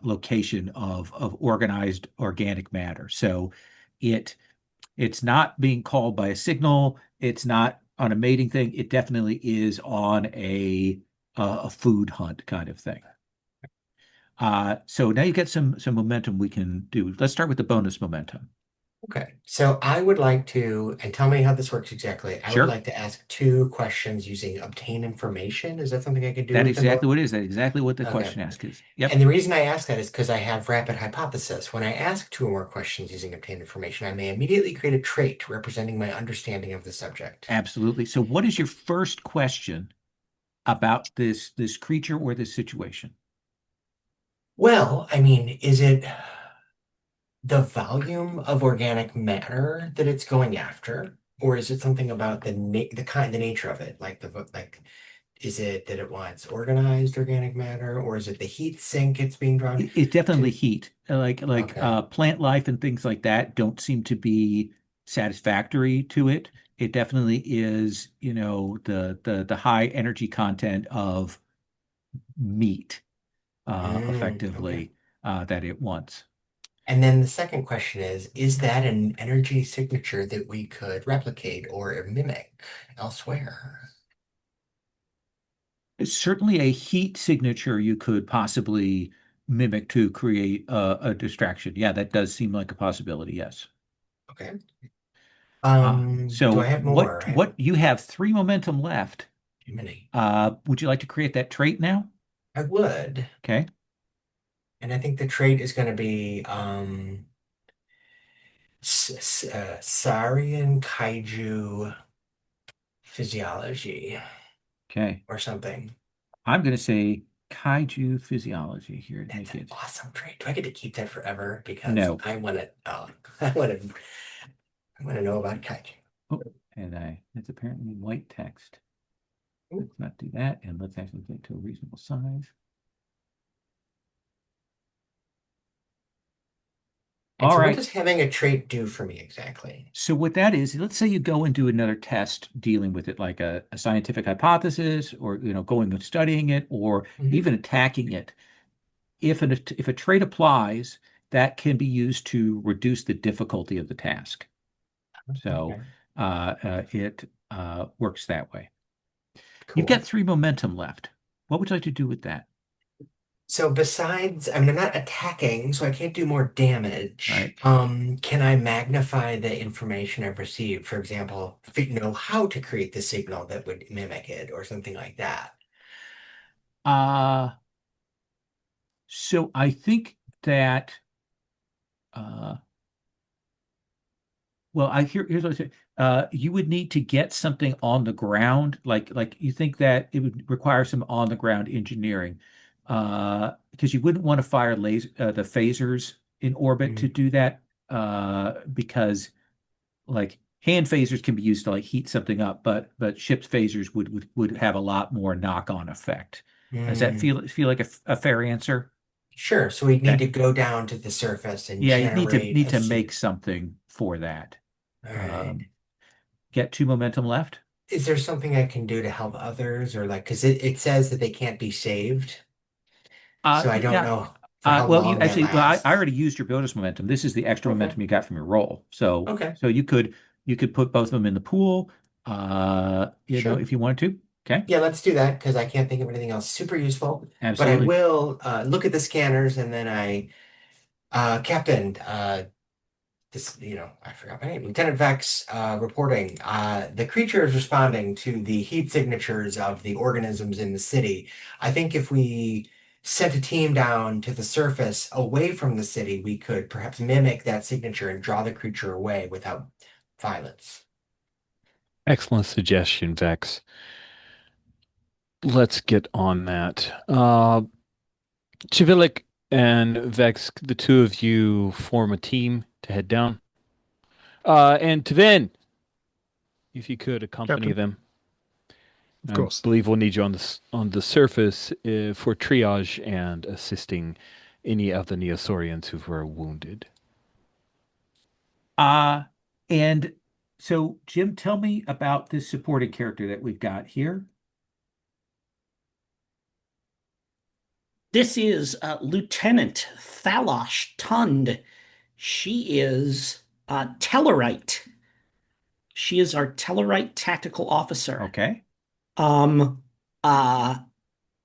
Speaker 1: location of organized organic matter. So it's not being called by a signal. It's not on a mating thing. It definitely is on a food hunt kind of thing. So now you get some momentum we can do. Let's start with the bonus momentum.
Speaker 2: Okay. So I would like to, and tell me how this works exactly. I would
Speaker 1: Sure.
Speaker 2: like to ask 2 questions using obtain information. Is that something I could do
Speaker 1: That's
Speaker 2: with the
Speaker 1: exactly what it is. That's exactly what the
Speaker 2: Okay.
Speaker 1: question ask is. Yep.
Speaker 2: And the reason I ask that is because I have rapid hypothesis. When I ask 2 or more questions using obtained information, I may immediately create a trait representing my understanding of the subject.
Speaker 1: Absolutely. So what is your first question about this creature or this situation?
Speaker 2: Well, I mean, is it the volume of organic matter that it's going after, or is it something about the nature of it, like is it that it wants organized organic matter, or is it the heat sink it's being drawn
Speaker 1: It's definitely
Speaker 2: to?
Speaker 1: heat.
Speaker 2: Okay.
Speaker 1: Plant life and things like that don't seem to be satisfactory to it. It definitely is, the high energy content of meat,
Speaker 2: Okay.
Speaker 1: effectively, that it wants.
Speaker 2: And then the second question is that an energy signature that we could replicate or mimic elsewhere?
Speaker 1: It's certainly a heat signature you could possibly mimic to create a distraction. Yeah, that does seem like a possibility. Yes.
Speaker 2: Okay. Do I
Speaker 1: So
Speaker 2: have
Speaker 1: what
Speaker 2: more? I have
Speaker 1: what you have three momentum left.
Speaker 2: too many.
Speaker 1: Would you like to create that trait now?
Speaker 2: I would.
Speaker 1: Okay.
Speaker 2: And I think the trait is going to be Saurian kaiju physiology
Speaker 1: Okay.
Speaker 2: or something.
Speaker 1: I'm going to say kaiju physiology here to
Speaker 2: That's
Speaker 1: make
Speaker 2: an
Speaker 1: it.
Speaker 2: awesome trait. Do I get to keep that forever? Because
Speaker 1: No.
Speaker 2: I want to. Oh, I want to know about kaiju.
Speaker 1: Oh, and it's apparently white text. Let's not do that. And let's actually get to a reasonable size.
Speaker 2: And
Speaker 1: All
Speaker 2: so, what
Speaker 1: right.
Speaker 2: does having a trait do for me exactly?
Speaker 1: So what that is, let's say you go and do another test dealing with it, like a scientific hypothesis, or going and studying it, or
Speaker 2: Hmm.
Speaker 1: even attacking it. If a trait applies, that can be used to reduce the difficulty of the task. So
Speaker 2: Okay,
Speaker 1: it works that way. You've got
Speaker 2: cool.
Speaker 1: three momentum left. What would you like to do with that?
Speaker 2: So besides, I mean, I'm not attacking, so I can't do more
Speaker 1: All
Speaker 2: damage.
Speaker 1: right.
Speaker 2: Can I magnify the information I've received? For example, know how to create the signal that would mimic it or something like that.
Speaker 1: Uh, so I think that uh, well, here's what I say. You would need to get something on the ground, like you think that it would require some on the ground engineering, because you wouldn't want to fire the phasers in orbit to
Speaker 2: Mm,
Speaker 1: do that, because like hand phasers can be used to like heat something up, but ship's phasers would have a lot more knock-on effect. Does that
Speaker 2: mm.
Speaker 1: feel like a fair answer?
Speaker 2: Sure. So we need
Speaker 1: Okay.
Speaker 2: to go down to the surface and
Speaker 1: Yeah, you need to
Speaker 2: generate
Speaker 1: need
Speaker 2: a
Speaker 1: to make
Speaker 2: signal.
Speaker 1: something for that.
Speaker 2: All right.
Speaker 1: Um, get two momentum left.
Speaker 2: Is there something I can do to help others or like, because it says that they can't be saved. So I don't
Speaker 1: Yeah.
Speaker 2: know for how
Speaker 1: Well, you
Speaker 2: long that
Speaker 1: actually, well, I
Speaker 2: lasts.
Speaker 1: already used your bonus momentum. This is the extra
Speaker 2: Okay.
Speaker 1: momentum you got from your roll. So,
Speaker 2: Okay.
Speaker 1: so you could put both of them in the pool,
Speaker 2: Sure.
Speaker 1: if you wanted to. Okay.
Speaker 2: Yeah, let's do that because I can't think of anything else super useful. But I
Speaker 1: Absolutely.
Speaker 2: will look at the scanners and then Captain, I forgot my name, Lieutenant Vex reporting. The creature is responding to the heat signatures of the organisms in the city. I think if we sent a team down to the surface away from the city, we could perhaps mimic that signature and draw the creature away without violence.
Speaker 5: Excellent suggestion, Vex. Let's get on that. Chivilic and Vex, the two of you form a team to head down. And Tvin, if you could accompany
Speaker 3: Captain,
Speaker 5: them.
Speaker 3: of
Speaker 5: I
Speaker 3: course.
Speaker 5: believe we'll need you on the surface for triage and assisting any of the Neosaurians who were wounded.
Speaker 1: Uh, and so Jim, tell me about this supporting character that we've got here.
Speaker 4: This is Lieutenant Thalosh Tund. She is Tellarite. She is our Tellarite tactical officer.
Speaker 1: Okay.
Speaker 4: Um, uh,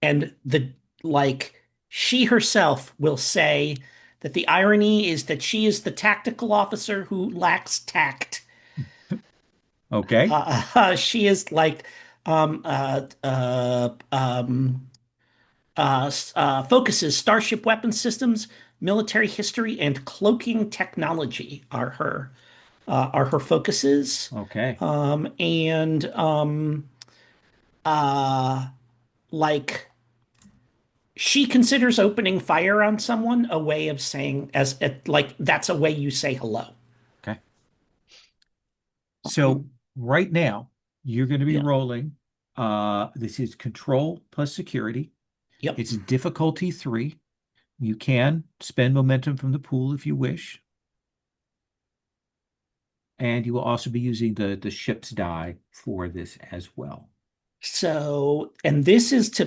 Speaker 4: and the like, she herself will say that the irony is that she is the tactical officer who lacks tact.
Speaker 1: Okay.
Speaker 4: She is like um, uh, uh, um, focuses starship weapon systems, military history, and cloaking technology are her focuses.
Speaker 1: Okay.
Speaker 4: And uh, like she considers opening fire on someone a way of saying like that's a way you say hello.
Speaker 1: Okay. So right now, you're going to be
Speaker 4: Yeah.
Speaker 1: rolling This is control plus security.
Speaker 4: Yep.
Speaker 1: It's difficulty 3. You can spend momentum from the pool if you wish. And you will also be using the ship's die for this as well.
Speaker 4: So, and this is to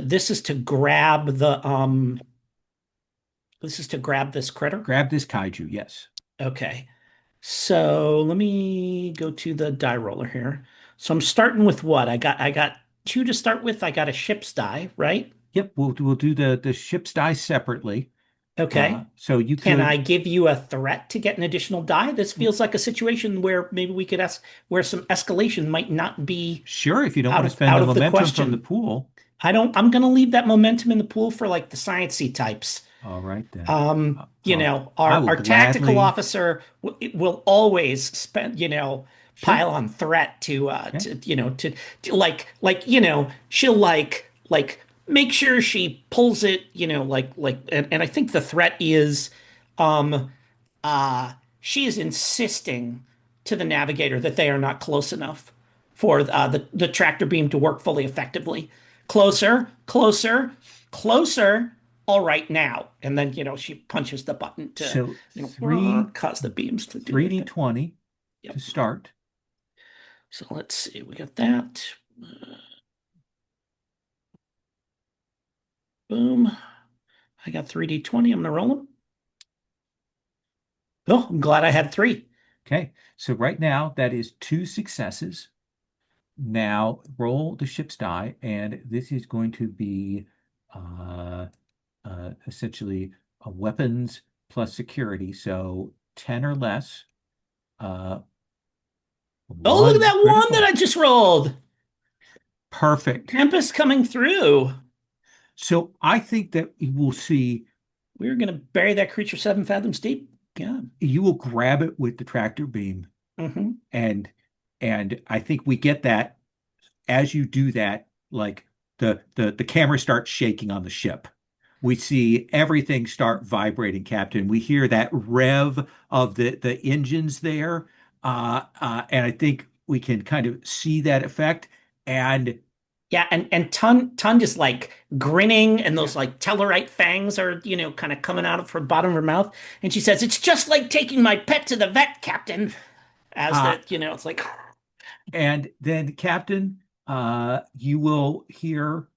Speaker 4: grab this critter.
Speaker 1: Grab this kaiju, yes.
Speaker 4: Okay. So let me go to the die roller here. So I'm starting with what? I got 2 to start with. I got a ship's die, right?
Speaker 1: Yep, we'll do the ship's die separately.
Speaker 4: Okay.
Speaker 1: So you
Speaker 4: Can I
Speaker 1: could
Speaker 4: give you a threat to get an additional die? This feels like a situation where maybe we could ask where some escalation might not be
Speaker 1: sure if you don't
Speaker 4: out
Speaker 1: want to
Speaker 4: of
Speaker 1: spend
Speaker 4: out
Speaker 1: the
Speaker 4: of the
Speaker 1: momentum from the
Speaker 4: question.
Speaker 1: pool.
Speaker 4: I'm gonna leave that momentum in the pool for like the sciencey types.
Speaker 1: All right then. I will
Speaker 4: Our tactical
Speaker 1: gladly.
Speaker 4: officer will always spend,
Speaker 1: Sure.
Speaker 4: pile on threat
Speaker 1: Okay.
Speaker 4: she'll like make sure she pulls it, and I think the threat is, um, she is insisting to the navigator that they are not close enough for the tractor beam to work fully effectively. Closer, closer, closer. All right, now. And then, she punches the button to,
Speaker 1: So three
Speaker 4: cause the beams to do their thing.
Speaker 1: 3d20
Speaker 4: Yep.
Speaker 1: to start.
Speaker 4: So let's see. We got that. Boom. I got 3d20. I'm going to roll them. Oh, I'm glad I had 3.
Speaker 1: Okay. So right now that is 2 successes. Now roll the ship's die, and this is going to be uh, essentially a weapons plus security. So 10 or less. Uh,
Speaker 4: Oh, look at
Speaker 1: one
Speaker 4: that 1 that
Speaker 1: critical.
Speaker 4: I just rolled.
Speaker 1: Perfect.
Speaker 4: Tempest coming through.
Speaker 1: So I think that you will see,
Speaker 4: We're going to bury that creature 7 fathoms deep. Yeah.
Speaker 1: you will grab it with the tractor beam,
Speaker 4: Mm-hmm.
Speaker 1: and I think we get that as you do that, like the camera starts shaking on the ship. We see everything start vibrating, Captain. We hear that rev of the engines there, and I think we can kind of see that effect. And
Speaker 4: Yeah, and Ton just like grinning, and
Speaker 1: yeah,
Speaker 4: those like Tellarite fangs are, kind of coming out of her bottom of her mouth. And she says, "It's just like taking my pet to the vet, Captain." As
Speaker 1: uh,
Speaker 4: that, it's like,
Speaker 1: and then Captain, you will hear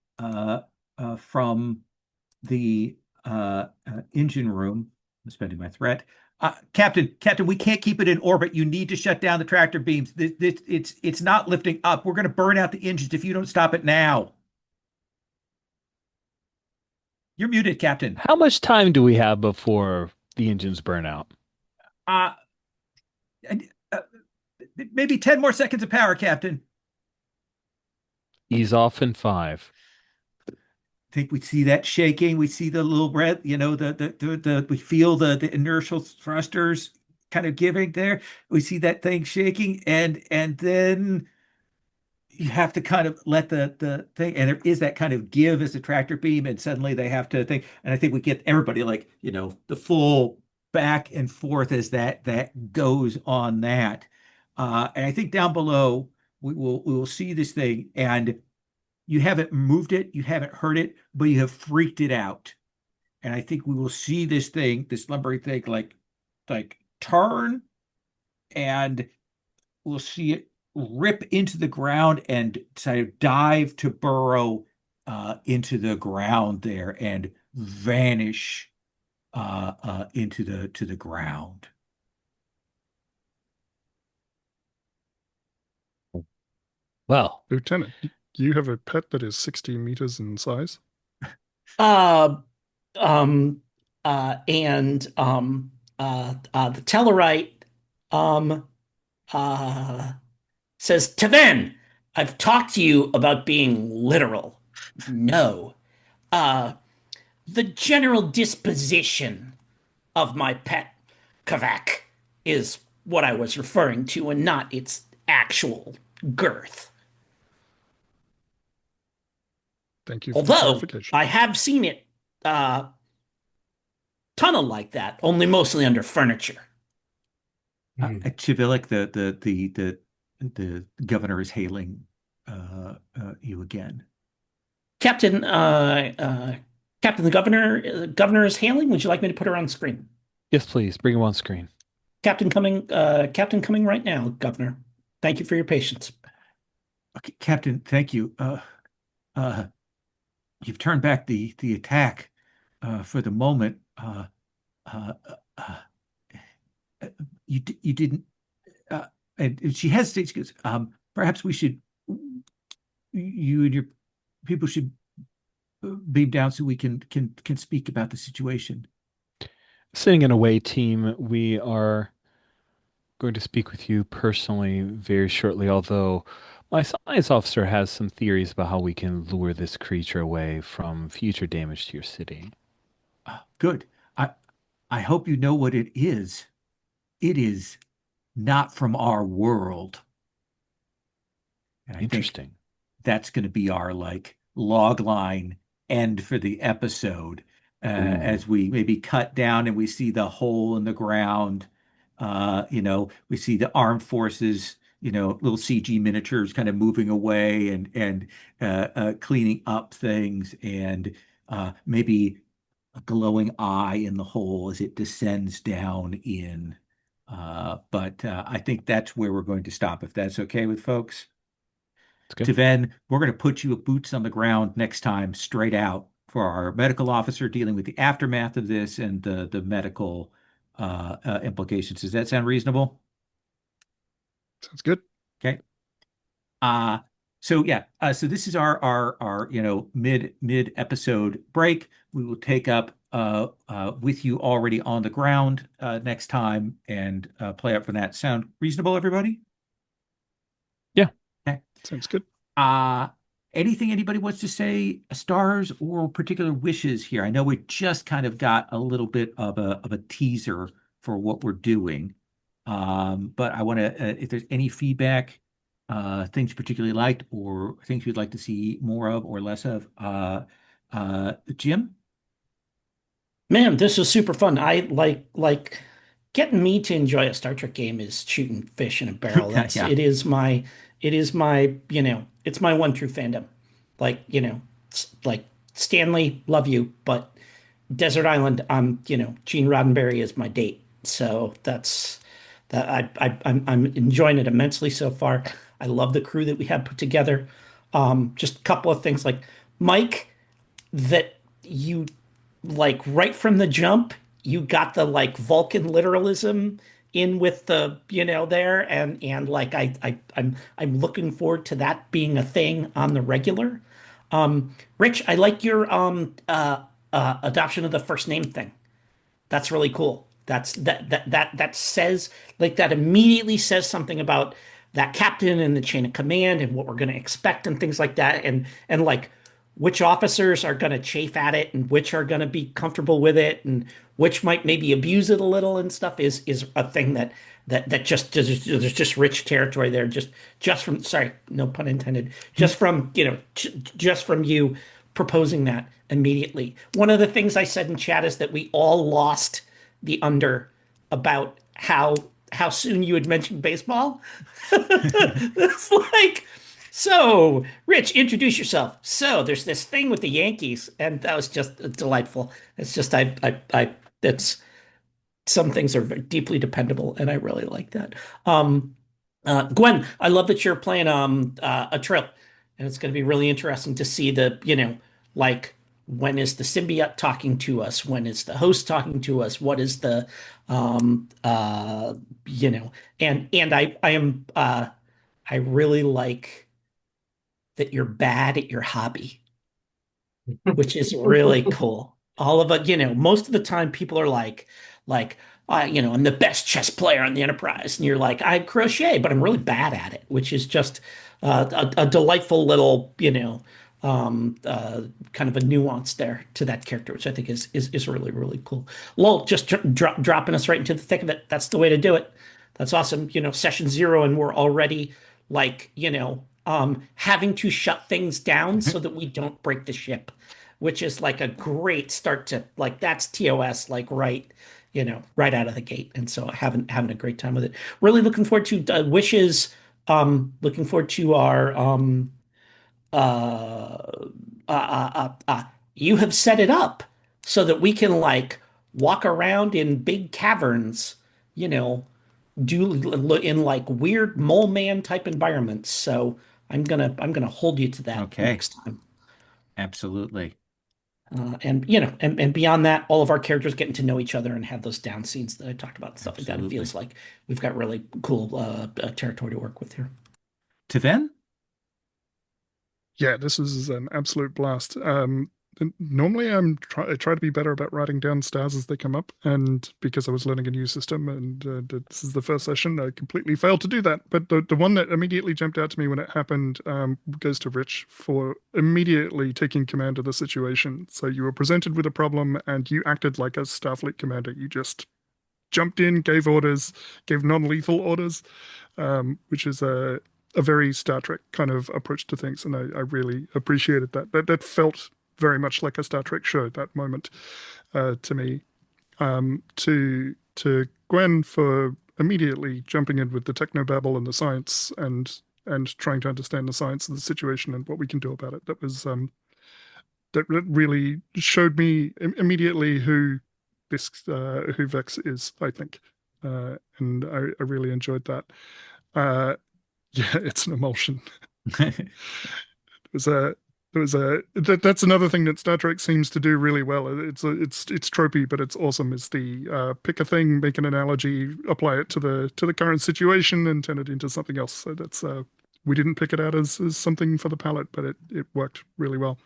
Speaker 1: from the engine room. I'm spending my threat. Captain, we can't keep it in orbit. You need to shut down the tractor beams. It's not lifting up. We're going to burn out the engines if you don't stop it now. You're muted, Captain.
Speaker 5: How much time do we have before the engines burn out?
Speaker 1: Uh, uh, maybe 10 more seconds of power, Captain.
Speaker 5: Ease off in 5.
Speaker 1: Think we see that shaking. We see the little red, we feel the inertial thrusters kind of giving there. We see that thing shaking, and then you have to kind of let the thing, and there is that kind of give as a tractor beam, and suddenly they have to think, and I think we get everybody like, the full back and forth as that goes on that. And I think down below we will see this thing, and you haven't moved it, you haven't heard it, but you have freaked it out. And I think we will see this thing, this lumbering thing, like turn, and we'll see it rip into the ground and sort of dive to burrow into the ground there and vanish into the ground.
Speaker 5: Well,
Speaker 3: Lieutenant, you have a pet that is 60 meters in size?
Speaker 4: uh, um, the Tellarite, um, uh, says, "Taven, I've talked to you about being literal. No, uh, the general disposition of my pet Kavak is what I was referring to, and not its actual girth.
Speaker 3: Thank you for the
Speaker 4: Although
Speaker 3: clarification.
Speaker 4: I have seen it uh, tunnel like that, only mostly under furniture."
Speaker 1: At Chivilic, the governor is hailing you again.
Speaker 4: Captain, Captain, the governor is hailing. Would you like me to put her on screen?
Speaker 5: Yes, please bring him on screen.
Speaker 4: Captain coming right now, Governor. Thank you for your patience.
Speaker 1: Okay, Captain, thank you. Uh, you've turned back the attack for the moment. Uh, uh, you didn't. Uh, and she hesitates. She goes, perhaps we should. You and your people should beam down so we can speak about the situation.
Speaker 5: Sending an away team, we are going to speak with you personally very shortly, although my science officer has some theories about how we can lure this creature away from future damage to your city.
Speaker 1: Good. I hope you know what it is. It is not from our world. And I think
Speaker 5: Interesting.
Speaker 1: that's going to be our like log line end for the episode,
Speaker 5: Ooh.
Speaker 1: as we maybe cut down and we see the hole in the ground. We see the armed forces, little CG miniatures kind of moving away and cleaning up things, and maybe a glowing eye in the hole as it descends down in. But I think that's where we're going to stop, if that's okay with folks.
Speaker 5: It's good.
Speaker 1: Taven, we're going to put you boots on the ground next time, straight out, for our medical officer dealing with the aftermath of this and the medical implications. Does that sound reasonable?
Speaker 3: Sounds good.
Speaker 1: Okay. Uh, so yeah, so this is our mid episode break. We will take up with you already on the ground next time and play up from that. Sound reasonable, everybody?
Speaker 5: Yeah.
Speaker 1: Okay.
Speaker 3: Sounds good.
Speaker 1: Uh, anything anybody wants to say, stars or particular wishes here? I know we just kind of got a little bit of a teaser for what we're doing. But I want to, if there's any feedback, things you particularly liked or things you'd like to see more of or less of, Jim?
Speaker 4: Man, this was super fun. I like getting me to enjoy a Star Trek game is shooting fish in a barrel. That's
Speaker 1: Yeah.
Speaker 4: it is my, it's my one true fandom. Like, like Stanley, love you, but Desert Island, Gene Roddenberry is my date. So that's that I'm enjoying it immensely so far. I love the crew that we have put together. Just a couple of things like Mike, that you like right from the jump, you got the like Vulcan literalism in with the, there, and like I'm looking forward to that being a thing on the regular. Rich, I like your adoption of the first name thing. That's really cool. That says, like, that immediately says something about that captain and the chain of command and what we're going to expect and things like that, and like which officers are going to chafe at it and which are going to be comfortable with it and which might maybe abuse it a little and stuff is a thing that just there's just rich territory there, just from, sorry, no pun intended, just from just from you proposing that immediately. One of the things I said in chat is that we all lost the under about how soon you had mentioned baseball. It's like, so Rich, introduce yourself. So there's this thing with the Yankees, and that was just delightful. It's just it's some things are deeply dependable, and I really like that. Gwen, I love that you're playing a Trill, and it's going to be really interesting to see the, like, when is the symbiote talking to us? When is the host talking to us? What is the um uh you know and I really like that you're bad at your hobby, which is really cool. All of it, most of the time people are like, I'm the best chess player on the Enterprise. And you're like, I crochet, but I'm really bad at it, which is just a delightful little, kind of a nuance there to that character, which I think is really, really cool. Lol, just dropping us right into the thick of it. That's the way to do it. That's awesome. Session zero, and we're already like, having to shut things down so that we don't break the ship, which is like a great start to, like, that's TOS, like, right out of the gate. And so having a great time with it. Really looking forward to wishes Looking forward to our uh, uh, uh, you have set it up so that we can like walk around in big caverns, you know, do in like weird mole man type environments. So I'm gonna hold you to that
Speaker 1: Okay,
Speaker 4: next time.
Speaker 1: absolutely.
Speaker 4: And you know, and beyond that, all of our characters getting to know each other and have those down scenes that I talked about, and stuff like that. It
Speaker 1: Absolutely.
Speaker 4: feels like we've got really cool territory to work with here.
Speaker 1: Tiven?
Speaker 3: Yeah, this was an absolute blast. Normally, I try to be better about writing down stars as they come up, and because I was learning a new system, and this is the first session, I completely failed to do that. But the one that immediately jumped out to me when it happened goes to Rich for immediately taking command of the situation. So you were presented with a problem, and you acted like a Starfleet commander. You just jumped in, gave orders, gave non-lethal orders, which is a very Star Trek kind of approach to things, and I really appreciated that. That felt very much like a Star Trek show, that moment, to me. To Gwen for immediately jumping in with the technobabble and the science, and trying to understand the science of the situation and what we can do about it. That really showed me immediately who Vex is, I think, and I really enjoyed that. Uh, yeah, it's an emulsion. It was a that's another thing that Star Trek seems to do really well. It's tropey, but it's awesome. Is the pick a thing, make an analogy, apply it to the current situation, and turn it into something else. So that's we didn't pick it out as something for the palette, but it worked really well.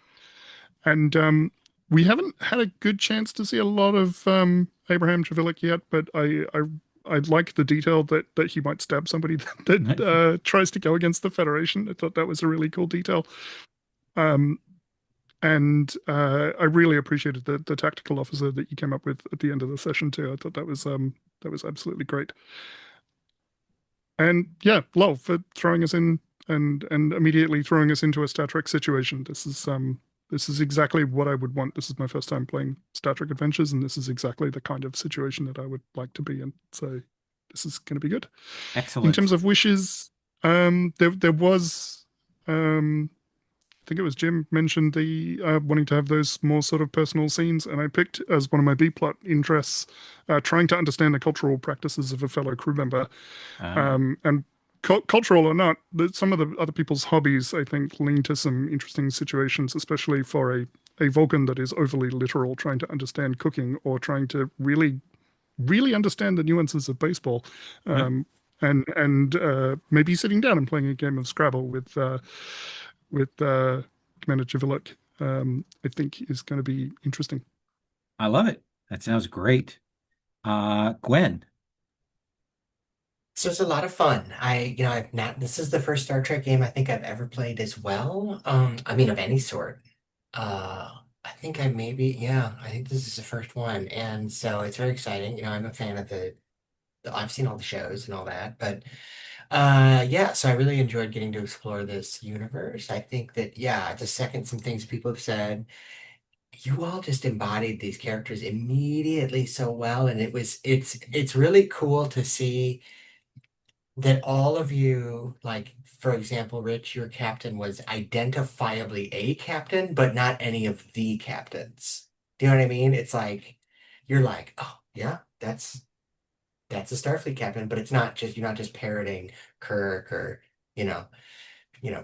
Speaker 3: And we haven't had a good chance to see a lot of Abraham Trevilick yet, but I like the detail that he might stab somebody that tries to go against the Federation. I thought that was a really cool detail. Um, and I really appreciated the tactical officer that you came up with at the end of the session too. I thought that was absolutely great. And yeah, Lol for throwing us in and immediately throwing us into a Star Trek situation. This is exactly what I would want. This is my first time playing Star Trek Adventures, and this is exactly the kind of situation that I would like to be in. So this is going to be good. In terms
Speaker 1: Excellent.
Speaker 3: of wishes, there was I think it was Jim mentioned the wanting to have those more sort of personal scenes, and I picked as one of my B plot interests trying to understand the cultural practices of a fellow crew member,
Speaker 1: Ah,
Speaker 3: and cultural or not, some of the other people's hobbies I think lean to some interesting situations, especially for a Vulcan that is overly literal, trying to understand cooking or trying to really understand the nuances of baseball.
Speaker 1: huh.
Speaker 3: Um, and maybe sitting down and playing a game of Scrabble with Commander Chiviluk, I think is going to be interesting.
Speaker 1: I love it. That sounds great. Gwen.
Speaker 2: So it's a lot of fun. I've not, this is the first Star Trek game I think I've ever played as well. I mean, of any sort. I think I think this is the first one. And so it's very exciting. I'm a fan of I've seen all the shows and all that, but yeah, so I really enjoyed getting to explore this universe. I think that, yeah, to second some things people have said, you all just embodied these characters immediately so well. And it's really cool to see that all of you, like, for example, Rich, your captain was identifiably a captain, but not any of the captains. Do you know what I mean? It's like you're like, oh yeah, that's a Starfleet captain, but it's not just you're not just parroting Kirk or you know,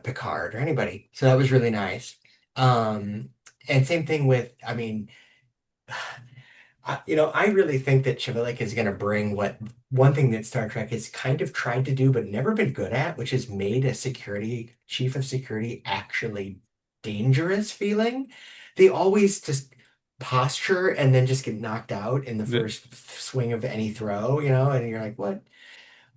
Speaker 2: Picard or anybody. So that was really nice. Um, and same thing with, I mean, I really think that Chivalik is going to bring what one thing that Star Trek has kind of tried to do but never been good at, which is made a security chief of security actually dangerous feeling. They always just posture and then just get knocked out in the
Speaker 1: The,
Speaker 2: first swing of any throw, and you're like, what?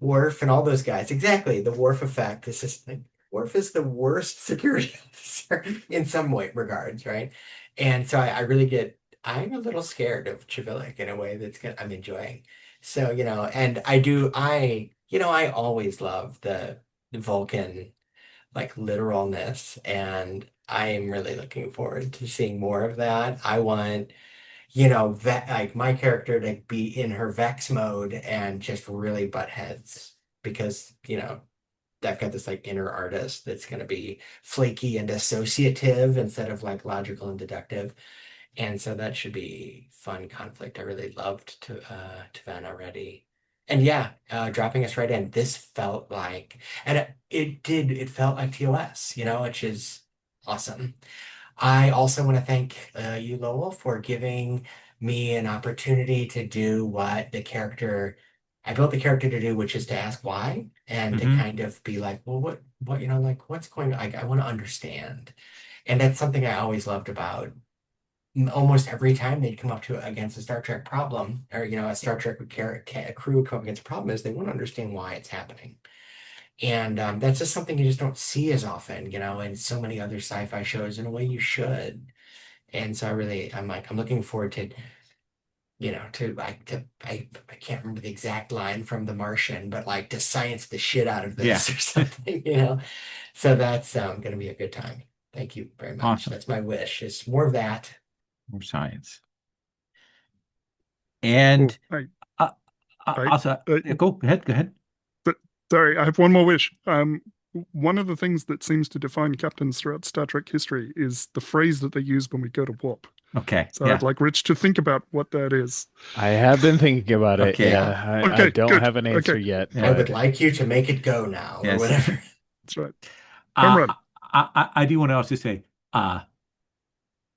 Speaker 2: Worf and all those guys. Exactly. The Worf effect. It's just like Worf is the worst security officer in some way regards, right? And so I'm a little scared of Chivilic in a way I'm enjoying. So, and I always love the Vulcan like literalness, and I am really looking forward to seeing more of that. I want like my character to be in her Vex mode and just really butt heads because, I've got this like inner artist that's going to be flaky and associative instead of like logical and deductive. And so that should be fun conflict. I really loved to Van already. And yeah, dropping us right in. This felt like, and it felt like TOS, which is awesome. I also want to thank you, Lowell, for giving me an opportunity to do what I built the character to do, which is to ask why and to
Speaker 1: Hmm.
Speaker 2: kind of be like, well, like what's going on? I want to understand. And that's something I always loved about almost every time they'd come up to against a Star Trek problem, or a Star Trek a crew would come up against a problem, is they want to understand why it's happening. And that's just something you just don't see as often, in so many other sci-fi shows in a way you should. And so I'm looking forward to, I can't remember the exact line from The Martian, but like to science the shit out of
Speaker 1: Yeah.
Speaker 2: this or something. So that's going to be a good time. Thank you very much.
Speaker 1: Awesome.
Speaker 2: That's my wish. It's more of that.
Speaker 1: More science.
Speaker 3: Oh,
Speaker 1: And uh,
Speaker 3: I,
Speaker 1: also,
Speaker 3: I,
Speaker 1: yeah, go ahead. Go ahead.
Speaker 3: but sorry, I have one more wish. One of the things that seems to define captains throughout Star Trek history is the phrase that they use when we go to warp.
Speaker 1: Okay.
Speaker 3: So I'd
Speaker 1: Yeah.
Speaker 3: like Rich to think about what that is.
Speaker 5: I have been thinking about it.
Speaker 1: Okay.
Speaker 5: Yeah,
Speaker 2: Yeah.
Speaker 5: I
Speaker 3: Okay,
Speaker 5: don't
Speaker 3: good.
Speaker 5: have an answer
Speaker 3: Okay,
Speaker 5: yet,
Speaker 2: I
Speaker 1: Yeah.
Speaker 2: would
Speaker 5: but
Speaker 2: like you to make it go now or
Speaker 1: Yes.
Speaker 2: whatever.
Speaker 3: that's right. Home
Speaker 1: Uh,
Speaker 3: run.
Speaker 1: I do want to also say, uh,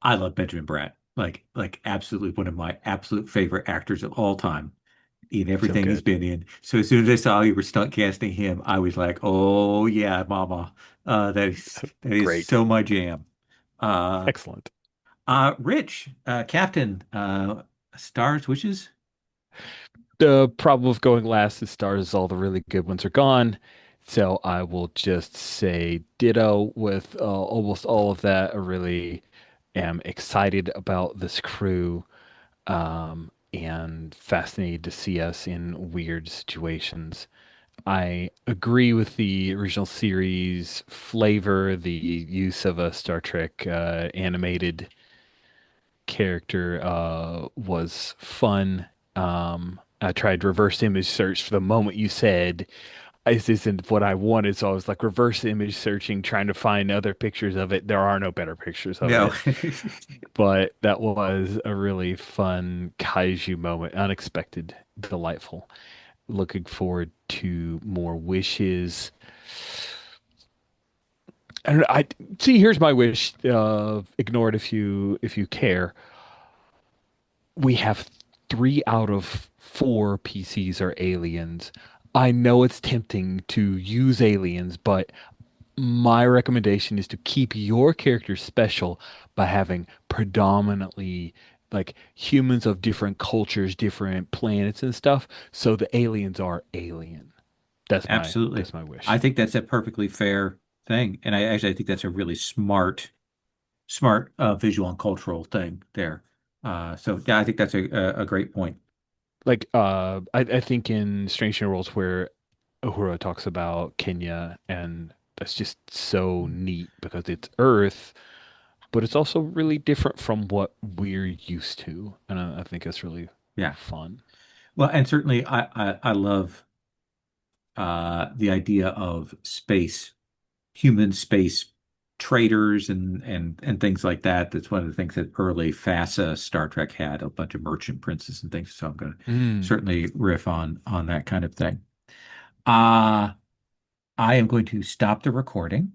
Speaker 1: I love Benjamin Bratt. Like absolutely one of my absolute favorite actors of all time in
Speaker 5: so
Speaker 1: everything he's
Speaker 5: good.
Speaker 1: been in. So as soon as I saw you were stunt casting him, I was like, oh yeah, mama.
Speaker 5: So
Speaker 1: That is
Speaker 5: great.
Speaker 1: so my jam. Uh
Speaker 5: Excellent.
Speaker 1: Rich, Captain, Stars Wishes?
Speaker 5: The problem with going last is stars, all the really good ones are gone. So I will just say ditto with almost all of that. I really am excited about this crew and fascinated to see us in weird situations. I agree with the original series flavor, the use of a Star Trek animated character was fun. I tried reverse image search for the moment you said this isn't what I wanted, so I was like reverse image searching, trying to find other pictures of it. There are no better pictures of
Speaker 1: No.
Speaker 5: it, but that was a really fun kaiju moment, unexpected, delightful. Looking forward to more wishes. And I see. Here's my wish. Ignore it if you care. We have 3 out of 4 PCs are aliens. I know it's tempting to use aliens, but my recommendation is to keep your character special by having predominantly like humans of different cultures, different planets and stuff, so the aliens are alien.
Speaker 1: Absolutely.
Speaker 5: That's my wish.
Speaker 1: I think that's a perfectly fair thing. And I think that's a really smart visual and cultural thing there. So yeah, I think that's a great point.
Speaker 5: Like I think in Strange New Worlds where Uhura talks about Kenya, and that's just so neat because it's Earth, but it's also really different from what we're used to, and I think that's really
Speaker 1: Yeah.
Speaker 5: fun.
Speaker 1: Well, and certainly I love the idea of human space traders and things like that. That's one of the things that early FASA Star Trek had, a bunch of merchant princes and things. So I'm going to
Speaker 5: Mm.
Speaker 1: certainly riff on that kind of thing. Uh I am going to stop the recording.